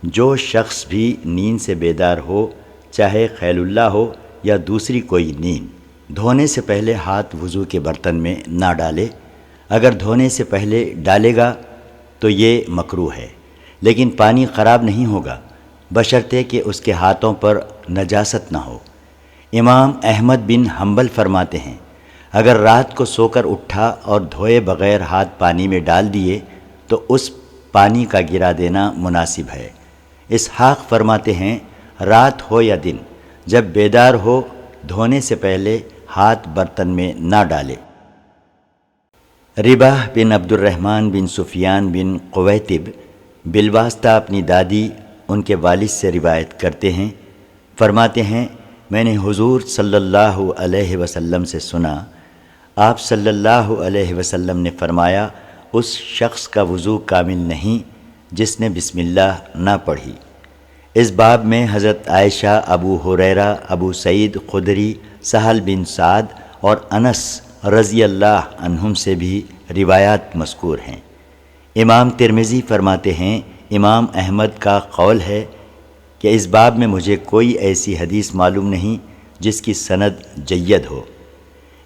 جو شخص بھی نیند سے بیدار ہو، چاہے خیل اللہ ہو یا دوسری کوئی نیند، دھونے سے پہلے ہاتھ وضو کے برتن میں نہ ڈالے۔ اگر دھونے سے پہلے ڈالے گا تو یہ مکروہ ہے، لیکن پانی خراب نہیں ہوگا بشرطے کہ اس کے ہاتھوں پر نجاست نہ ہو۔ امام احمد بن حنبل فرماتے ہیں اگر رات کو سو کر اٹھا اور دھوئے بغیر ہاتھ پانی میں ڈال دیے تو اس پانی کا گرا دینا مناسب ہے۔ اسحاق فرماتے ہیں رات ہو یا دن جب بیدار ہو دھونے سے پہلے ہاتھ برتن میں نہ ڈالے۔ رباح بن عبد الرحمن بن سفیان بن قویتب بالواسطہ اپنی دادی ان کے والد سے روایت کرتے ہیں، فرماتے ہیں میں نے حضور صلی اللہ علیہ وسلم سے سنا، آپ صلی اللہ علیہ وسلم نے فرمایا اس شخص کا وضو کامل نہیں جس نے بسم اللہ نہ پڑھی۔ اس باب میں حضرت عائشہ، ابو ہریرہ، ابو سعید خدری، سہل بن سعد اور انس رضی اللہ عنہم سے بھی روایات مذکور ہیں۔ امام ترمذی فرماتے ہیں امام احمد کا قول ہے کہ اس باب میں مجھے کوئی ایسی حدیث معلوم نہیں جس کی سند جید ہو۔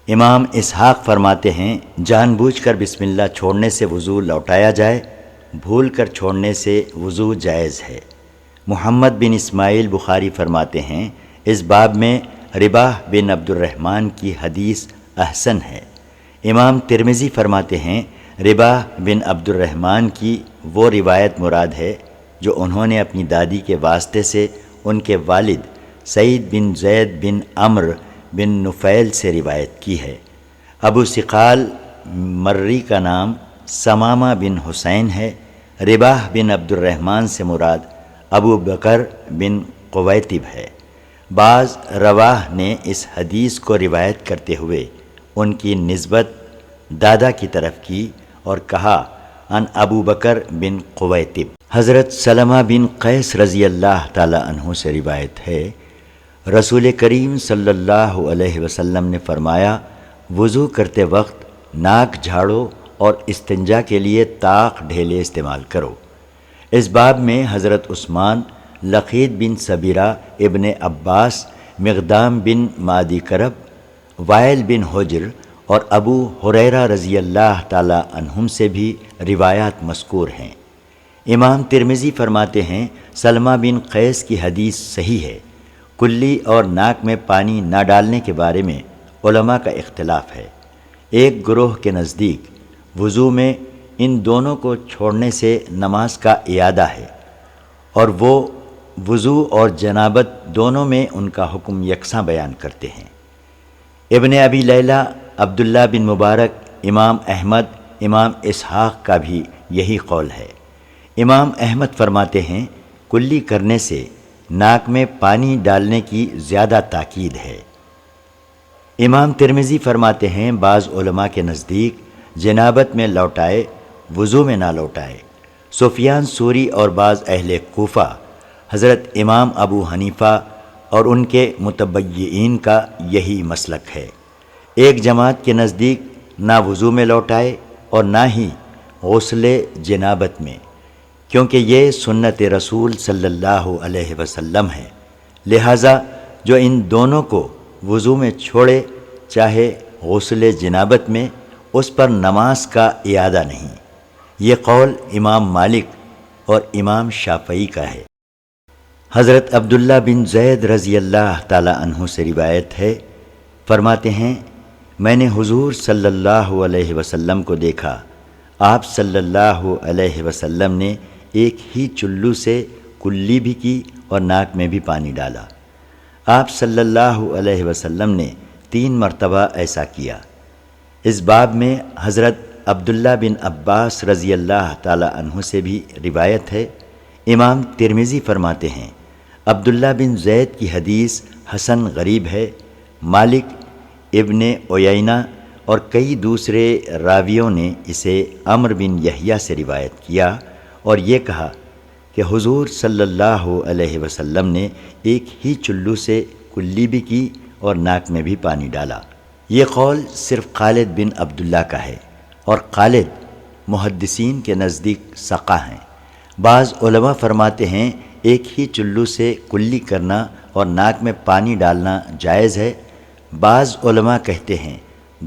امام اسحاق فرماتے ہیں جان بوجھ کر بسم اللہ چھوڑنے سے وضو لوٹایا جائے، بھول کر چھوڑنے سے وضو جائز ہے۔ محمد بن اسماعیل بخاری فرماتے ہیں اس باب میں رباح بن عبد الرحمن کی حدیث احسن ہے۔ امام ترمذی فرماتے ہیں رباح بن عبد الرحمن کی وہ روایت مراد ہے جو انہوں نے اپنی دادی کے واسطے سے ان کے والد سعید بن زید بن عمرو بن نفیل سے روایت کی ہے۔ ابو ثقال مری کا نام ثمامہ بن حسین ہے۔ رباح بن عبد الرحمن سے مراد ابو بکر بن قویتب ہے۔ بعض رواہ نے اس حدیث کو روایت کرتے ہوئے ان کی نسبت دادا کی طرف کی اور کہا ان ابو بکر بن قویتب۔ حضرت سلمہ بن قیس رضی اللہ تعالی عنہ سے روایت ہے رسول کریم صلی اللہ علیہ وسلم نے فرمایا وضو کرتے وقت ناک جھاڑو اور استنجا کے لیے طاق ڈھیلے استعمال کرو۔ اس باب میں حضرت عثمان، لقید بن سبیرہ ابن عباس، مقدام بن مادی کرب، وائل بن حجر اور ابو ہریرہ رضی اللہ تعالی عنہم سے بھی روایات مذکور ہیں۔ امام ترمذی فرماتے ہیں سلمہ بن قیس کی حدیث صحیح ہے۔ کلی اور ناک میں پانی نہ ڈالنے کے بارے میں علماء کا اختلاف ہے۔ ایک گروہ کے نزدیک وضو میں ان دونوں کو چھوڑنے سے نماز کا اعادہ ہے، اور وہ وضو اور جنابت دونوں میں ان کا حکم یکساں بیان کرتے ہیں۔ ابن ابی لیلہ، عبداللہ بن مبارک، امام احمد، امام اسحاق کا بھی یہی قول ہے۔ امام احمد فرماتے ہیں کلی کرنے سے ناک میں پانی ڈالنے کی زیادہ تاکید ہے۔ امام ترمذی فرماتے ہیں بعض علماء کے نزدیک جنابت میں لوٹائے، وضو میں نہ لوٹائے۔ سفیان ثوری اور بعض اہل کوفہ، حضرت امام ابو حنیفہ اور ان کے متبعین کا یہی مسلک ہے۔ ایک جماعت کے نزدیک نہ وضو میں لوٹائے اور نہ ہی غسل جنابت میں، کیونکہ یہ سنت رسول صلی اللہ علیہ وسلم ہے۔ لہٰذا جو ان دونوں کو وضو میں چھوڑے چاہے غسل جنابت میں، اس پر نماز کا اعادہ نہیں۔ یہ قول امام مالک اور امام شافعی کا ہے۔ حضرت عبداللہ بن زید رضی اللہ تعالی عنہ سے روایت ہے، فرماتے ہیں میں نے حضور صلی اللہ علیہ وسلم کو دیکھا، آپ صلی اللہ علیہ وسلم نے ایک ہی چلو سے کلی بھی کی اور ناک میں بھی پانی ڈالا۔ آپ صلی اللہ علیہ وسلم نے 3 مرتبہ ایسا کیا۔ اس باب میں حضرت عبداللہ بن عباس رضی اللہ تعالی عنہ سے بھی روایت ہے۔ امام ترمذی فرماتے ہیں عبداللہ بن زید کی حدیث حسن غریب ہے۔ مالک، ابن عیینہ اور کئی دوسرے راویوں نے اسے عمرو بن یحییٰ سے روایت کیا اور یہ کہا کہ حضور صلی اللہ علیہ وسلم نے ایک ہی چلو سے کلی بھی کی اور ناک میں بھی پانی ڈالا۔ یہ قول صرف خالد بن عبداللہ کا ہے، اور خالد محدثین کے نزدیک ثقہ ہیں۔ بعض علماء فرماتے ہیں ایک ہی چلو سے کلی کرنا اور ناک میں پانی ڈالنا جائز ہے۔ بعض علماء کہتے ہیں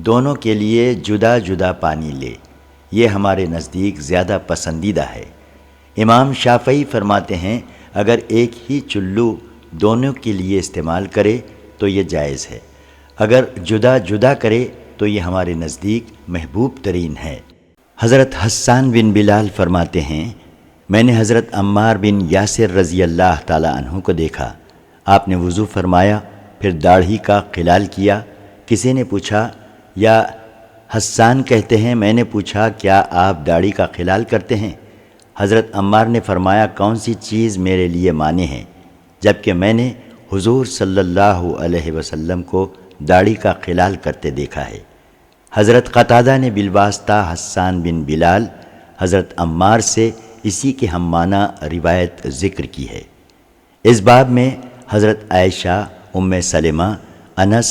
دونوں کے لیے جدا جدا پانی لے، یہ ہمارے نزدیک زیادہ پسندیدہ ہے۔ امام شافعی فرماتے ہیں اگر ایک ہی چلو دونوں کے لیے استعمال کرے تو یہ جائز ہے، اگر جدا جدا کرے تو یہ ہمارے نزدیک محبوب ترین ہے۔ حضرت حسان بن بلال فرماتے ہیں میں نے حضرت عمار بن یاسر رضی اللہ تعالی عنہ کو دیکھا، آپ نے وضو فرمایا، پھر داڑھی کا خلال کیا۔ کسی نے پوچھا یا حسان کہتے ہیں میں نے پوچھا کیا آپ داڑھی کا خلال کرتے ہیں؟ حضرت عمار نے فرمایا کون سی چیز میرے لیے مانع ہے، جبکہ میں نے حضور صلی اللہ علیہ وسلم کو داڑھی کا خلال کرتے دیکھا ہے۔ حضرت قتادہ نے بالواسطہ حسان بن بلال حضرت عمار سے اسی کے ہم معنی روایت ذکر کی ہے۔ اس باب میں حضرت عائشہ، ام سلمہ، انس،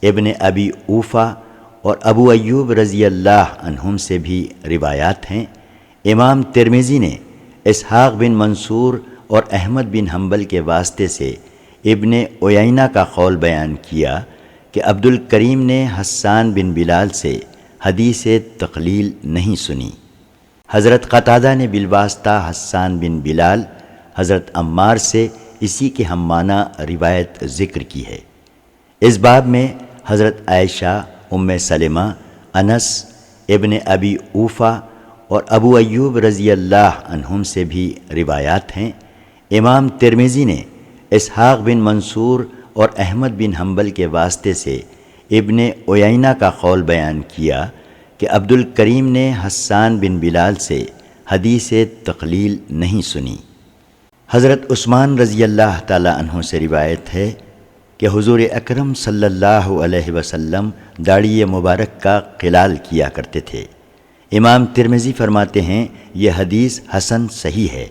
ابن ابی اوفا اور ابو ایوب رضی اللہ عنہم سے بھی روایات ہیں۔ امام ترمذی نے اسحاق بن منصور اور احمد بن حنبل کے واسطے سے ابن عیینہ کا قول بیان کیا کہ عبد الکریم نے حسان بن بلال سے حدیث تقلیل نہیں سنی۔ حضرت قتادہ نے بالواسطہ حسان بن بلال حضرت عمار سے اسی کے ہم معنی روایت ذکر کی ہے۔ اس باب میں حضرت عائشہ، ام سلمہ، انس، ابن ابی اوفا اور ابو ایوب رضی اللہ عنہم سے بھی روایات ہیں۔ امام ترمذی نے اسحاق بن منصور اور احمد بن حنبل کے واسطے سے ابن عیینہ کا قول بیان کیا کہ عبد الکریم نے حسان بن بلال سے حدیث تقلیل نہیں سنی۔ حضرت عثمان رضی اللہ تعالی عنہ سے روایت ہے کہ حضور اکرم صلی اللہ علیہ وسلم داڑھی مبارک کا قلال کیا کرتے تھے۔ امام ترمذی فرماتے ہیں یہ حدیث حسن صحیح ہے۔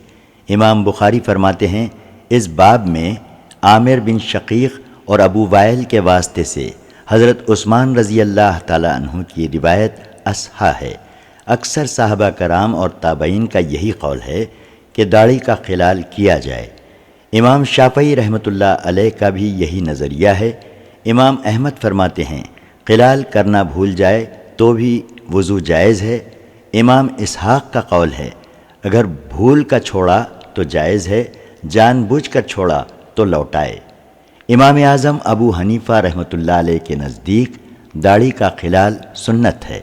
امام بخاری فرماتے ہیں اس باب میں عامر بن شقیق اور ابو وائل کے واسطے سے حضرت عثمان رضی اللہ تعالی عنہ کی روایت اصحا ہے۔ اکثر صحابہ کرام اور تابعین کا یہی قول ہے کہ داڑھی کا خلال کیا جائے۔ امام شافعی رحمۃ اللہ علیہ کا بھی یہی نظریہ ہے۔ امام احمد فرماتے ہیں خلال کرنا بھول جائے تو بھی وضو جائز ہے۔ امام اسحاق کا قول ہے اگر بھول کا چھوڑا تو جائز ہے، جان بوجھ کر چھوڑا تو لوٹائے۔ امام اعظم ابو حنیفہ رحمۃ اللہ علیہ کے نزدیک داڑھی کا خلال سنت ہے۔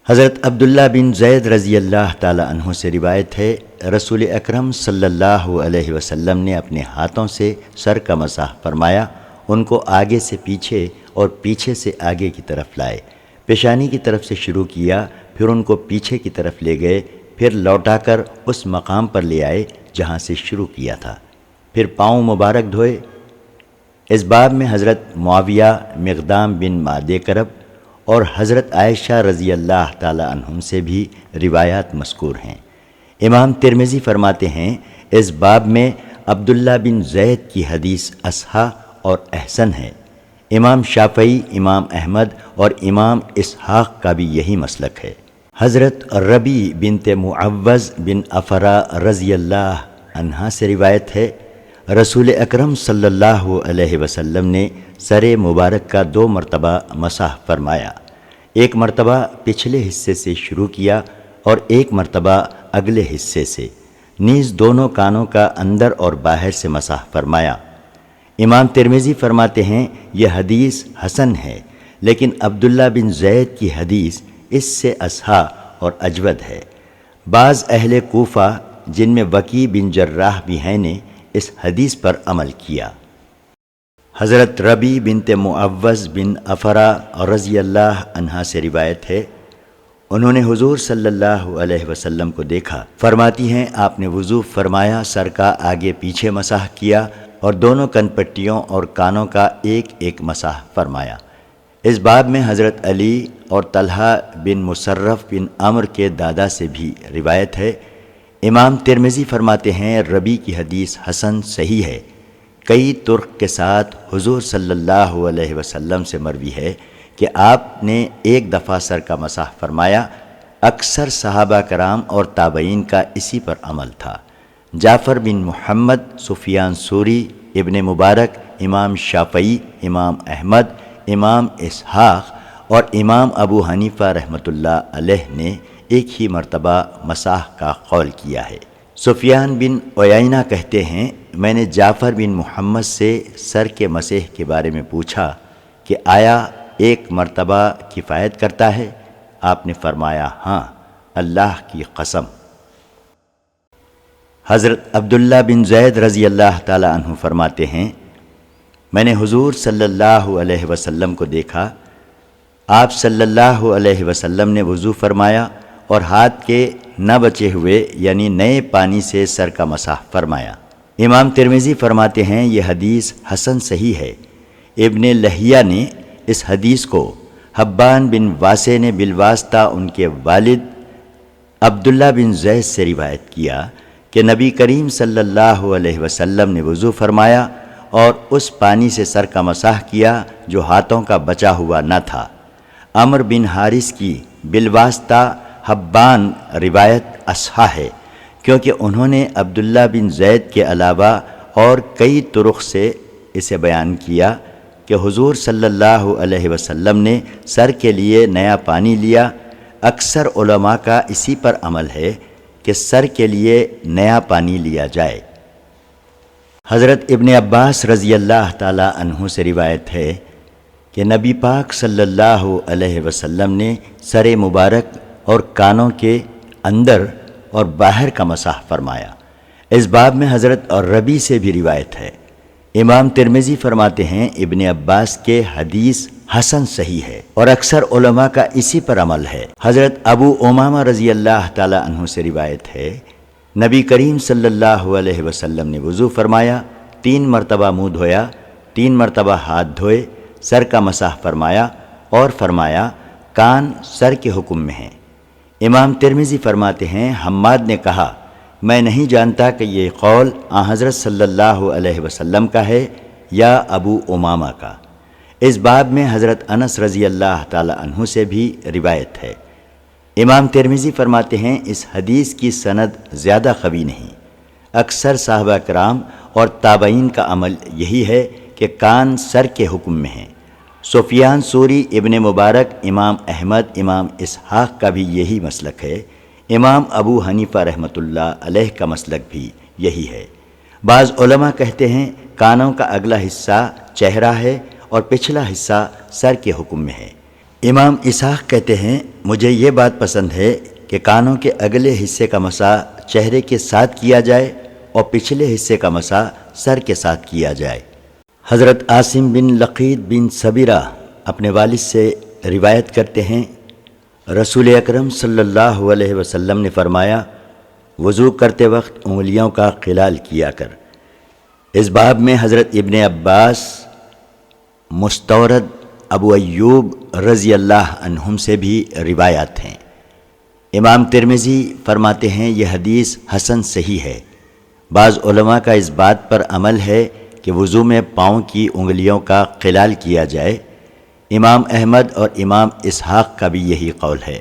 حضرت عبداللہ بن زید رضی اللہ تعالی عنہ سے روایت ہے رسول اکرم صلی اللہ علیہ وسلم نے اپنے ہاتھوں سے سر کا مسح فرمایا، ان کو آگے سے پیچھے اور پیچھے سے آگے کی طرف لائے، پیشانی کی طرف سے شروع کیا، پھر ان کو پیچھے کی طرف لے گئے، پھر لوٹا کر اس مقام پر لے آئے جہاں سے شروع کیا تھا، پھر پاؤں مبارک دھوئے۔ اس باب میں حضرت معاویہ، مقدام بن معدی کرب اور حضرت عائشہ رضی اللہ تعالی عنہم سے بھی روایات مذکور ہیں۔ امام ترمذی فرماتے ہیں اس باب میں عبداللہ بن زید کی حدیث اصحا اور احسن ہے۔ امام شافعی، امام احمد اور امام اسحاق کا بھی یہی مسلک ہے۔ حضرت ربی بنت معوذ بن افرا رضی اللہ عنہا سے روایت ہے رسول اکرم صلی اللہ علیہ وسلم نے سر مبارک کا 2 مرتبہ مسح فرمایا، ایک مرتبہ پچھلے حصے سے شروع کیا اور ایک مرتبہ اگلے حصے سے، نیز دونوں کانوں کا اندر اور باہر سے مسح فرمایا۔ امام ترمذی فرماتے ہیں یہ حدیث حسن ہے، لیکن عبداللہ بن زید کی حدیث اس سے اصحا اور اجود ہے۔ بعض اہل کوفہ جن میں وکیع بن جراح بھی ہیں نے اس حدیث پر عمل کیا۔ حضرت ربی بنت معوذ بن افرا رضی اللہ عنہا سے روایت ہے انہوں نے حضور صلی اللہ علیہ وسلم کو دیکھا، فرماتی ہیں آپ نے وضو فرمایا، سر کا آگے پیچھے مسح کیا اور دونوں کن پٹیوں اور کانوں کا ایک ایک مسح فرمایا۔ اس باب میں حضرت علی اور طلحہ بن مصرف بن عمر کے دادا سے بھی روایت ہے۔ امام ترمذی فرماتے ہیں ربی کی حدیث حسن صحیح ہے، کئی طرق کے ساتھ حضور صلی اللہ علیہ وسلم سے مروی ہے کہ آپ نے ایک دفعہ سر کا مسح فرمایا۔ اکثر صحابہ کرام اور تابعین کا اسی پر عمل تھا۔ جعفر بن محمد، سفیان ثوری، ابن مبارک، امام شافعی، امام احمد، امام اسحاق اور امام ابو حنیفہ رحمۃ اللہ علیہ نے ایک ہی مرتبہ مسح کا قول کیا ہے۔ سفیان بن عیینہ کہتے ہیں میں نے جعفر بن محمد سے سر کے مسح کے بارے میں پوچھا کہ آیا ایک مرتبہ کفایت کرتا ہے؟ آپ نے فرمایا ہاں، اللہ کی قسم۔ حضرت عبداللہ بن زید رضی اللہ تعالی عنہ فرماتے ہیں میں نے حضور صلی اللہ علیہ وسلم کو دیکھا، آپ صلی اللہ علیہ وسلم نے وضو فرمایا اور ہاتھ کے نہ بچے ہوئے یعنی نئے پانی سے سر کا مسح فرمایا۔ امام ترمذی فرماتے ہیں یہ حدیث حسن صحیح ہے۔ ابن لہیہ نے اس حدیث کو حبان بن واسع نے بالواسطہ ان کے والد عبداللہ بن زید سے روایت کیا کہ نبی کریم صلی اللہ علیہ وسلم نے وضو فرمایا اور اس پانی سے سر کا مسح کیا جو ہاتھوں کا بچا ہوا نہ تھا۔ عمر بن حارث کی بالواسطہ حبان روایت اصحا ہے کیونکہ انہوں نے عبداللہ بن زید کے علاوہ اور کئی طرق سے اسے بیان کیا کہ حضور صلی اللہ علیہ وسلم نے سر کے لیے نیا پانی لیا۔ اکثر علماء کا اسی پر عمل ہے کہ سر کے لیے نیا پانی لیا جائے۔ حضرت ابن عباس رضی اللہ تعالی عنہ سے روایت ہے کہ نبی پاک صلی اللہ علیہ وسلم نے سر مبارک اور کانوں کے اندر اور باہر کا مسح فرمایا۔ اس باب میں حضرت اور ربی سے بھی روایت ہے۔ امام ترمذی فرماتے ہیں ابن عباس کے حدیث حسن صحیح ہے اور اکثر علماء کا اسی پر عمل ہے۔ حضرت ابو امامہ رضی اللہ تعالی عنہ سے روایت ہے نبی کریم صلی اللہ علیہ وسلم نے وضو فرمایا، 3 مرتبہ منہ دھویا، 3 مرتبہ ہاتھ دھوئے، سر کا مسح فرمایا اور فرمایا کان سر کے حکم میں ہیں۔ امام ترمذی فرماتے ہیں حماد نے کہا میں نہیں جانتا کہ یہ قول حضرت صلی اللہ علیہ وسلم کا ہے یا ابو امامہ کا۔ اس باب میں حضرت انس رضی اللہ تعالی عنہ سے بھی روایت ہے۔ امام ترمذی فرماتے ہیں اس حدیث کی سند زیادہ قوی نہیں۔ اکثر صحابہ کرام اور تابعین کا عمل یہی ہے کہ کان سر کے حکم میں ہیں۔ سفیان ثوری، ابن مبارک، امام احمد، امام اسحاق کا بھی یہی مسلک ہے۔ امام ابو حنیفہ رحمۃ اللہ علیہ کا مسلک بھی یہی ہے۔ بعض علماء کہتے ہیں کانوں کا اگلا حصہ چہرہ ہے اور پچھلا حصہ سر کے حکم میں ہے۔ امام اسحاق کہتے ہیں مجھے یہ بات پسند ہے کہ کانوں کے اگلے حصے کا مسح چہرے کے ساتھ کیا جائے اور پچھلے حصے کا مسح سر کے ساتھ کیا جائے۔ حضرت عاصم بن لقید بن صبیرہ اپنے والد سے روایت کرتے ہیں رسول اکرم صلی اللہ علیہ وسلم نے فرمایا وضو کرتے وقت انگلیوں کا خلال کیا کر۔ اس باب میں حضرت ابن عباس، مستورد، ابو ایوب رضی اللہ عنہم سے بھی روایات ہیں۔ امام ترمذی فرماتے ہیں یہ حدیث حسن صحیح ہے۔ بعض علماء کا اس بات پر عمل ہے کہ وضو میں پاؤں کی انگلیوں کا خلال کیا جائے۔ امام احمد اور امام اسحاق کا بھی یہی قول ہے۔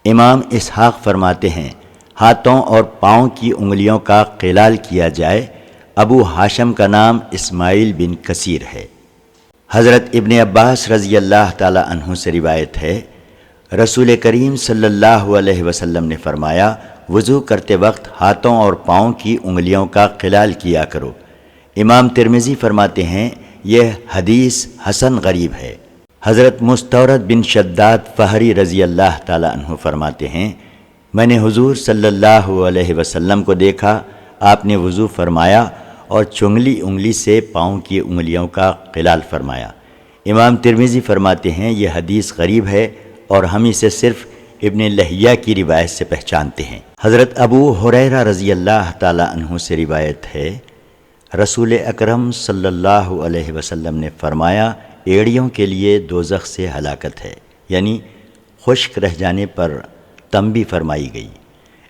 امام اسحاق فرماتے ہیں ہاتھوں اور پاؤں کی انگلیوں کا خلال کیا جائے۔ ابو ہاشم کا نام اسماعیل بن کثیر ہے۔ حضرت ابن عباس رضی اللہ تعالی عنہ سے روایت ہے رسول کریم صلی اللہ علیہ وسلم نے فرمایا وضو کرتے وقت ہاتھوں اور پاؤں کی انگلیوں کا خلال کیا کرو۔ امام ترمذی فرماتے ہیں یہ حدیث حسن غریب ہے۔ حضرت مستورد بن شداد فہری رضی اللہ تعالی عنہ فرماتے ہیں میں نے حضور صلی اللہ علیہ وسلم کو دیکھا، آپ نے وضو فرمایا اور چنگلی انگلی سے پاؤں کی انگلیوں کا خلال فرمایا۔ امام ترمذی فرماتے ہیں یہ حدیث غریب ہے اور ہم اسے صرف ابن لہیہ کی روایت سے پہچانتے ہیں۔ حضرت ابو ہریرہ رضی اللہ تعالی عنہ سے روایت ہے رسول اکرم صلی اللہ علیہ وسلم نے فرمایا ایڑیوں کے لیے دوزخ سے ہلاکت ہے، یعنی خشک رہ جانے پر تنبیہ فرمائی گئی۔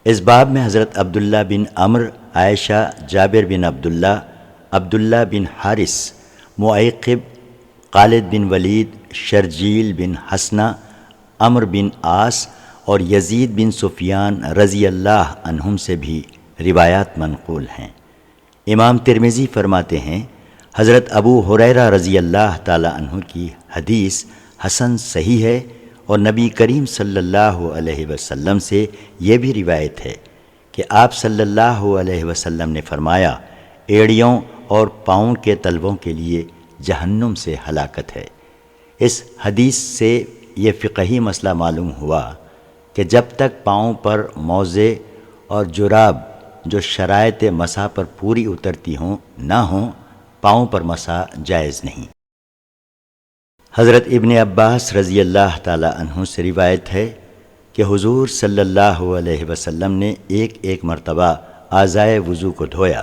اس باب میں حضرت عبداللہ بن عمر، عائشہ، جابر بن عبداللہ بن حارث، معیقب، خالد بن ولید، شرجیل بن حسنہ، عمر بن عاص اور یزید بن سفیان رضی اللہ عنہم سے بھی روایات منقول ہیں۔ امام ترمذی فرماتے ہیں حضرت ابو ہریرہ رضی اللہ تعالی عنہ کی حدیث حسن صحیح ہے اور نبی کریم صلی اللہ علیہ وسلم سے یہ بھی روایت ہے کہ آپ صلی اللہ علیہ وسلم نے فرمایا ایڑیوں اور پاؤں کے تلووں کے لیے جہنم سے ہلاکت ہے۔ اس حدیث سے یہ فقہی مسئلہ معلوم ہوا کہ جب تک پاؤں پر موزے اور جراب جو شرائط مسح پر پوری اترتی ہوں نہ ہوں پاؤں پر مسح جائز نہیں۔ حضرت ابن عباس رضی اللہ تعالی عنہ سے روایت ہے کہ حضور صلی اللہ علیہ وسلم نے ایک مرتبہ اعضائے وضو کو دھویا۔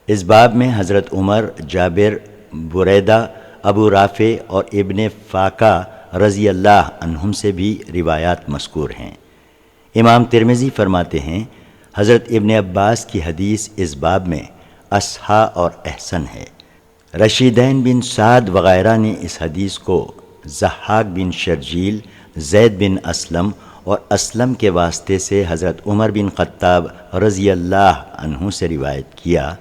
اس باب میں حضرت عمر، جابر، بریدہ، ابو رافع اور ابن فاقہ رضی اللہ عنہم سے بھی روایات مذکور ہیں۔ امام ترمذی فرماتے ہیں حضرت ابن عباس کی حدیث اس باب میں اصحا اور احسن ہے۔ رشیدین بن سعد وغیرہ نے اس حدیث کو ضحاک بن شرجیل، زید بن اسلم اور اسلم کے واسطے سے حضرت عمر بن خطاب رضی اللہ عنہ سے روایت کیا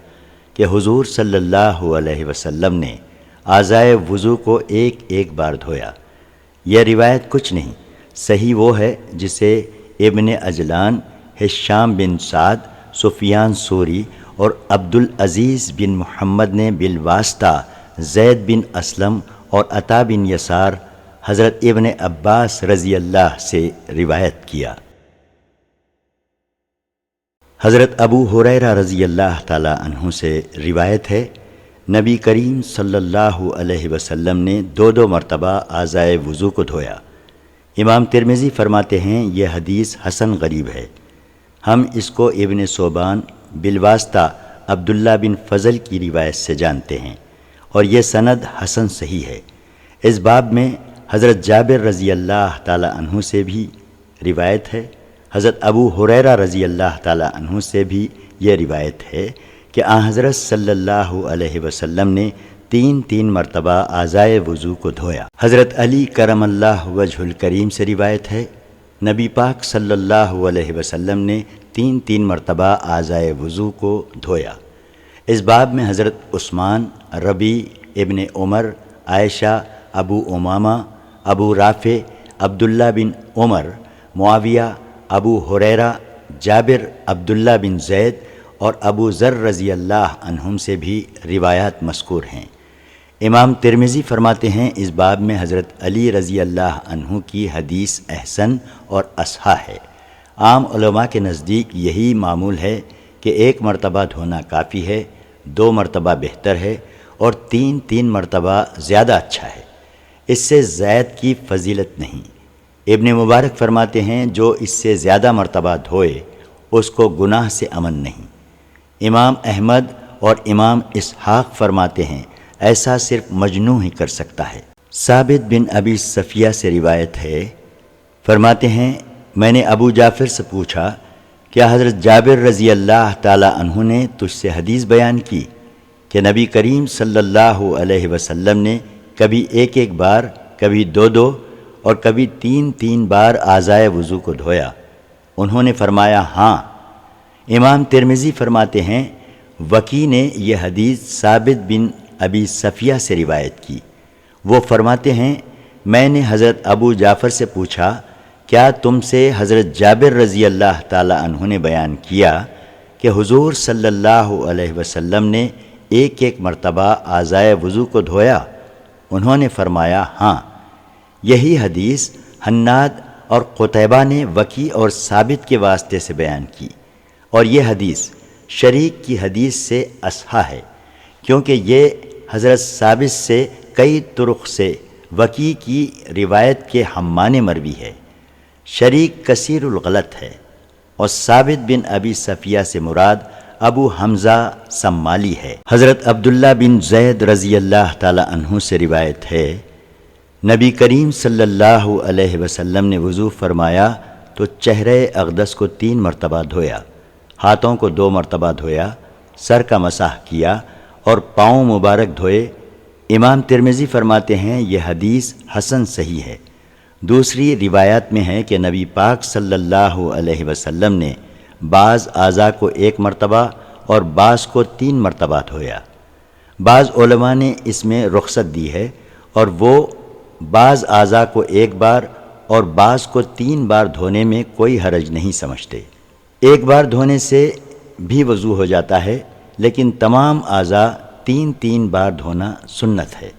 کہ حضور صلی اللہ علیہ وسلم نے اعضائے وضو کو ایک ایک بار دھویا۔ یہ روایت کچھ نہیں، صحیح وہ ہے جسے ابن عجلان، ہشام بن سعد، سفیان ثوری اور عبدالعزیز بن محمد نے بالواسطہ زید بن اسلم اور عطا بن یسار حضرت ابن عباس رضی اللہ سے روایت کیا۔ حضرت ابو ہریرہ رضی اللہ تعالی عنہ سے روایت ہے، نبی کریم صلی اللہ علیہ وسلم نے دو مرتبہ اعضائے وضو کو دھویا۔ امام ترمذی فرماتے ہیں یہ حدیث حسن غریب ہے۔ ہم اس کو ابن صوبان بالواسطہ عبداللہ بن فضل کی روایت سے جانتے ہیں، اور یہ سند حسن صحیح ہے۔ اس باب میں حضرت جابر رضی اللہ تعالی عنہ سے بھی روایت ہے۔ حضرت ابو ہریرہ رضی اللہ تعالی عنہ سے بھی یہ روایت ہے کہ آن حضرت صلی اللہ علیہ وسلم نے تین مرتبہ اعضائے وضو کو دھویا۔ حضرت علی کرم اللہ وجہ الکریم سے روایت ہے، نبی پاک صلی اللہ علیہ وسلم نے تین مرتبہ اعضائے وضو کو دھویا۔ اس باب میں حضرت عثمان، ربیع ابن عمر، عائشہ، ابو امامہ، ابو رافع، عبداللہ بن عمر، معاویہ، ابو ہریرہ، جابر، عبداللہ بن زید اور ابو ذر رضی اللہ عنہم سے بھی روایات مذکور ہیں۔ امام ترمذی فرماتے ہیں اس باب میں حضرت علی رضی اللہ عنہ کی حدیث احسن اور اصحح ہے۔ عام علماء کے نزدیک یہی معمول ہے کہ ایک مرتبہ دھونا کافی ہے، 2 مرتبہ بہتر ہے، اور 3 مرتبہ زیادہ اچھا ہے۔ اس سے زائد کی فضیلت نہیں۔ ابن مبارک فرماتے ہیں جو اس سے زیادہ مرتبہ دھوئے اس کو گناہ سے امن نہیں۔ امام احمد اور امام اسحاق فرماتے ہیں ایسا صرف مجنون ہی کر سکتا ہے۔ ثابت بن ابی صفیہ سے روایت ہے، فرماتے ہیں میں نے ابو جعفر سے پوچھا کیا حضرت جابر رضی اللہ تعالی عنہ نے تجھ سے حدیث بیان کی کہ نبی کریم صلی اللہ علیہ وسلم نے کبھی ایک بار، کبھی 2 اور کبھی 3 بار اعضائے وضو کو دھویا؟ انہوں نے فرمایا ہاں۔ امام ترمذی فرماتے ہیں وکی نے یہ حدیث ثابت بن ابی صفیہ سے روایت کی۔ وہ فرماتے ہیں میں نے حضرت ابو جعفر سے پوچھا کیا تم سے حضرت جابر رضی اللہ تعالی عنہ نے بیان کیا کہ حضور صلی اللہ علیہ وسلم نے ایک مرتبہ اعضائے وضو کو دھویا؟ انہوں نے فرمایا ہاں۔ یہی حدیث حناد اور قتیبہ نے وکی اور ثابت کے واسطے سے بیان کی، اور یہ حدیث شریک کی حدیث سے اصحح ہے، کیونکہ یہ حضرت ثابت سے کئی طرق سے وکی کی روایت کے ہمان مروی ہے۔ شریک کثیر الغلط ہے، اور ثابت بن ابی صفیہ سے مراد ابو حمزہ سمالی ہے۔ حضرت عبداللہ بن زید رضی اللہ تعالی عنہ سے روایت ہے، نبی کریم صلی اللہ علیہ وسلم نے وضو فرمایا تو چہرے اقدس کو 3 مرتبہ دھویا، ہاتھوں کو 2 مرتبہ دھویا، سر کا مسح کیا اور پاؤں مبارک دھوئے۔ امام ترمذی فرماتے ہیں یہ حدیث حسن صحیح ہے۔ دوسری روایات میں ہے کہ نبی پاک صلی اللہ علیہ وسلم نے بعض اعضاء کو 1 مرتبہ اور بعض کو 3 مرتبہ دھویا۔ بعض علماء نے اس میں رخصت دی ہے، اور وہ بعض اعضاء کو 1 بار اور بعض کو 3 بار دھونے میں کوئی حرج نہیں سمجھتے۔ 1 بار دھونے سے بھی وضو ہو جاتا ہے، لیکن تمام اعضاء 3 بار دھونا سنت ہے۔